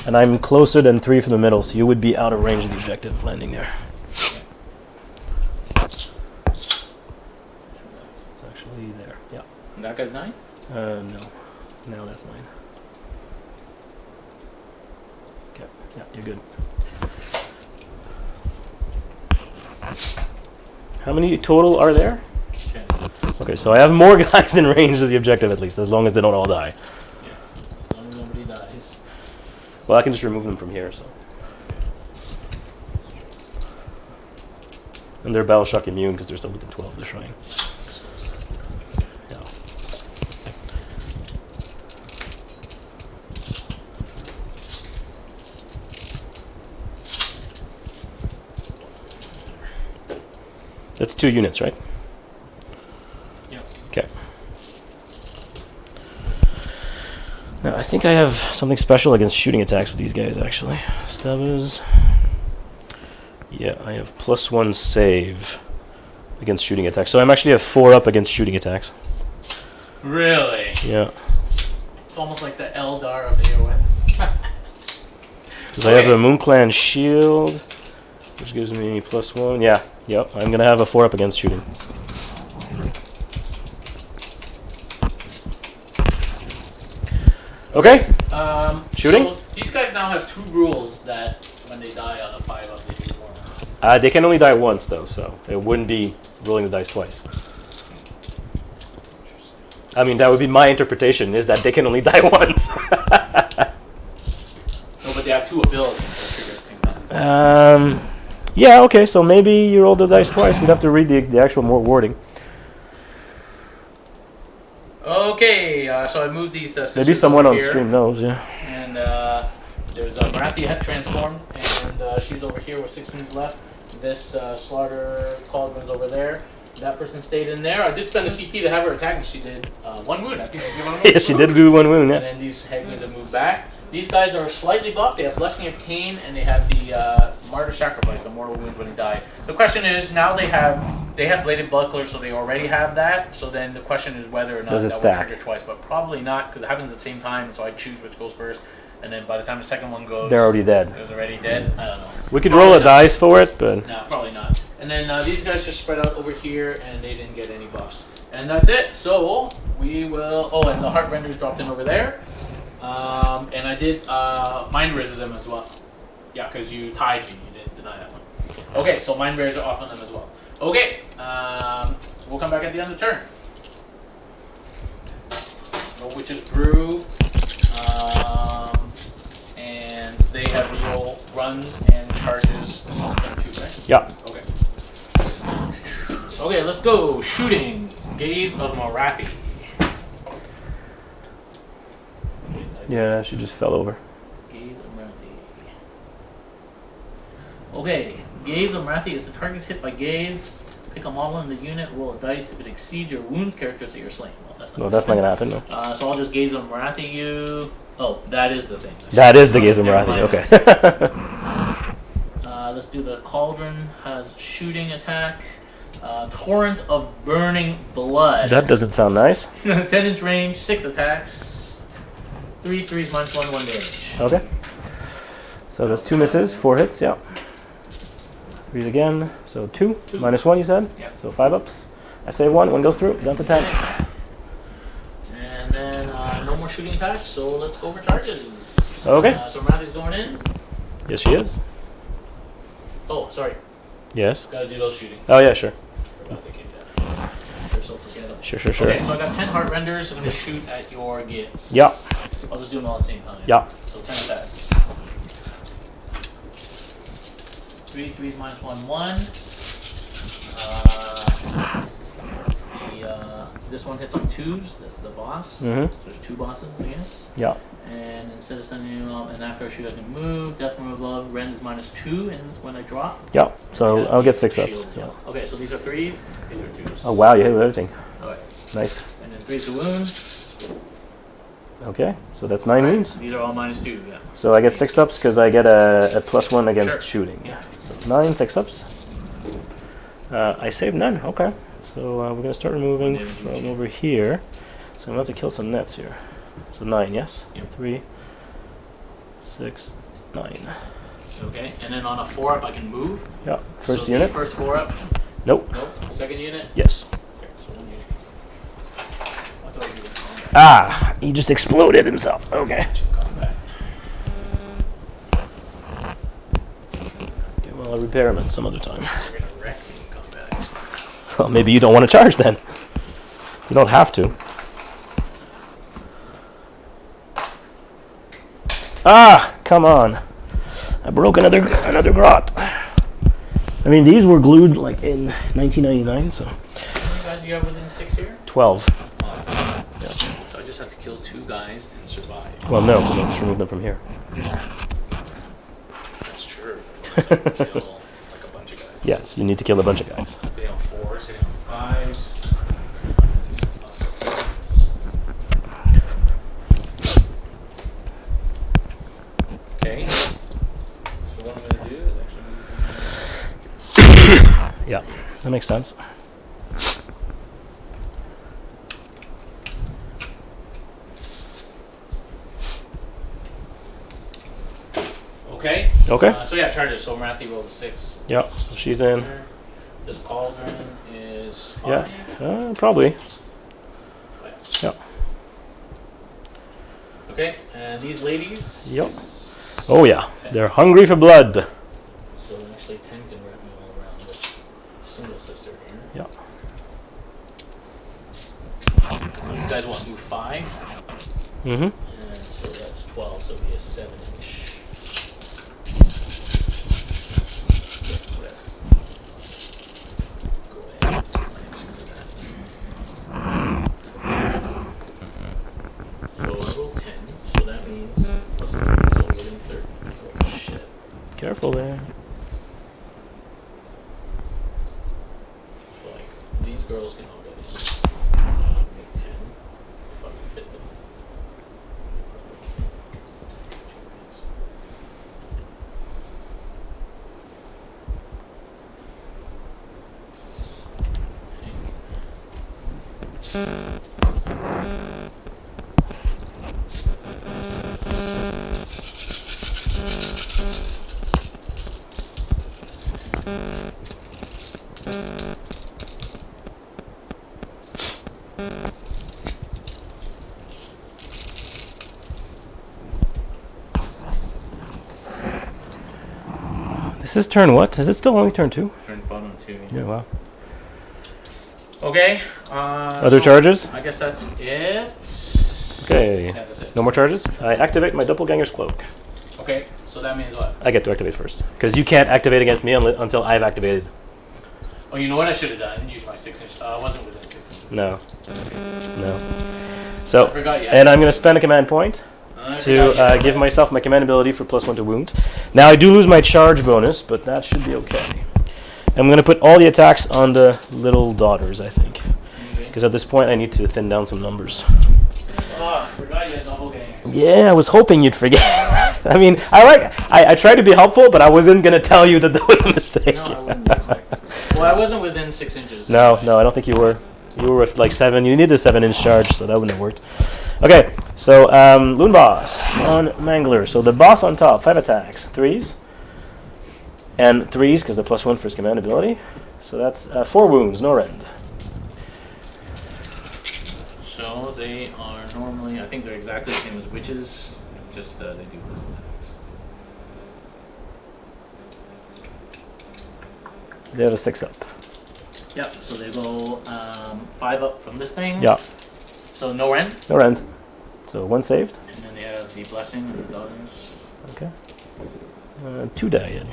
And I'm closer than 3 from the middle, so you would be out of range of the objective landing there. It's actually there. Yeah. That guy's 9? No. Now that's 9. Okay. Yeah, you're good. How many total are there? 10. Okay, so I have more guys in range of the objective at least, as long as they don't all die. Yeah. As long as nobody dies. Well, I can just remove them from here, so. And they're battle shock immune because they're still within 12 of the shrine. Yeah. That's 2 units, right? Yeah. Okay. Now, I think I have something special against shooting attacks with these guys, actually. Stabbers. Yeah, I have +1 save against shooting attacks. So I'm actually at 4 up against shooting attacks. Really? Yeah. It's almost like the Eldar of AOS. Because I have a Moon Clan shield, which gives me +1. Yeah, Yep, I'm gonna have a 4-up against shooting. Okay. Shooting? So these guys now have 2 rules that when they die on a 5-up, they do more. They can only die once though, so it wouldn't be rolling the dice twice. I mean, that would be my interpretation, is that they can only die once. No, but they have 2 abilities that trigger at the same time. Yeah, okay, so maybe you roll the dice twice. We'd have to read the actual more wording. Okay, so I moved these sisters Maybe someone over on here, stream knows, yeah. and there's Marathi had transformed, and she's over here with 6 moves left. This slaughter cauldron's over there. That person stayed in there. I did spend a CP to have her attack, and she did 1 wound. I think I gave her 1 wound. Yeah, she did do 1 wound, And yeah. then these headwinds have moved back. These guys are slightly buffed. They have Blessing of Khaine, and they have the Martyr Sacrifice, the mortal wounds when he dies. The question is, now they have Bladed Buckler, so they already have that. So then the question is whether or not Does it that stack? will trigger twice, but probably not, because it happens at the same time, so I choose which goes first. And then by the time the second one goes, They're already dead. it was already dead. I don't know. We could Probably roll a not. dice for it, but... No, probably not. And then these guys just spread out over here, and they didn't get any buffs. And that's it. So we will... Oh, and the Heart Renders dropped in over there. And I did Mind Razor them as well. Yeah, because you tied me. You didn't deny that one. Okay, so Mind Razor off on them as well. Okay, we'll come back at the end of the turn. No Witch's Brew. And they have roll runs and charges too, right? Yeah. Okay. Okay, let's go. Shooting. Gaze of Marathi. Yeah, she just fell over. Gaze of Marathi. Okay. Gaze of Marathi is the target's hit by gaze. Pick a model in the unit, roll a dice. If it exceeds your wounds characters that you're slaying. Well, that's not No, that's not gonna happen, no. So I'll just Gaze of Marathi you. Oh, that is the thing. That is the Gaze of Never Marathi, mind. okay. Let's do the Cauldron. Has shooting attack. Torrent of burning blood. That doesn't sound nice. 10-inch range, 6 attacks. 3 threes minus 1 damage. Okay. So that's 2 misses, 4 hits, yeah. 3 again, so 2. Minus 1, you said? Yeah. So 5 ups. I save 1 goes through, down to 10. And then no more shooting attacks, so let's go for charges. Okay. So Marathi's going in. Yes, she is. Oh, sorry. Yes. Gotta do those shooting. Oh, yeah, sure. Forgot they came down. They're so forgettable. Sure. Okay, so I got 10 heart renders. I'm gonna shoot at your Gitz. Yeah. I'll just do them all at the same time. Yeah. So 10 attacks. 3 threes minus 1. This one hits on 2s. That's the boss. Mm-hmm. So there's 2 bosses, I guess. Yeah. And instead of sending him up, and after I shoot, I can move. Death from above. Rend is minus 2, and when I drop. Yeah. So Yeah, I'll get 6 shield ups. as Yeah. well. Okay, so these are 3s. These are 2s. Oh, wow, you hit with everything. Okay. Nice. And then 3's the wound. Okay, so that's 9 wounds. These are all minus 2, yeah. So I get 6 ups because I get a +1 against Sure. shooting. Yeah. So 9, 6 ups. I saved none, okay. So we're going to start removing from over here. So I'm going to have to kill some nets here. So 9, yes? Yep. 3, 6, 9. Okay, and then on a 4-up, I can move. Yeah, first So unit. The first 4-up. Nope. Nope. Second unit. Yes. Okay, so 1 unit. I thought you were combat. Ah, he just exploded himself. Okay. Combat. Okay, well, I'll repair him at some other time. We're gonna wreck me in combat. Well, maybe you don't want to charge then. You don't have to. Ah, come on. I broke another grot. I mean, these were glued like in 1999, so. How many guys do you have within 6 here? 12. Yeah. So I just have to kill 2 guys and survive. Well, no, because I'll just remove them from here. That's true. Unless I can kill like a bunch of guys. Yes, you need to kill a bunch of guys. They have 4s, they have 5s. Okay. So what I'm going to do is actually move. Yeah, that makes sense. Okay. Okay. So yeah, charges. So Marathi rolled a 6. Yeah, so she's in. This cauldron is 5. Yeah, probably. Yeah. Okay, and these ladies. Yep. Oh yeah, 10. they're hungry for blood. So actually 10 can wrap me all around this single sister here. Yeah. These guys want to do 5. Mm-hmm. And so that's 12, so it'll be a 7-inch. Go ahead. So I rolled 10, so that means plus 3, so within 30. Oh shit. Careful there. So like, these girls can all go in. Make 10, if I can fit them. This is turn what? Is it still only turn 2? Turn bottom 2. Yeah, wow. Okay. Other so charges? I guess that's it. Okay. Yeah, that's it. No more charges? I activate my doppelganger's cloak. Okay, so that means what? I get to activate first. Because you can't activate against me until I've activated. Oh, you know what I should have done? Use my 6-inch. I wasn't within 6 inches. No. No. So, I forgot you. and I'm going to spend a command point to give myself my command ability for +1 to wound. Now I do lose my charge bonus, but that should be okay. I'm going to put all the attacks on the little daughters, I think. Because at this point I need to thin down some numbers. Oh, I forgot you had double gang. Yeah, I was hoping you'd forget. I mean, I tried to be helpful, but I wasn't going to tell you that was a mistake. No, I wouldn't expect. Well, I wasn't within 6 inches. No, I don't think you were. You were with like 7. You needed a 7-inch charge, so that wouldn't have worked. Okay, so Loon Boss on Mangler. So the boss on top, 5 attacks, 3s. And 3s, because the +1 for his command ability. So that's 4 wounds, no rend. So they are normally, I think they're exactly the same as witches, just they do less attacks. They have a 6 up. Yep, so they go 5 up from this thing. Yeah, So no rend. no rend. So 1 saved. And then they have the blessing and the daughters. Okay. 2 die yet.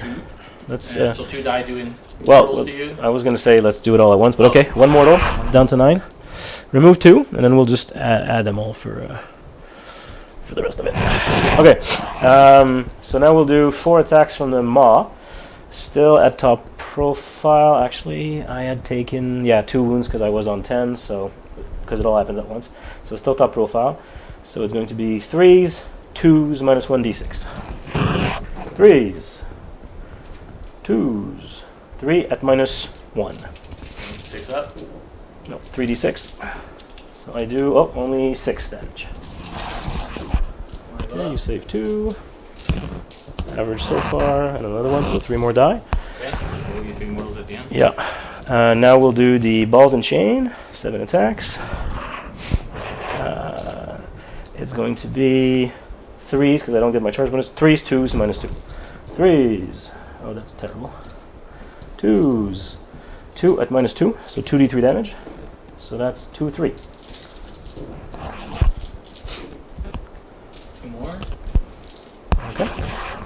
Let's. And so 2 die doing Well, rolls to you. I was going to say let's do it all at once, but okay. 1 mortal, down to 9. Remove 2, and then we'll just add them all for the rest of it. Okay. So now we'll do 4 attacks from the Maw. Still at top profile. Actually, I had taken 2 wounds because I was on 10, so because it all happens at once. So still top profile. So it's going to be 3s, 2s, minus 1d6. 3s, 2s, 3 at minus 1. 6 up. No, 3d6. So I do only 6 damage. Okay, you save 2. That's average so far, and another one, so 3 more die. Okay, so we'll get 3 mortals at the end. Yeah. Now we'll do the balls and chain. 7 attacks. It's going to be 3s because I don't get my charge bonus. 3s, 2s, minus 2. 3s. Oh, that's terrible. 2s. 2 at minus 2, so 2d3 damage. So that's 2, 3. 2 more. Okay.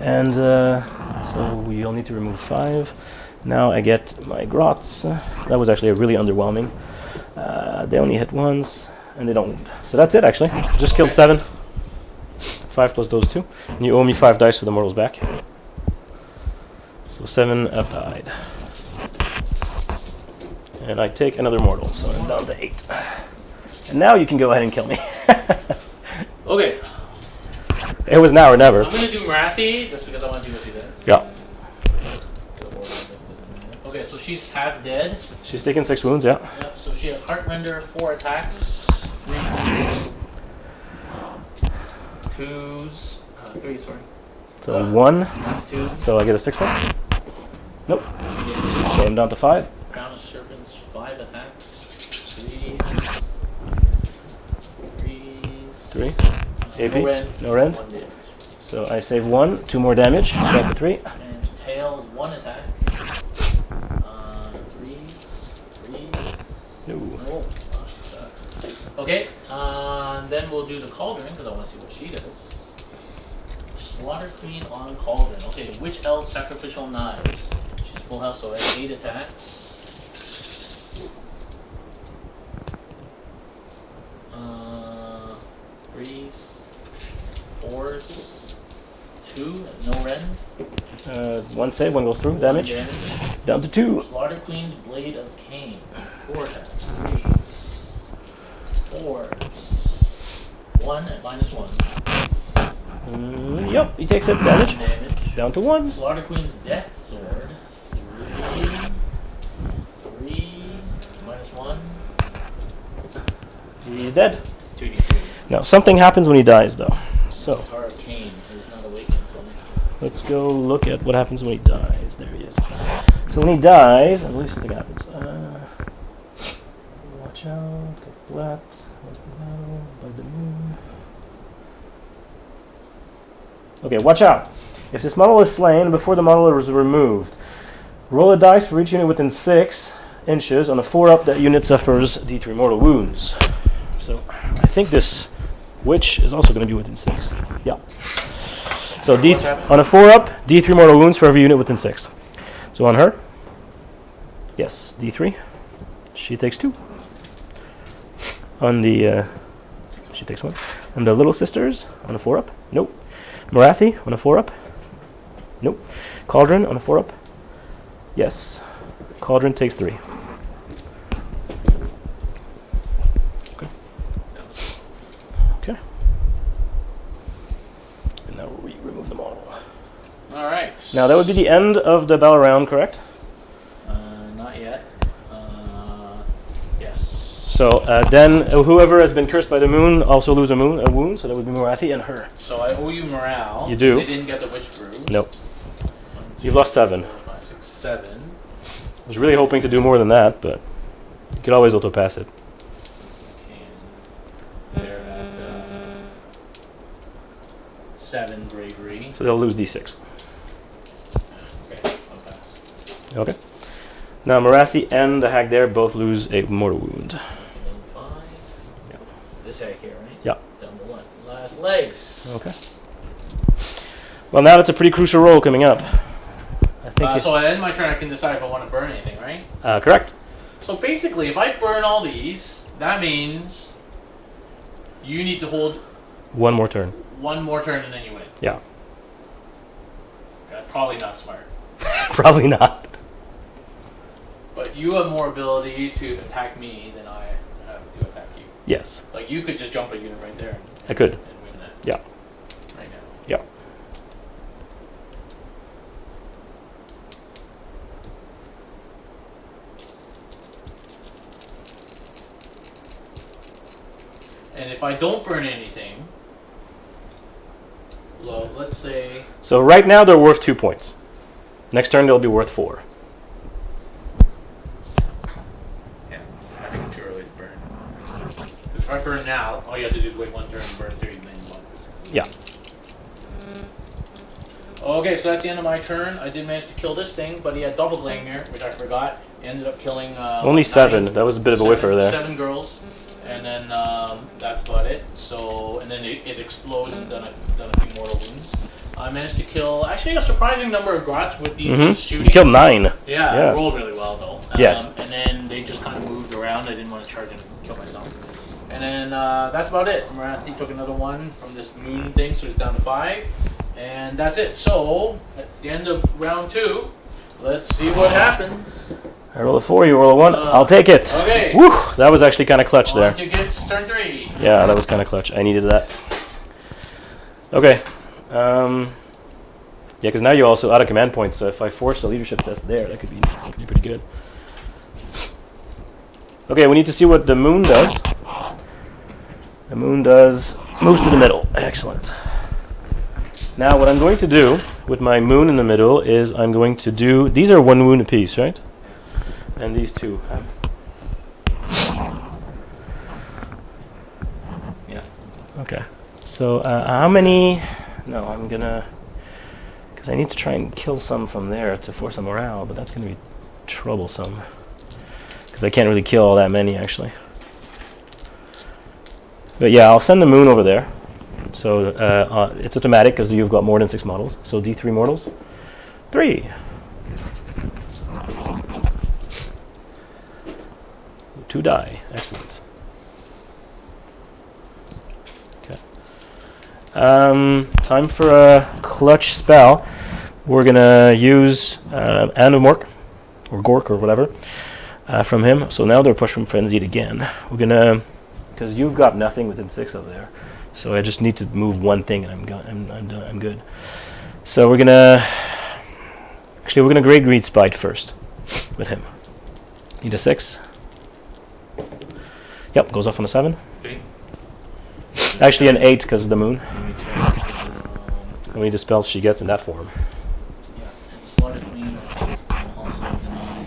And so we'll need to remove 5. Now I get my grots. That was actually really underwhelming. They only hit once, and they don't wound. So that's it, actually. Just killed 7. 5 plus those 2. And you owe me 5 dice for the mortals back. So 7 have died. And I take another mortal, so I'm down to 8. And now you can go ahead and kill me. Okay. It was now or never. I'm going to do Marathi just because I want to do what she does. Yeah. Okay, so she's half dead. She's taking 6 wounds, yeah. Yep, so she has Heartrender, 4 attacks, 3 twos, 3, sorry. So 1. That's 2. So I get a 6 up. Nope. So I'm down to 5. Crown of Serpents, 5 attacks. 3. 3. AP. No rend. No rend. 1 damage. So I save 1. 2 more damage. Back to 3. And Tails, 1 attack. 3. No. No. Okay, then we'll do the Cauldron, because I want to see what she does. Slaughter Queen on Cauldron. Okay, Witch Elf, Sacrificial Knives. She's full health, so that's 8 attacks. 3s, 4s, 2, no rend. 1 save, 1 goes through. Damage. Down to 2. Slaughter Queen's Blade of Khaine. 4 attacks. 3s, 4s, 1 at -1. Yep, he takes it. Damage. Down to 1. Slaughter Queen's Death Sword. 3, -1. He's dead. 2d3. Now, something happens when he dies, though. So, Power of Khaine is not awakened until next turn. let's go look at what happens when he dies. There he is. So when he dies, I believe something happens. Watch out. Get blacked. By the moon. Okay, watch out. If this model is slain before the model is removed, roll a dice for each unit within 6 inches. On a 4-up, that unit suffers D3 mortal wounds. So I think this witch is also going to be within 6. Yeah. So on a 4-up, D3 mortal wounds for every unit within 6. So on her, yes, D3. She takes 2. On the, she takes 1. On the little sisters, on a 4-up, nope. Marathi on a 4-up, nope. Cauldron on a 4-up, yes. Cauldron takes 3. Okay. And now we remove the model. All right. Now that would be the end of the battle round, correct? Not yet. Yes. So then whoever has been cursed by the moon also lose a wound, so that would be Marathi and her. So I owe you morale. You do. They didn't get the witch brew. Nope. 1, 2, You've lost 7. 4, 5, 6, 7. I was really hoping to do more than that, but you could always auto pass it. And they're at 7 bravery. So they'll lose D6. Okay, I'll pass. Okay. Now Marathi and the hag there both lose a mortal wound. And then 5. Yeah. This hag here, right? Yeah. Down to 1. Last legs. Okay. Well, now it's a pretty crucial roll coming up. I think. So at the end of my turn, I can decide if I want to burn anything, right? Correct. So basically, if I burn all these, that means you need to hold 1 more turn. 1 more turn and then you win. Yeah. Okay, probably not smart. Probably not. But you have more ability to attack me than I have to attack you. Yes, Like you could just jump a unit right there. I could. And win that. Yeah. Right now. Yeah. And if I don't burn anything, well, let's say So right now they're worth 2 points. Next turn they'll be worth 4. I think it's too early to burn. If I burn now, all you have to do is wait 1 turn and burn 3 and then you won. Yeah. Okay, so that's the end of my turn. I did manage to kill this thing, but he had double Glamour, which I forgot. He ended up killing Only 7. That was a bit of a whiffer there. 7 girls, and then that's about it. So, and then it explodes and done a few mortal wounds. I managed to kill actually a surprising number of grots with these things shooting. You killed 9. Yeah, it rolled really well though. Yes. And then they just kind of moved around. I didn't want to charge and kill myself. And then that's about it. Marathi took another 1 from this moon thing, so it's down to 5. And that's it. So, that's the end of round 2. Let's see what happens. I roll a 4, you roll a 1. I'll take it. Okay. Woo! That was actually kind of clutch there. On to Gitz, turn 3. Yeah, that was kind of clutch. I needed that. Okay. Yeah, because now you're also out of command points, so if I force a leadership test there, that could be pretty good. Okay, we need to see what the moon does. The moon moves to the middle. Excellent. Now what I'm going to do with my moon in the middle is I'm going to do, these are 1 wound apiece, right? and these two. Yeah. Okay. So how many? No, I'm gonna, because I need to try and kill some from there to force a morale, but that's gonna be troublesome. Because I can't really kill all that many actually. But yeah, I'll send the moon over there. So it's automatic because you've got more than 6 models. So D3 mortals. 3. 2 die. Excellent. Okay. Time for a clutch spell. We're gonna use Hand of Mork, or Gork, or whatever, from him. So now they're pushed from Frenzied again. We're gonna, because you've got nothing within 6 over there. So I just need to move one thing, and I'm good. So we're gonna Great Gloomspite first with him. Need a 6. Yep, goes off on a 7. Okay. Actually, an 8 because of the moon. Let me check. How many spells she gets in that form? Yeah, and Slaughter Queen also deny.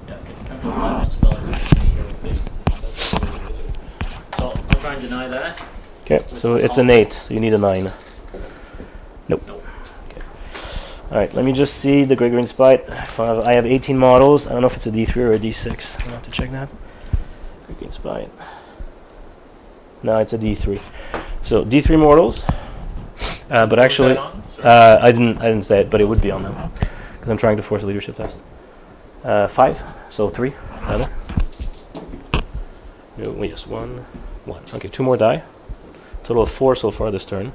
Yeah, get the 5 spell every hero face. So I'll try and deny that. Okay, so it's an 8, so you need a 9. Nope. Okay. Alright, let me just see the Great Gloomspite. I have 18 models. I don't know if it's a D3 or a D6. I'll have to check that. Great Gloomspite. No, it's a D3. So D3 mortals. But actually, I didn't say it, but it would be on them because I'm trying to force a leadership test. 5, so 3 rather. No, yes, 1. Okay, 2 more die. Total of 4 so far this turn.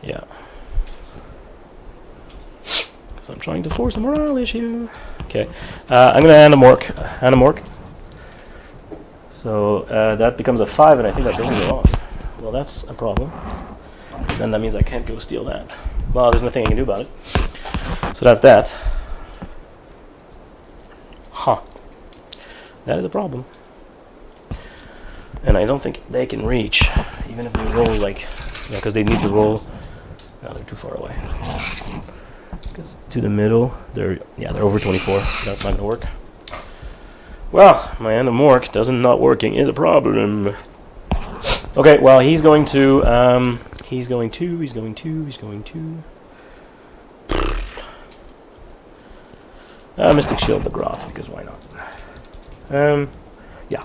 Yeah. Because I'm trying to force a morale issue. Okay. I'm going to Hand of Mork. So that becomes a 5, and I think that doesn't go off. Well, that's a problem. Then that means I can't go steal that. Well, there's nothing I can do about it. So that's that. Huh. That is a problem. And I don't think they can reach, even if they roll like, because they need to roll. No, they're too far away. To the middle, they're over 24. That's not gonna work. Well, my Hand of Mork not working is a problem. Okay, well he's going to Mystic Shield the Grot, because why not? Yeah.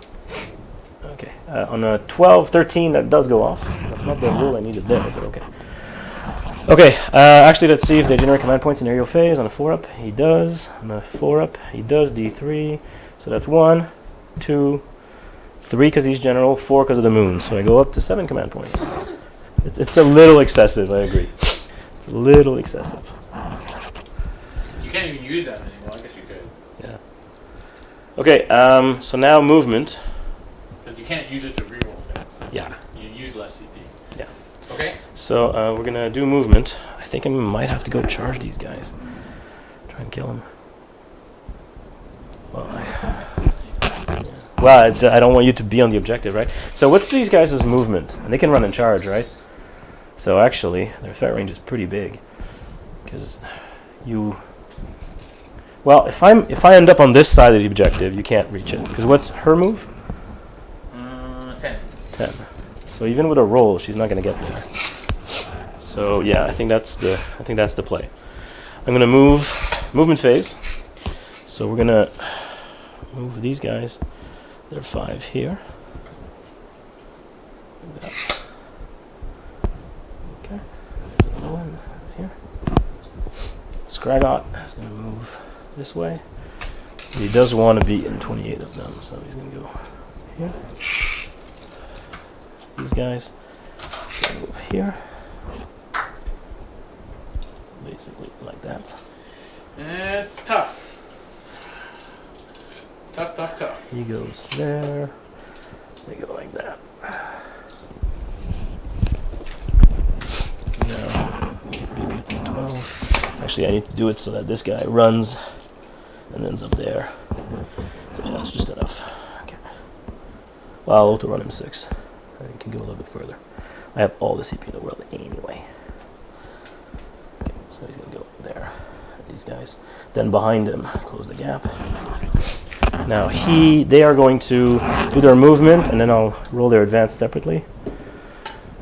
Okay, on a 12, 13, that does go off. That's not the rule I needed there, but okay. Okay, actually, let's see if they generate command points in aerial phase. On a 4-up, he does. On a 4-up, he does D3. So that's 1, 2, 3 because he's general, 4 because of the moon. So I go up to 7 command points. It's a little excessive, I agree. It's a little excessive. You can't even use that anymore. I guess you could. Yeah. Okay, so now movement. Because you can't use it to reroll things. Yeah. You use less CP. Yeah. Okay. So we're going to do movement. I think I might have to go charge these guys. Try and kill them. Well, I don't want you to be on the objective, right? So what's these guys' movement? And they can run and charge, right? So actually, their threat range is pretty big. Because well, if I end up on this side of the objective, you can't reach it. Because what's her move? 10. 10. So even with a roll, she's not going to get there. So yeah, I think that's the play. I'm going to move movement phase. So we're going to move these guys. They're 5 here. Like that. Okay. Another one here. Scraggot is going to move this way. He does want to be in 28 of them, so he's going to go here. These guys move here. Basically like that. It's tough. Tough. He goes there. They go like that. Now, maybe 12. Actually, I need to do it so that this guy runs and ends up there. So yeah, that's just enough. Okay. Well, I'll auto run him 6. He can go a little bit further. I have all the CP in the world anyway. Okay, so he's gonna go there. these guys. Then behind him, close the gap. Now they are going to do their movement, and then I'll roll their advance separately.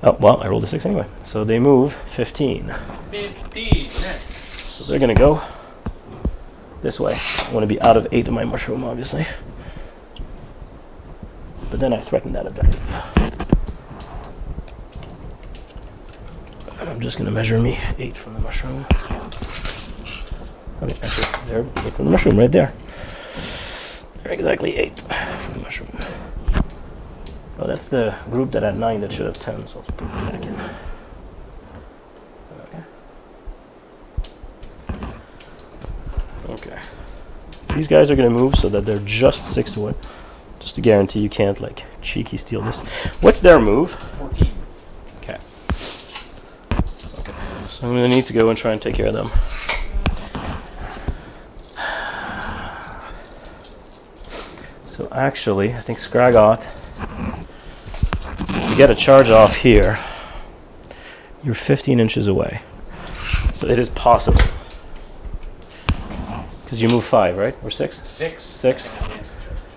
Oh, well, I rolled a 6 anyway. So they move 15. 15, next. So they're going to go this way. I want to be out of 8 of my mushroom, obviously. But then I threaten that objective. And I'm just going to measure me 8 from the mushroom. Okay, actually, they're 8 from the mushroom right there. They're exactly 8 from the mushroom. Oh, that's the group that had 9 that should have 10, so let's put it back in. Okay. These guys are going to move so that they're just 6 away. Just to guarantee you can't, like, cheeky steal this. What's their move? 14. Okay. Okay. So I'm going to need to go and try and take care of them. So actually, I think Scraggot, to get a charge off here, you're 15 inches away. So it is possible. Because you move 5, right? Or 6? 6. 6?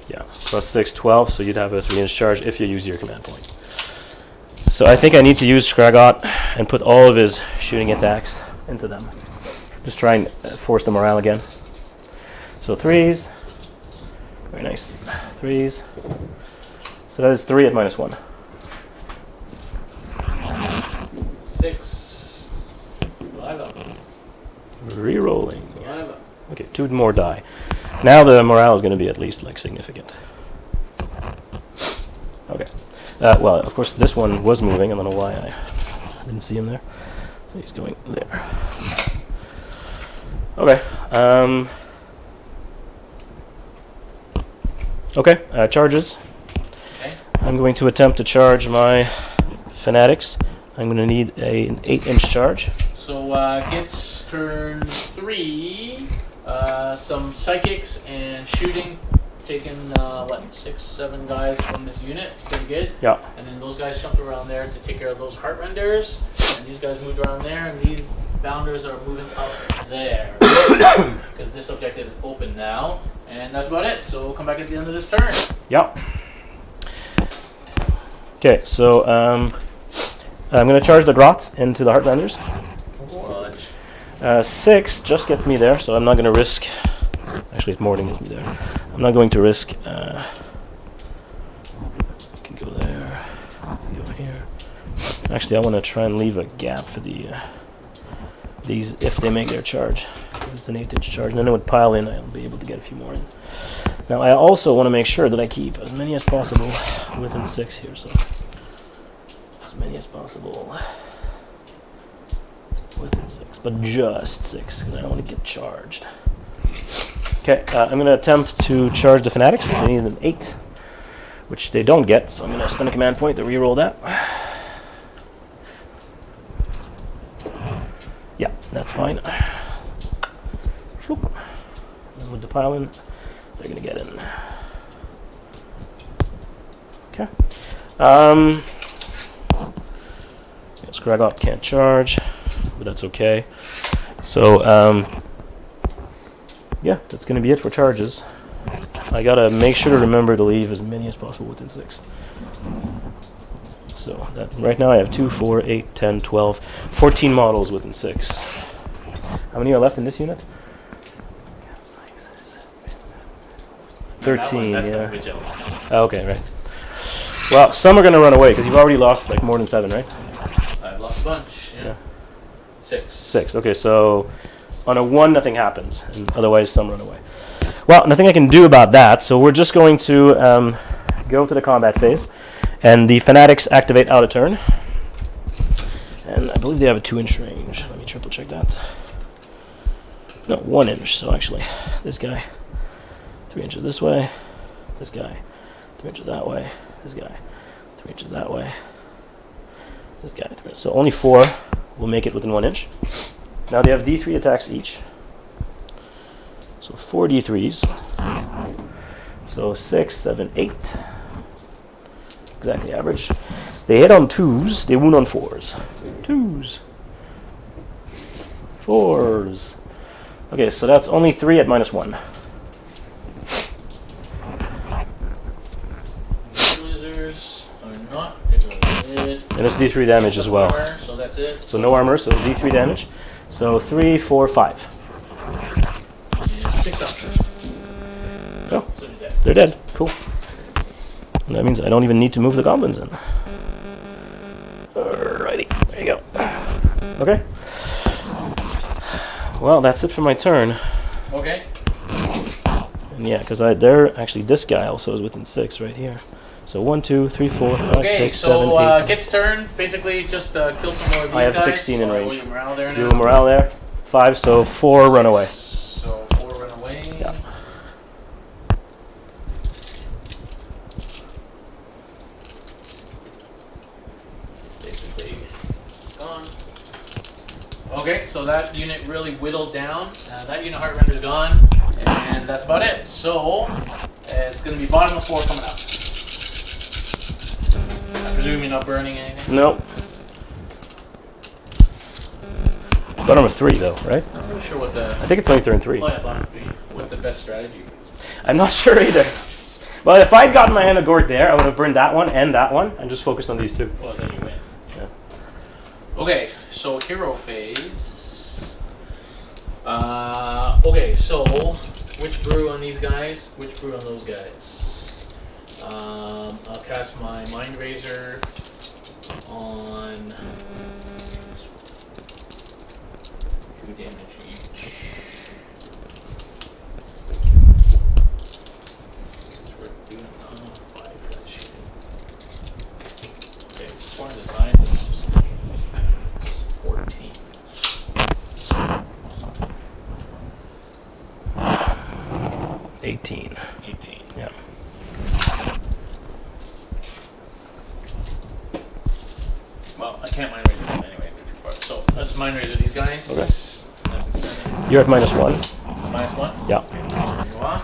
Yeah. Plus 6, 12, so you'd have a 3-inch charge if you use your command point. So I think I need to use Scraggot and put all of his shooting attacks into them. Just try and force the morale again. So 3s. Very nice. 3s. So that is 3 at -1. 6. 5 up. Rerolling. 5 up. Okay, 2 more die. Now the morale is going to be at least like significant. Okay. Well, of course, this one was moving. I don't know why I didn't see him there. So he's going there. Okay. Okay. Charges. Okay. I'm going to attempt to charge my fanatics. I'm going to need an 8-inch charge. So, Gitz turn 3. Some psychics and shooting, taking 6, 7 guys from this unit. Pretty good. Yeah. And then those guys jumped around there to take care of those heartrenders, and these guys moved around there, and these bounders are moving up there because this objective is open now. And that's about it. So we'll come back at the end of this turn. Yeah. Okay, so I'm going to charge the Grots into the Heartlanders. 6 just gets me there, so I'm not going to risk. Actually, it more than gets me there. I'm not going to risk. I can go there. Go here. Actually, I want to try and leave a gap for these if they make their charge. It's an 8-inch charge, and then it would pile in. I'll be able to get a few more in. Now, I also want to make sure that I keep as many as possible within 6 here. So, as many as possible within 6, but just 6 because I don't want to get charged. Okay, I'm going to attempt to charge the fanatics. They need an 8, which they don't get, so I'm going to spend a command point to reroll that. Yeah, that's fine. And with the pile in, they're going to get in. Okay. Scraggot can't charge, but that's okay. So, yeah, that's going to be it for charges. I got to make sure to remember to leave as many as possible within 6. So, right now I have 2, 4, 8, 10, 12, 14 models within 6. How many are left in this unit? 13, yeah. Oh, okay, right. Well, some are going to run away because you've already lost like more than 7, right? I've lost a bunch. Yeah. 6. 6. Okay, so on a 1, nothing happens, and otherwise some run away. Well, nothing I can do about that, so we're just going to go to the combat phase, and the fanatics activate out of turn. And I believe they have a 2-inch range. Let me triple check that. No, 1 inch, so actually, this guy, 3 inches this way, this guy, 3 inches that way, this guy, 3 inches that way, this guy, 3 inches. So only 4 will make it within 1 inch. Now they have D3 attacks each. So 4 D3s. So 6, 7, 8. Exactly average. They hit on 2s, they wound on 4s. 2s. 4s. Okay, so that's only 3 at -1. Losers are not good. And it's D3 damage as well. Armor, so that's it. So no armor, so D3 damage. So 3, 4, 5. And 6 up. Oh, So you're dead. they're dead. Cool. And that means I don't even need to move the goblins in. Alrighty, there you go. Okay. Well, that's it for my turn. Okay. And yeah, because they're actually, this guy also is within 6 right here. So 1, 2, 3, 4, 5, Okay, 6, so 7, 8. Git's turn. Basically, just kill some more of these I have guys. 16 in So range. your morale there You now. have morale there. 5, so 4 run away. So 4 run away. Yeah. Basically gone. Okay, so that unit really whittled down. That unit heart render's gone, and that's about it. So it's going to be bottom of 4 coming up. I presume you're not burning anything. Nope. Bottom of 3 though, right? I'm not sure what the. I think it's only turn 3. Oh yeah, bottom of 3. What the best strategy is. I'm not sure either. Well, if I'd gotten my hand of Gort there, I would have burned that one and just focused on these 2. Well, then you win. Yeah. Okay, so hero phase. Okay, so which brew on these guys? Which brew on those guys? I'll cast my Mind Razor on 2 damage each. It's worth doing 5 for that shit. Okay, as far as the sign, it's just 14. 18. 18. Yeah. Well, I can't mind razor them anyway, they're too far. So let's mind razor these guys. Okay. That's insane. You're at -1. -1. Yeah. Go off.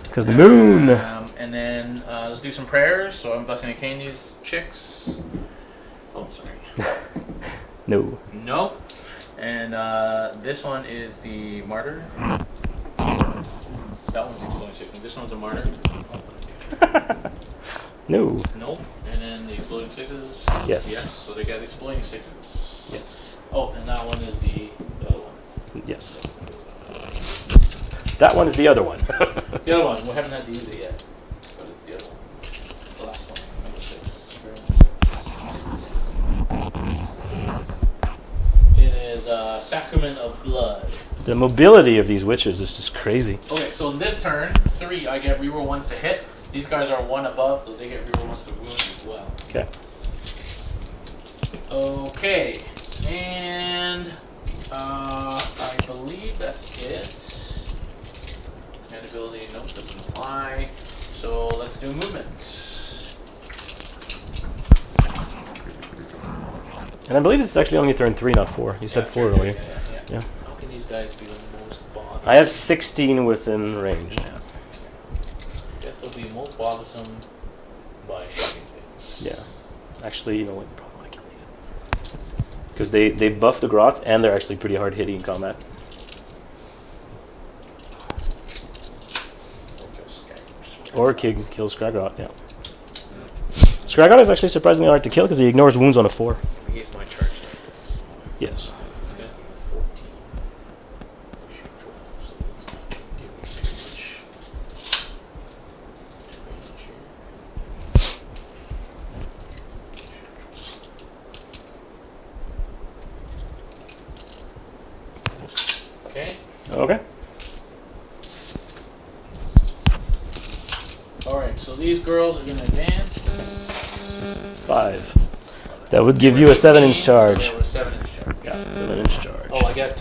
Because the moon. And then let's do some prayers. So I'm blessing and Khaine these chicks. Oh, sorry. No. No. And this one is the martyr. That one's exploding six. This one's a martyr. No. Nope. And then the exploding sixes. Yes. Yes. So they got exploding sixes. Yes. Oh, and that one is the other one. Yes. That one is the other one. The other one. We haven't had to use it yet. But it's the other one. The last one. Number 6. It is Sacrament of Blood. The mobility of these witches is just crazy. Okay, so in this turn, 3, I get reroll 1s to hit. These guys are 1 above, so they get reroll 1s to wound as well. Okay. Okay, and I believe that's it. And ability, nope, doesn't apply. So let's do movements. And I believe it's actually only turn 3, not 4. You said 4 earlier. Yeah. How can these guys be the most bothersome? I have 16 within range now. Guess they'll be most bothersome by hitting things. Yeah. Actually, you know what? Probably kill these. Because they buff the grots and they're actually pretty hard hitting in combat. Or Kig kills Skragrot, yeah. Skragrot is actually surprisingly hard to kill because he ignores wounds on a 4. He's my charge tactics. Yes. Okay, 14. Shoot 12, so let's not give me too much range here. Okay. Okay. Alright, so these girls are going to advance. 5. That would give you a 7-inch charge. So they were 7-inch charge. Yeah, 7-inch charge. Oh, I got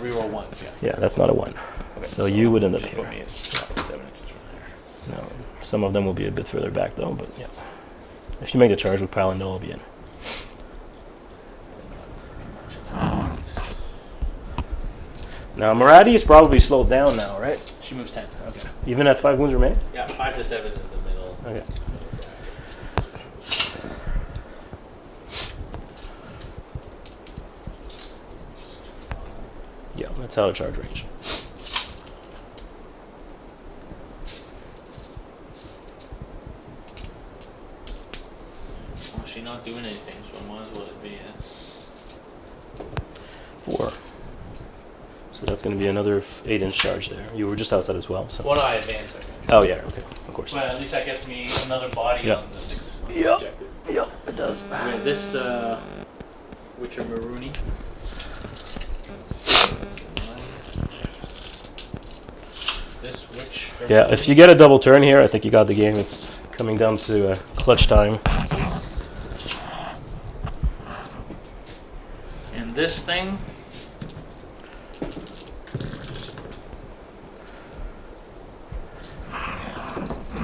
reroll once, yeah. Yeah, that's not a 1. Okay, So you would end up just here. put me at 7 inches from there. No, some of them will be a bit further back though, but yeah. If you make the charge with Pile and No, I'll be in. Now, Maradi is probably slowed down now, right? She moves 10. Okay. Even at 5 wounds remaining? Yeah, 5 to 7 is the middle. Okay. Yeah, It's out of charge range. Well, she's not doing anything, so I might as well advance. 4. So that's going to be another 8-inch charge there. You were just outside as well. So. What do I advance? I think. Oh yeah, okay, of course. But at least that gets me another body Yeah. on the 6 Yeah. objective. Yeah, it does. Okay, this Witcher Maroony. This witch. Yeah, if you get a double turn here, I think you got the game. It's coming down to clutch time. And this thing.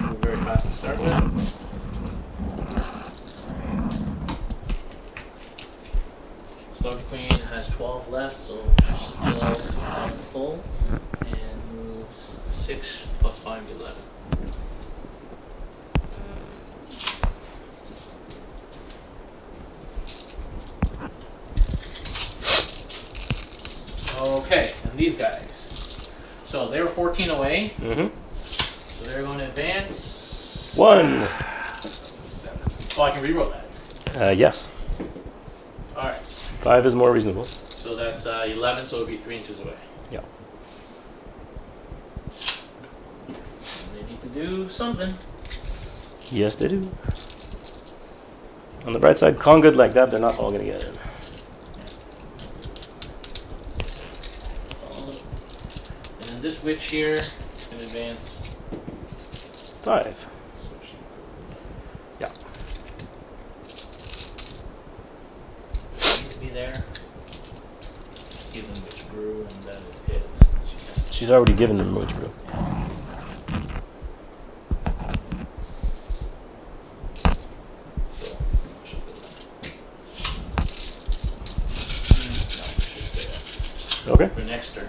Move very fast to start with. Slug Queen has 12 left, so she's still on full. And moves 6 plus 5, 11. Okay, and these guys. So they were 14 away. Mm-hmm. So they're going to advance. 1. 7. Oh, I can reroll that. Yes. Alright. 5 is more reasonable. So that's 11, so it would be 3 inches away. Yeah. And they need to do something. Yes, they do. On the bright side, con good like that, they're not all going to get in. That's all. And then this witch here can advance. 5. So she Yeah. needs to be there. Give them witch brew, and that is his. She's already given them Roach Brew. So she'll go there. Okay. For next turn.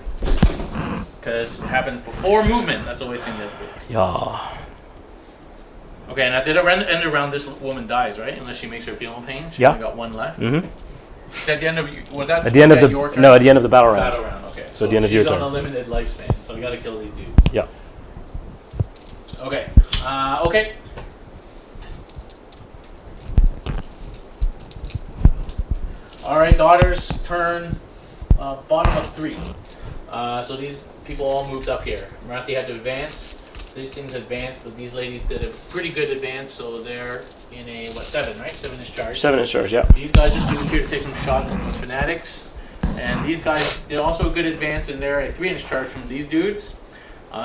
Because it happens before movement. That's always thing that's big. Yeah. Okay, and at the end of round, this woman dies, right? Unless she makes her feel no pain. She's Yeah. only got 1 left. Mm-hmm. At the end of was that At the end of the your turn? no, at the end of the battle round. Battle round. Okay. So at the end of your she's turn. on a limited lifespan, so we got to kill these dudes. Yeah. Okay. Okay. All right, daughter's turn. Bottom of 3. So these people all moved up here. Marathi had to advance. These things advanced, but these ladies did a pretty good advance, so they're in a 7, right? 7-inch charge. 7-inch charge, yeah. These guys just moved here to take some shots on these fanatics. And these guys did also a good advance, and they're a 3-inch charge from these dudes.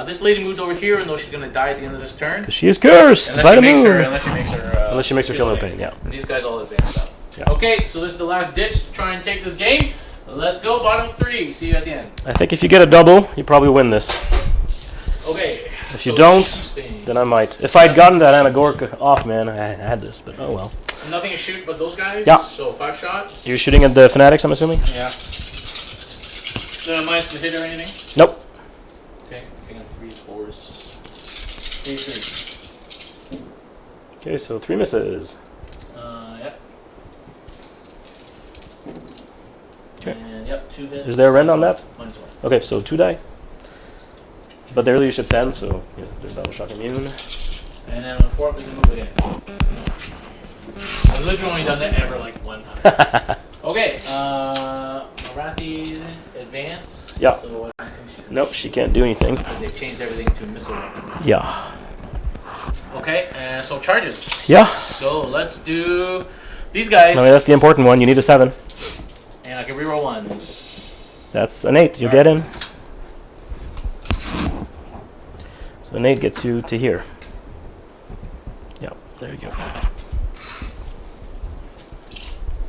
This lady moved over here, and though she's going to die at the end of this turn. She is cursed by the moon. Unless she makes her feel no pain, yeah. These guys all advanced up. Yeah. Okay, so this is the last ditch to try and take this game. Let's go, bottom 3. See you at the end. I think if you get a double, you probably win this. Okay. If you don't, then I might. If I'd gotten that Anagorka off, man, I had this, but oh well. Nothing to shoot but those guys? Yeah. So 5 shots? You're shooting at the Fanatics, I'm assuming? Yeah. Minus the hit or anything? Nope. Okay, I think I'm 3 4s. 3 3. Okay, so 3 misses. Yep. Okay. And yep, 2 hits. Is there a rend on that? -1. Okay, so 2 die. But their leadership 10, so yeah, there's battle shock immune. And then on 4 we can move it in. I've literally only done that ever like 1 time. Okay, Marathi advance. Yeah. So I think she Nope, she can't do anything. They've changed everything to missile weapon. Yeah. Okay, and so charges. Yeah. So let's do these guys. I mean, that's the important one. You need a 7. And I can reroll 1s. That's an 8. You get in. So an 8 gets you to here. Yeah, there you go.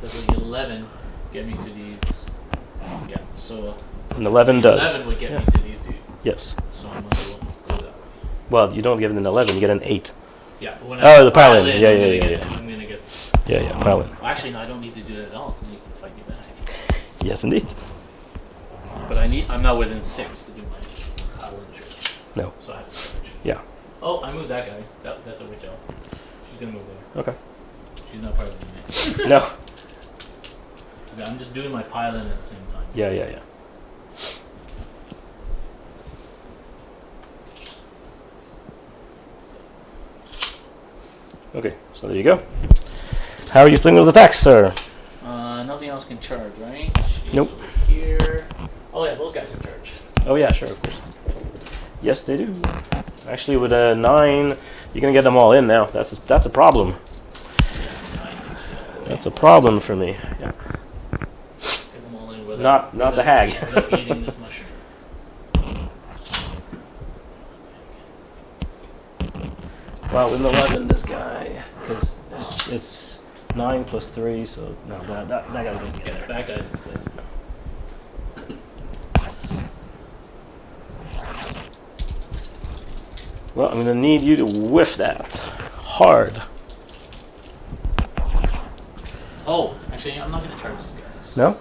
Does an 11 get me to these? Yeah, so An 11 does. 11 would get Yeah. me to these dudes. Yes. So I'm going to go that way. Well, you don't get an 11, you get an 8. Yeah, but when Oh, I the pile in. Yeah, I'm yeah, gonna yeah, get- yeah. I'm going to get. Yeah, yeah, pile in. Actually, no, I don't need to do that at all. You can fight me back. Yes, indeed. But I'm not within 6 to do my pile in trick. No. So I have to switch. Yeah. Oh, I moved that guy. That's a witch elf. She's going to move there. Okay. She's not part of the unit. No. Okay, I'm just doing my pile in at the same time. Yeah, yeah, yeah. Okay, so there you go. How are you splitting those attacks, sir? Nothing else can charge, right? She's Nope. over here. Oh yeah, those guys can charge. Oh yeah, sure, of course. Yes, they do. Actually, with a 9, you're gonna get them all in now. That's a problem. That's a problem for me. Yeah. Get them all in without, Not the hag. without eating this mushroom. Well, with an 11, this guy, because it's 9 plus 3, so no, that guy doesn't get Yeah, it. that guy's good. Well, I'm gonna need you to whiff that hard. Oh, actually, I'm not gonna charge these guys. No?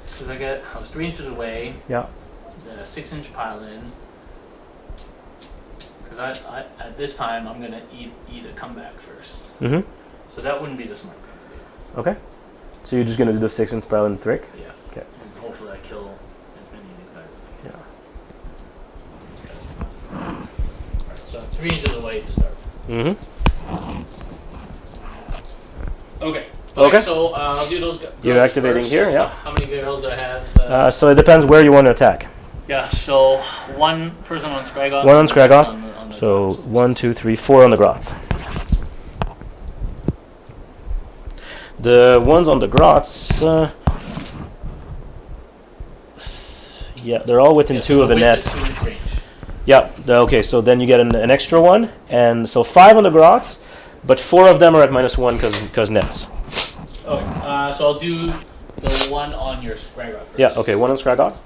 Because I was 3 inches away. Yeah. The 6-inch pile in. Because I at this time I'm gonna eat a comeback first. Mm-hmm. So that wouldn't be the smart thing to do. Okay. So you're just gonna do the 6 spell and trick? Yeah. Okay. And hopefully I kill as many of these guys as I can. Yeah. Alright, so I'm 3 inches away to start. Mm-hmm. Okay. Okay. So I'll do those. You're activating first. here, yeah. How many girls do I have? So it depends where you want to attack. Yeah. So one person on Scraggoth. One on Scraggoth. on the So Grots. 1, 2, 3, 4 on the grots. The ones on the grots, yeah, they're all within Yeah, 2 so of a the net. width is 2-inch range. Yeah. Okay. So then you get an extra one, and so 5 on the grots, but 4 of them are at -1 because nets. Okay. So I'll do the one on your Scraggoth first. Yeah. Okay. 1 on Scraggoth.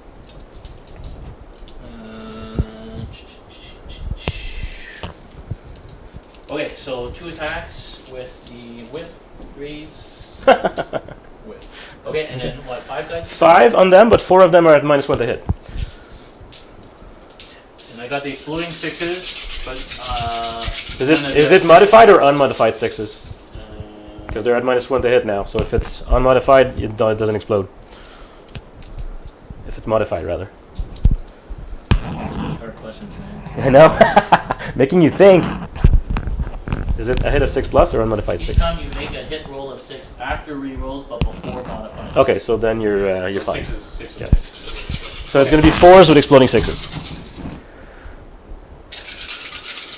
Okay, so 2 attacks with the whip, 3s. Whip. Okay, and then what? 5 guys? 5 on them, but 4 of them are at -1 to hit. And I got the exploding 6s, but Is it modified or unmodified 6s? Because they're at -1 to hit now. So if it's unmodified, it doesn't explode. If it's modified, rather. Hard questions, man. I know. Making you think. Is it a hit of 6 plus or unmodified Each 6? time you make a hit roll of 6 after rerolls, but before modifying. Okay, so then you're So fine. 6 is Yeah. So it's going to be 4s with exploding 6s.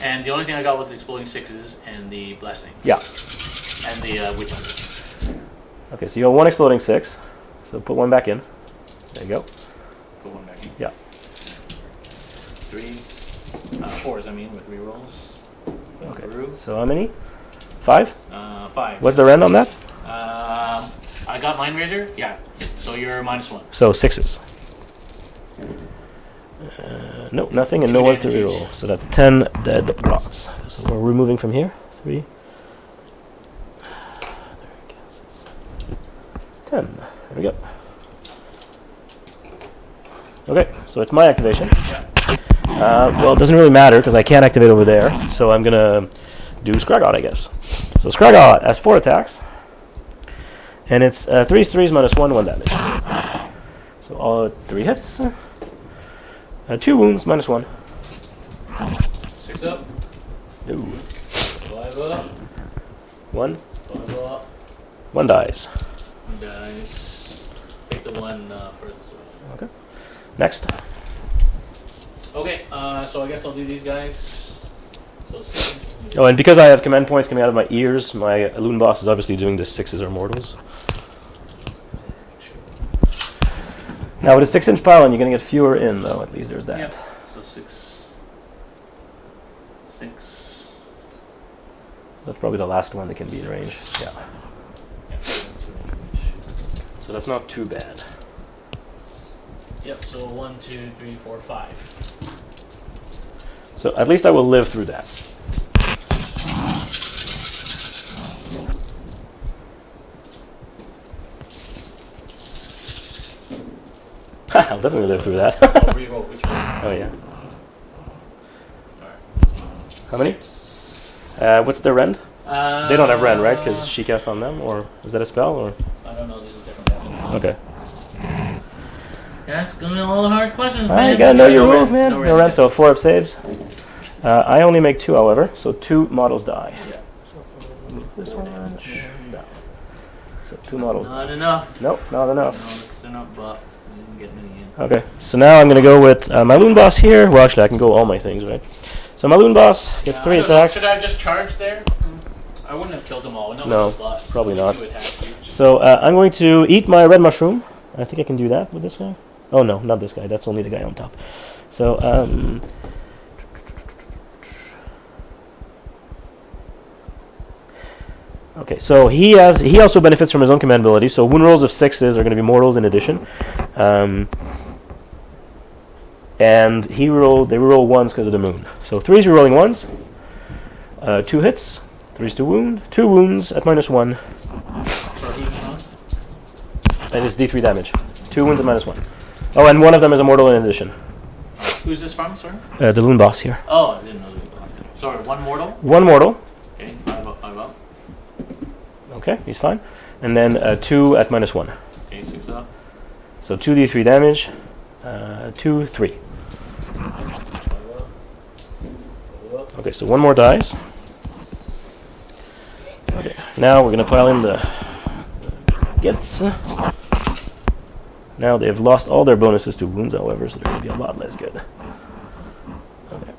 And the only thing I got was the exploding 6s and the blessing. Yeah. And the witch hunter. Okay, so you have 1 exploding 6. So put 1 back in. There you go. Put 1 back in. Yeah. 3. 4s, I mean, with rerolls. Okay. Through. So how many? 5? 5. What's the rend on that? I got Mind Razor? Yeah. So you're -1. So 6s. No, nothing, and no 2 one's to damage reroll. So that's 10 dead rots. So we're removing from here. 3. 10. There we go. Okay, so it's my activation. Yeah. Well, it doesn't really matter because I can't activate over there. So I'm going to do Scraggoth, I guess. So Scraggoth has 4 attacks. And it's 3's 3's -1, 1 damage. So all 3 hits. 2 wounds, -1. 6 up. No. 5 up. 1. 5 up. 1 dies. Guys. Take the one furthest away. Okay. Next. Okay, so I guess I'll do these guys. So 6. Oh, and because I have command points coming out of my ears, my Loon boss is obviously doing the 6s or mortals. Now with a 6-inch pile, you're going to get fewer in, though. At least there's that. Yep. So 6. 6. That's probably the last one that can be in range. Yeah. Yeah, 2 range. So that's not too bad. Yep, so 1, 2, 3, 4, 5. So at least I will live through that. I'll definitely live through that. I'll reroll which one. Oh yeah. Alright. How many? What's their rend? They don't have rend, right? Because she cast on them, or is that a spell? Or I don't know, these are different weapons. okay. Yeah, it's gonna be all the hard questions, Ah, man. you gotta know your No rules, rend, man. no No rend, rend. so 4 up saves. I only make 2, however, so 2 models die. Yeah. So move this one and down. So 2 That's models. not enough. Nope, not No, enough. because they're not buffed. You didn't get many in. Okay, so now I'm going to go with my Loon Boss here. Well, actually, I can go all my things, right? So my Loon Boss gets 3 I don't know. attacks. Should I have just charged there? I wouldn't have killed them all. No, buffs. probably Only not. 2 attacks each. So I'm going to eat my red mushroom. I think I can do that with this guy. Oh no, not this guy. That's only the guy on top. So okay. So he also benefits from his own command ability. So wound rolls of 6s are going to be mortals in addition. And they reroll 1s because of the moon. So 3s rerolling 1s. 2 hits. 3s to wound. 2 wounds at -1. Sorry, who's this on? And it's D3 damage. 2 wounds at -1. Oh, and 1 of them is a mortal in addition. Who's this from, sorry? The Loon Boss here. Oh, I didn't know the boss. Sorry, 1 mortal? 1 mortal. Okay, 5 up, 5 up. Okay, he's fine. And then 2 at -1. Okay, 6 up. So 2d3 damage. 2, 3. 5 up. 5 up. Okay, so 1 more dies. Okay, now we're going to pile in the Gitz. Now they've lost all their bonuses to wounds, however, so they're going to be a lot less good. Okay.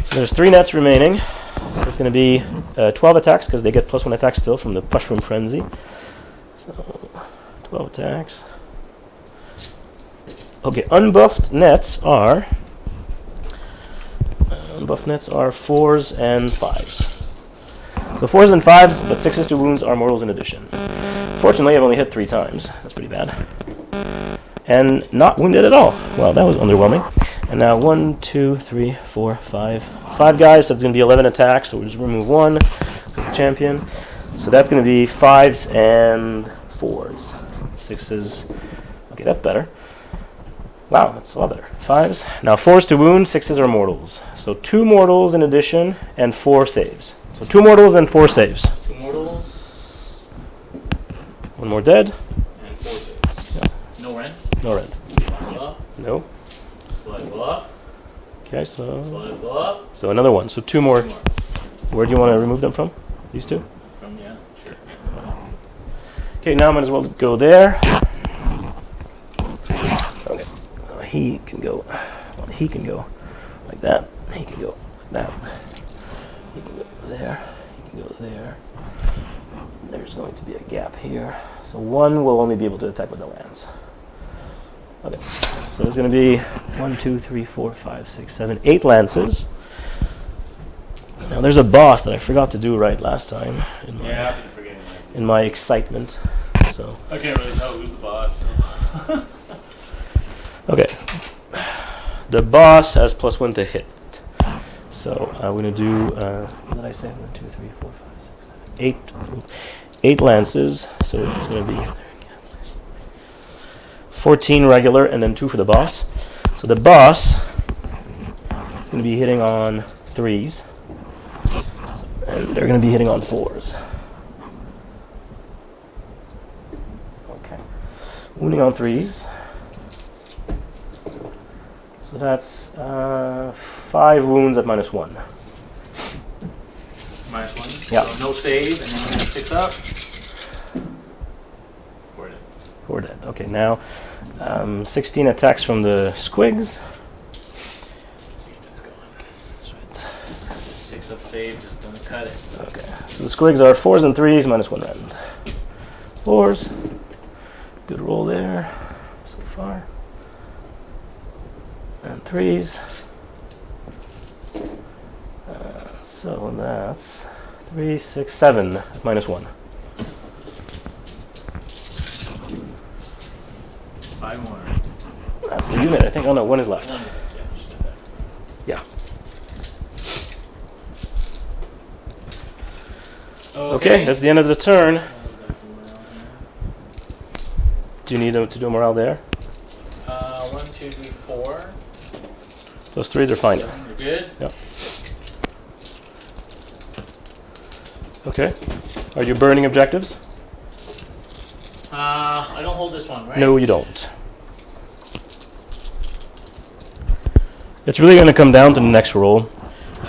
So there's 3 nets remaining. So it's going to be 12 attacks because they get +1 attack still from the Mushroom Frenzy. So 12 attacks. Okay, unbuffed nets are 4s and 5s. So 4s and 5s, but 6s to wounds are mortals in addition. Fortunately, I've only hit 3 times. That's pretty bad. And not wounded at all. Wow, that was underwhelming. And now 1, 2, 3, 4, 5. 5 guys, so it's going to be 11 attacks, so we'll just remove 1 with the champion. So that's going to be 5s and 4s. 6s. Okay, that's better. Wow, that's a lot better. 5s. Now 4s to wound, 6s are mortals. So 2 mortals in addition, and 4 saves. So 2 mortals and 4 saves. 2 mortals. 1 more dead. And 4 saves. Yeah. No rent. No rent. 5 up. No. 5 up. Okay, so 5 up. another 1. So 2 more. 2 more. Where do you want to remove them from? These 2? From, yeah, sure. Okay, now I might as well go there. Okay. He can go. Well, he can go like that. He can go like that. He can go there. He can go there. There's going to be a gap here. So 1 will only be able to attack with the lance. Okay. So there's going to be 1, 2, 3, 4, 5, 6, 7, 8 lances. Now there's a boss that I forgot to do right last time in my excitement. So I can't really tell who's the boss. okay. The boss has +1 to hit. So I'm going to do, what did I say? 1, 2, 3, 4, 5, 6, 7, 8 lances. So it's going to be 14 regular and then 2 for the boss. So the boss is going to be hitting on 3s. And they're going to be hitting on 4s. Okay. Wounding on 3s. So that's 5 wounds at -1. -1? Yeah. So no save, and then 6 up. 4 dead. 4 dead. Okay, now 16 attacks from the squigs. That's right. 6 up save, just don't cut it. Okay, so the squigs are 4s and 3s, -1 rend. 4s. Good roll there so far. And 3s. So that's 3, 6, 7 at -1. 5 more. That's the unit, I think. Oh no, 1 is left. 1 Yeah. Okay. Okay, that's the end of the turn. Do you need to do a morale there? 1, 2, 3, 4. Those 3s are fine. 7, you're good. Yeah. Okay. Are you burning objectives? I don't hold this one, right? No, you don't. It's really going to come down to the next roll.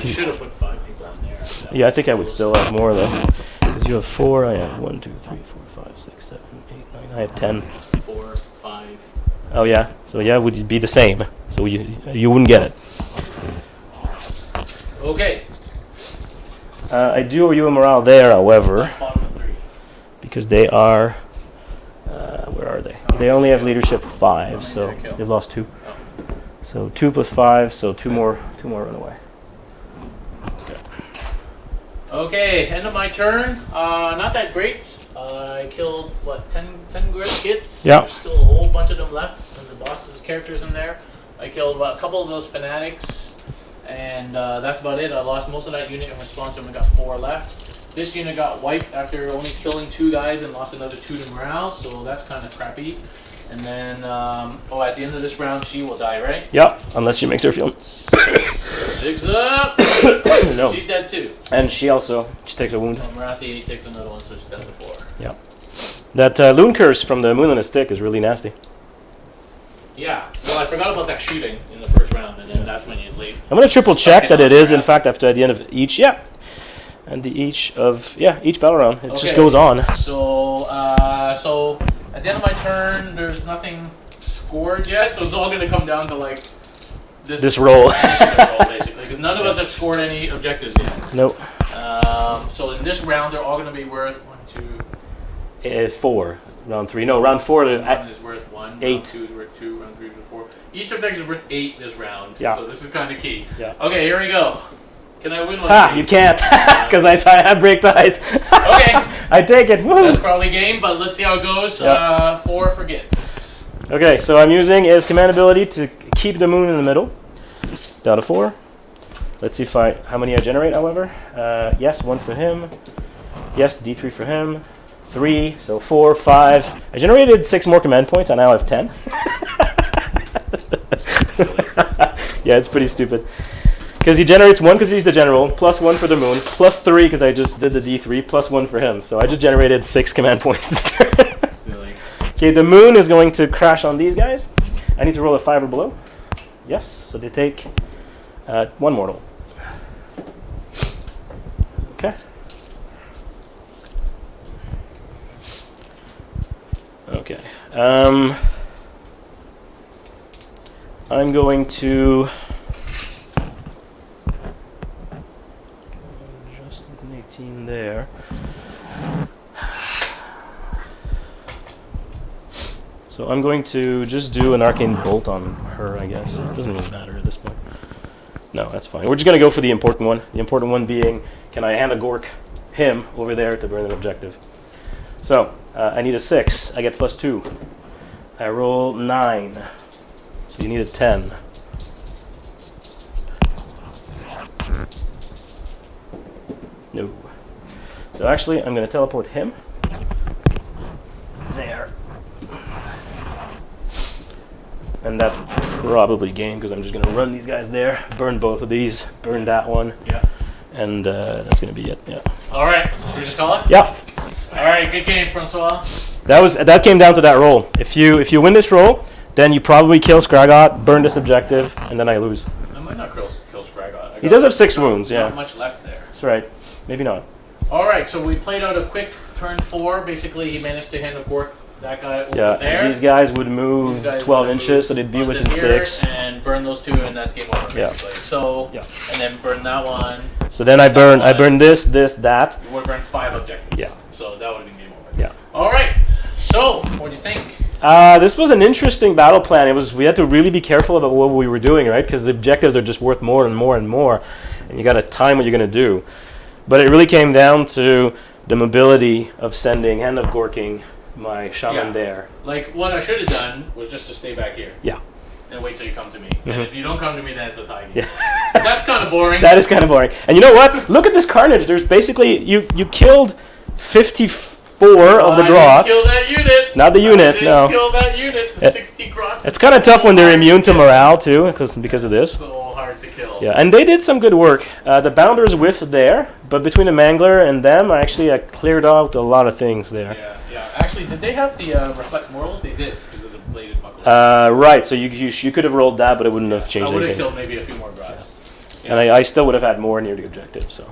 I should have put 5 people in there. Yeah, I think I would still have more though. Because you have 4, I have 1, 2, 3, 4, 5, 6, 7, 8, 9. I have 10. 4, 5. Oh yeah. So yeah, it would be the same. So you wouldn't get it. Okay. I do owe you a morale there, however, Bottom of 3. because they are. Where are they? They only have leadership 5, so they've lost 2. Oh. So 2 plus 5, so 2 more run away. Okay, end of my turn. Not that great. I killed, 10 Gitz? Yeah. There's still a whole bunch of them left, and the boss's characters in there. I killed a couple of those fanatics, and that's about it. I lost most of that unit in response, and we got 4 left. This unit got wiped after only killing 2 guys and lost another 2 to morale, so that's kind of crappy. And then, at the end of this round, she will die, right? Yeah, unless she makes her feel. 6 up! No. She's dead too. And she takes a wound. Marathi takes another one, so she's down to 4. Yeah. That Loon Curse from the Moon on a Stick is really nasty. Yeah. Well, I forgot about that shooting in the first round, and then that's when you leave. I'm going to triple check that it is, in fact, after at the end of each. Yeah. And each battle round. It just goes on. So, at the end of my turn, there's nothing scored yet, so it's all going to come down to, like, this roll. Basically, because none of us have scored any objectives yet. Nope. So in this round, they're all going to be worth 1, 2... 4. Round 3. No, round 4. One is worth 1. 8. Round 2 is worth 2. Round 3 is worth 4. Each objective is worth 8 this round. Yeah. So this is kind of key. Yeah. Okay, here we go. Can I win one? Ha! You can't, because I break ties. Okay. I take it. Woo! That's probably game, but let's see how it goes. Yep. 4 for Gitz. Okay, so I'm using his command ability to keep the moon in the middle. Down to 4. Let's see how many I generate, however. Yes, 1 for him. Yes, D3 for him. 3, so 4, 5. I generated 6 more command points, I now have 10. Yeah, it's pretty stupid. Because he generates 1 because he's the general, plus 1 for the moon, plus 3 because I just did the D3, plus 1 for him. So I just generated 6 command points this turn. Silly. Okay, the moon is going to crash on these guys. I need to roll a 5 or below. Yes, so they take 1 mortal. Okay. Okay. I'm going to just an 18 there. So I'm going to just do an arcane bolt on her, I guess. It doesn't really matter at this point. No, that's fine. We're just going to go for the important one. The important one being, can I hand a Gork him over there to burn an objective? So, I need a 6. I get plus 2. I roll 9. So you need a 10. No. So actually, I'm going to teleport him. There. And that's probably game, because I'm just going to run these guys there, burn both of these, burn that one. Yeah. And that's going to be it, yeah. All right. Should we just call it? Yeah. All right. Good game, Francois. That came down to that roll. If you win this roll, then you probably kill Scragot, burn this objective, and then I lose. I might not kill Scragot. He does have 6 wounds, yeah. Not much left there. That's right. Maybe not. All right. So we played out a quick turn 4. Basically, he managed to hand a Gork that guy over Yeah, there. these guys would move 12 inches, so they'd be within 6. And burn those 2, and that's game over, basically. Yeah. So, Yeah. and then burn that one. So then I burn this, that. You would burn 5 objectives. Yeah. So that would have been game over. Yeah. All right. So, what do you think? This was an interesting battle plan. We had to really be careful about what we were doing, right? Because the objectives are just worth more and more and more, and you got to time what you're going to do. But it really came down to the mobility of sending, hand of Gorking, my shaman there. Like, what I should have done was just to stay back here. Yeah. And wait till you come to me. Mm-hmm. And if you don't come to me, then it's a tie game. Yeah. That's kind of boring. That is kind of boring. And you know what? Look at this carnage. There's basically you killed 54 of the grots. Kill that unit. Not the unit, no. Kill that unit. The 60 grots. It's kind of tough when they're immune to morale too, because of this. So hard to kill. Yeah, and they did some good work. The Bounder's with there, but between the Mangler and them, I cleared out a lot of things there. Yeah. Actually, did they have the reflect mortals? They did because of the bladed buckler. Right. So you could have rolled that, but it wouldn't have changed I would have anything. killed maybe a few more grots. And I still would have had more near the objective. So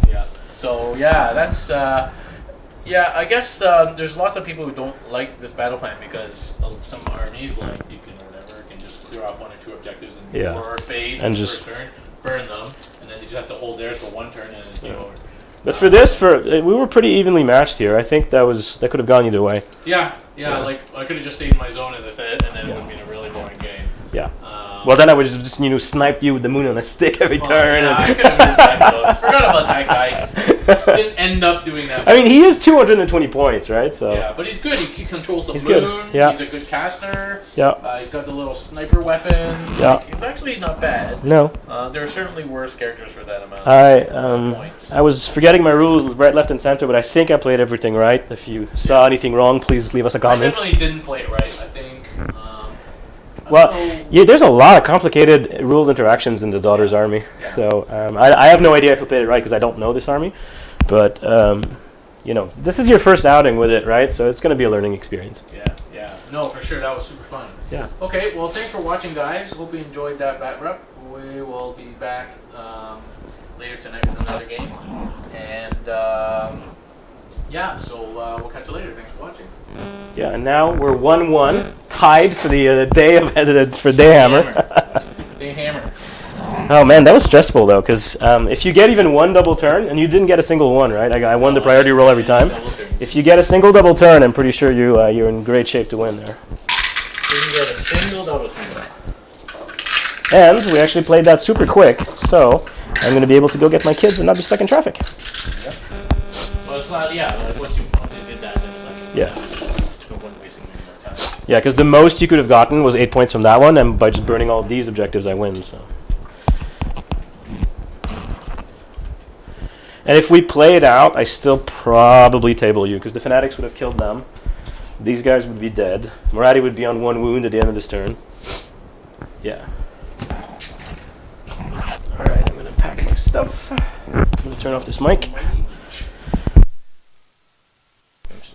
Yeah. So yeah, that's I guess there's lots of people who don't like this battle plan because some armies, like Deacon or whatever, can just clear off 1 or 2 objectives in your phase and the just first turn, burn them, and then you just have to hold theirs for 1 turn and it's game over. But for this, we were pretty evenly matched here. I think that could have gone either way. Yeah. Like I could have just stayed in my zone as I said, and then it would have been a really boring game. Yeah. Well, then I would just snipe you with the moon on a stick every turn. Yeah, I could have moved that close. Forgot about that guy. Didn't end up doing that. I mean, he is 220 points, right? So. Yeah, but he's good. He controls the moon. Good. Yeah. He's a good caster. Yeah. He's got the little sniper weapon. Yeah. He's actually not bad. No. There are certainly worse characters for that amount of points. I was forgetting my rules right, left, and center, but I think I played everything right. If you saw anything wrong, please leave us a I comment. definitely didn't play it right. I think. Well, yeah, there's a lot of complicated rules interactions in the Daughter's army. Yeah. So I have no idea if I played it right because I don't know this army. But, this is your first outing with it, right? So it's going to be a learning experience. Yeah. No, for sure. That was super fun. Yeah. Okay, well, thanks for watching, guys. Hope you enjoyed that bat rep. We will be back later tonight with another game. And, so we'll catch you later. Thanks for watching. Yeah, and now we're 1-1, tied for the day of for Dayhammer. Dayhammer. Oh man, that was stressful though, because if you get even 1 double turn, and you didn't get a single one, right? I won the priority roll every time. If you get a single double turn, I'm pretty sure you're in great shape to win there. Didn't get a single double turn. And we actually played that super quick, so I'm going to be able to go get my kids and not be stuck in traffic. Yep. Well, it's not. Yeah, like once you did that, then it's like. Yeah. No point wasting any more time. Yeah, because the most you could have gotten was 8 points from that one, and by just burning all these objectives, I win. So. And if we play it out, I still probably table you, because the Fanatics would have killed them. These guys would be dead. Morati would be on 1 wound at the end of this turn. Yeah. Alright, I'm going to pack my stuff. I'm going to turn off this mic.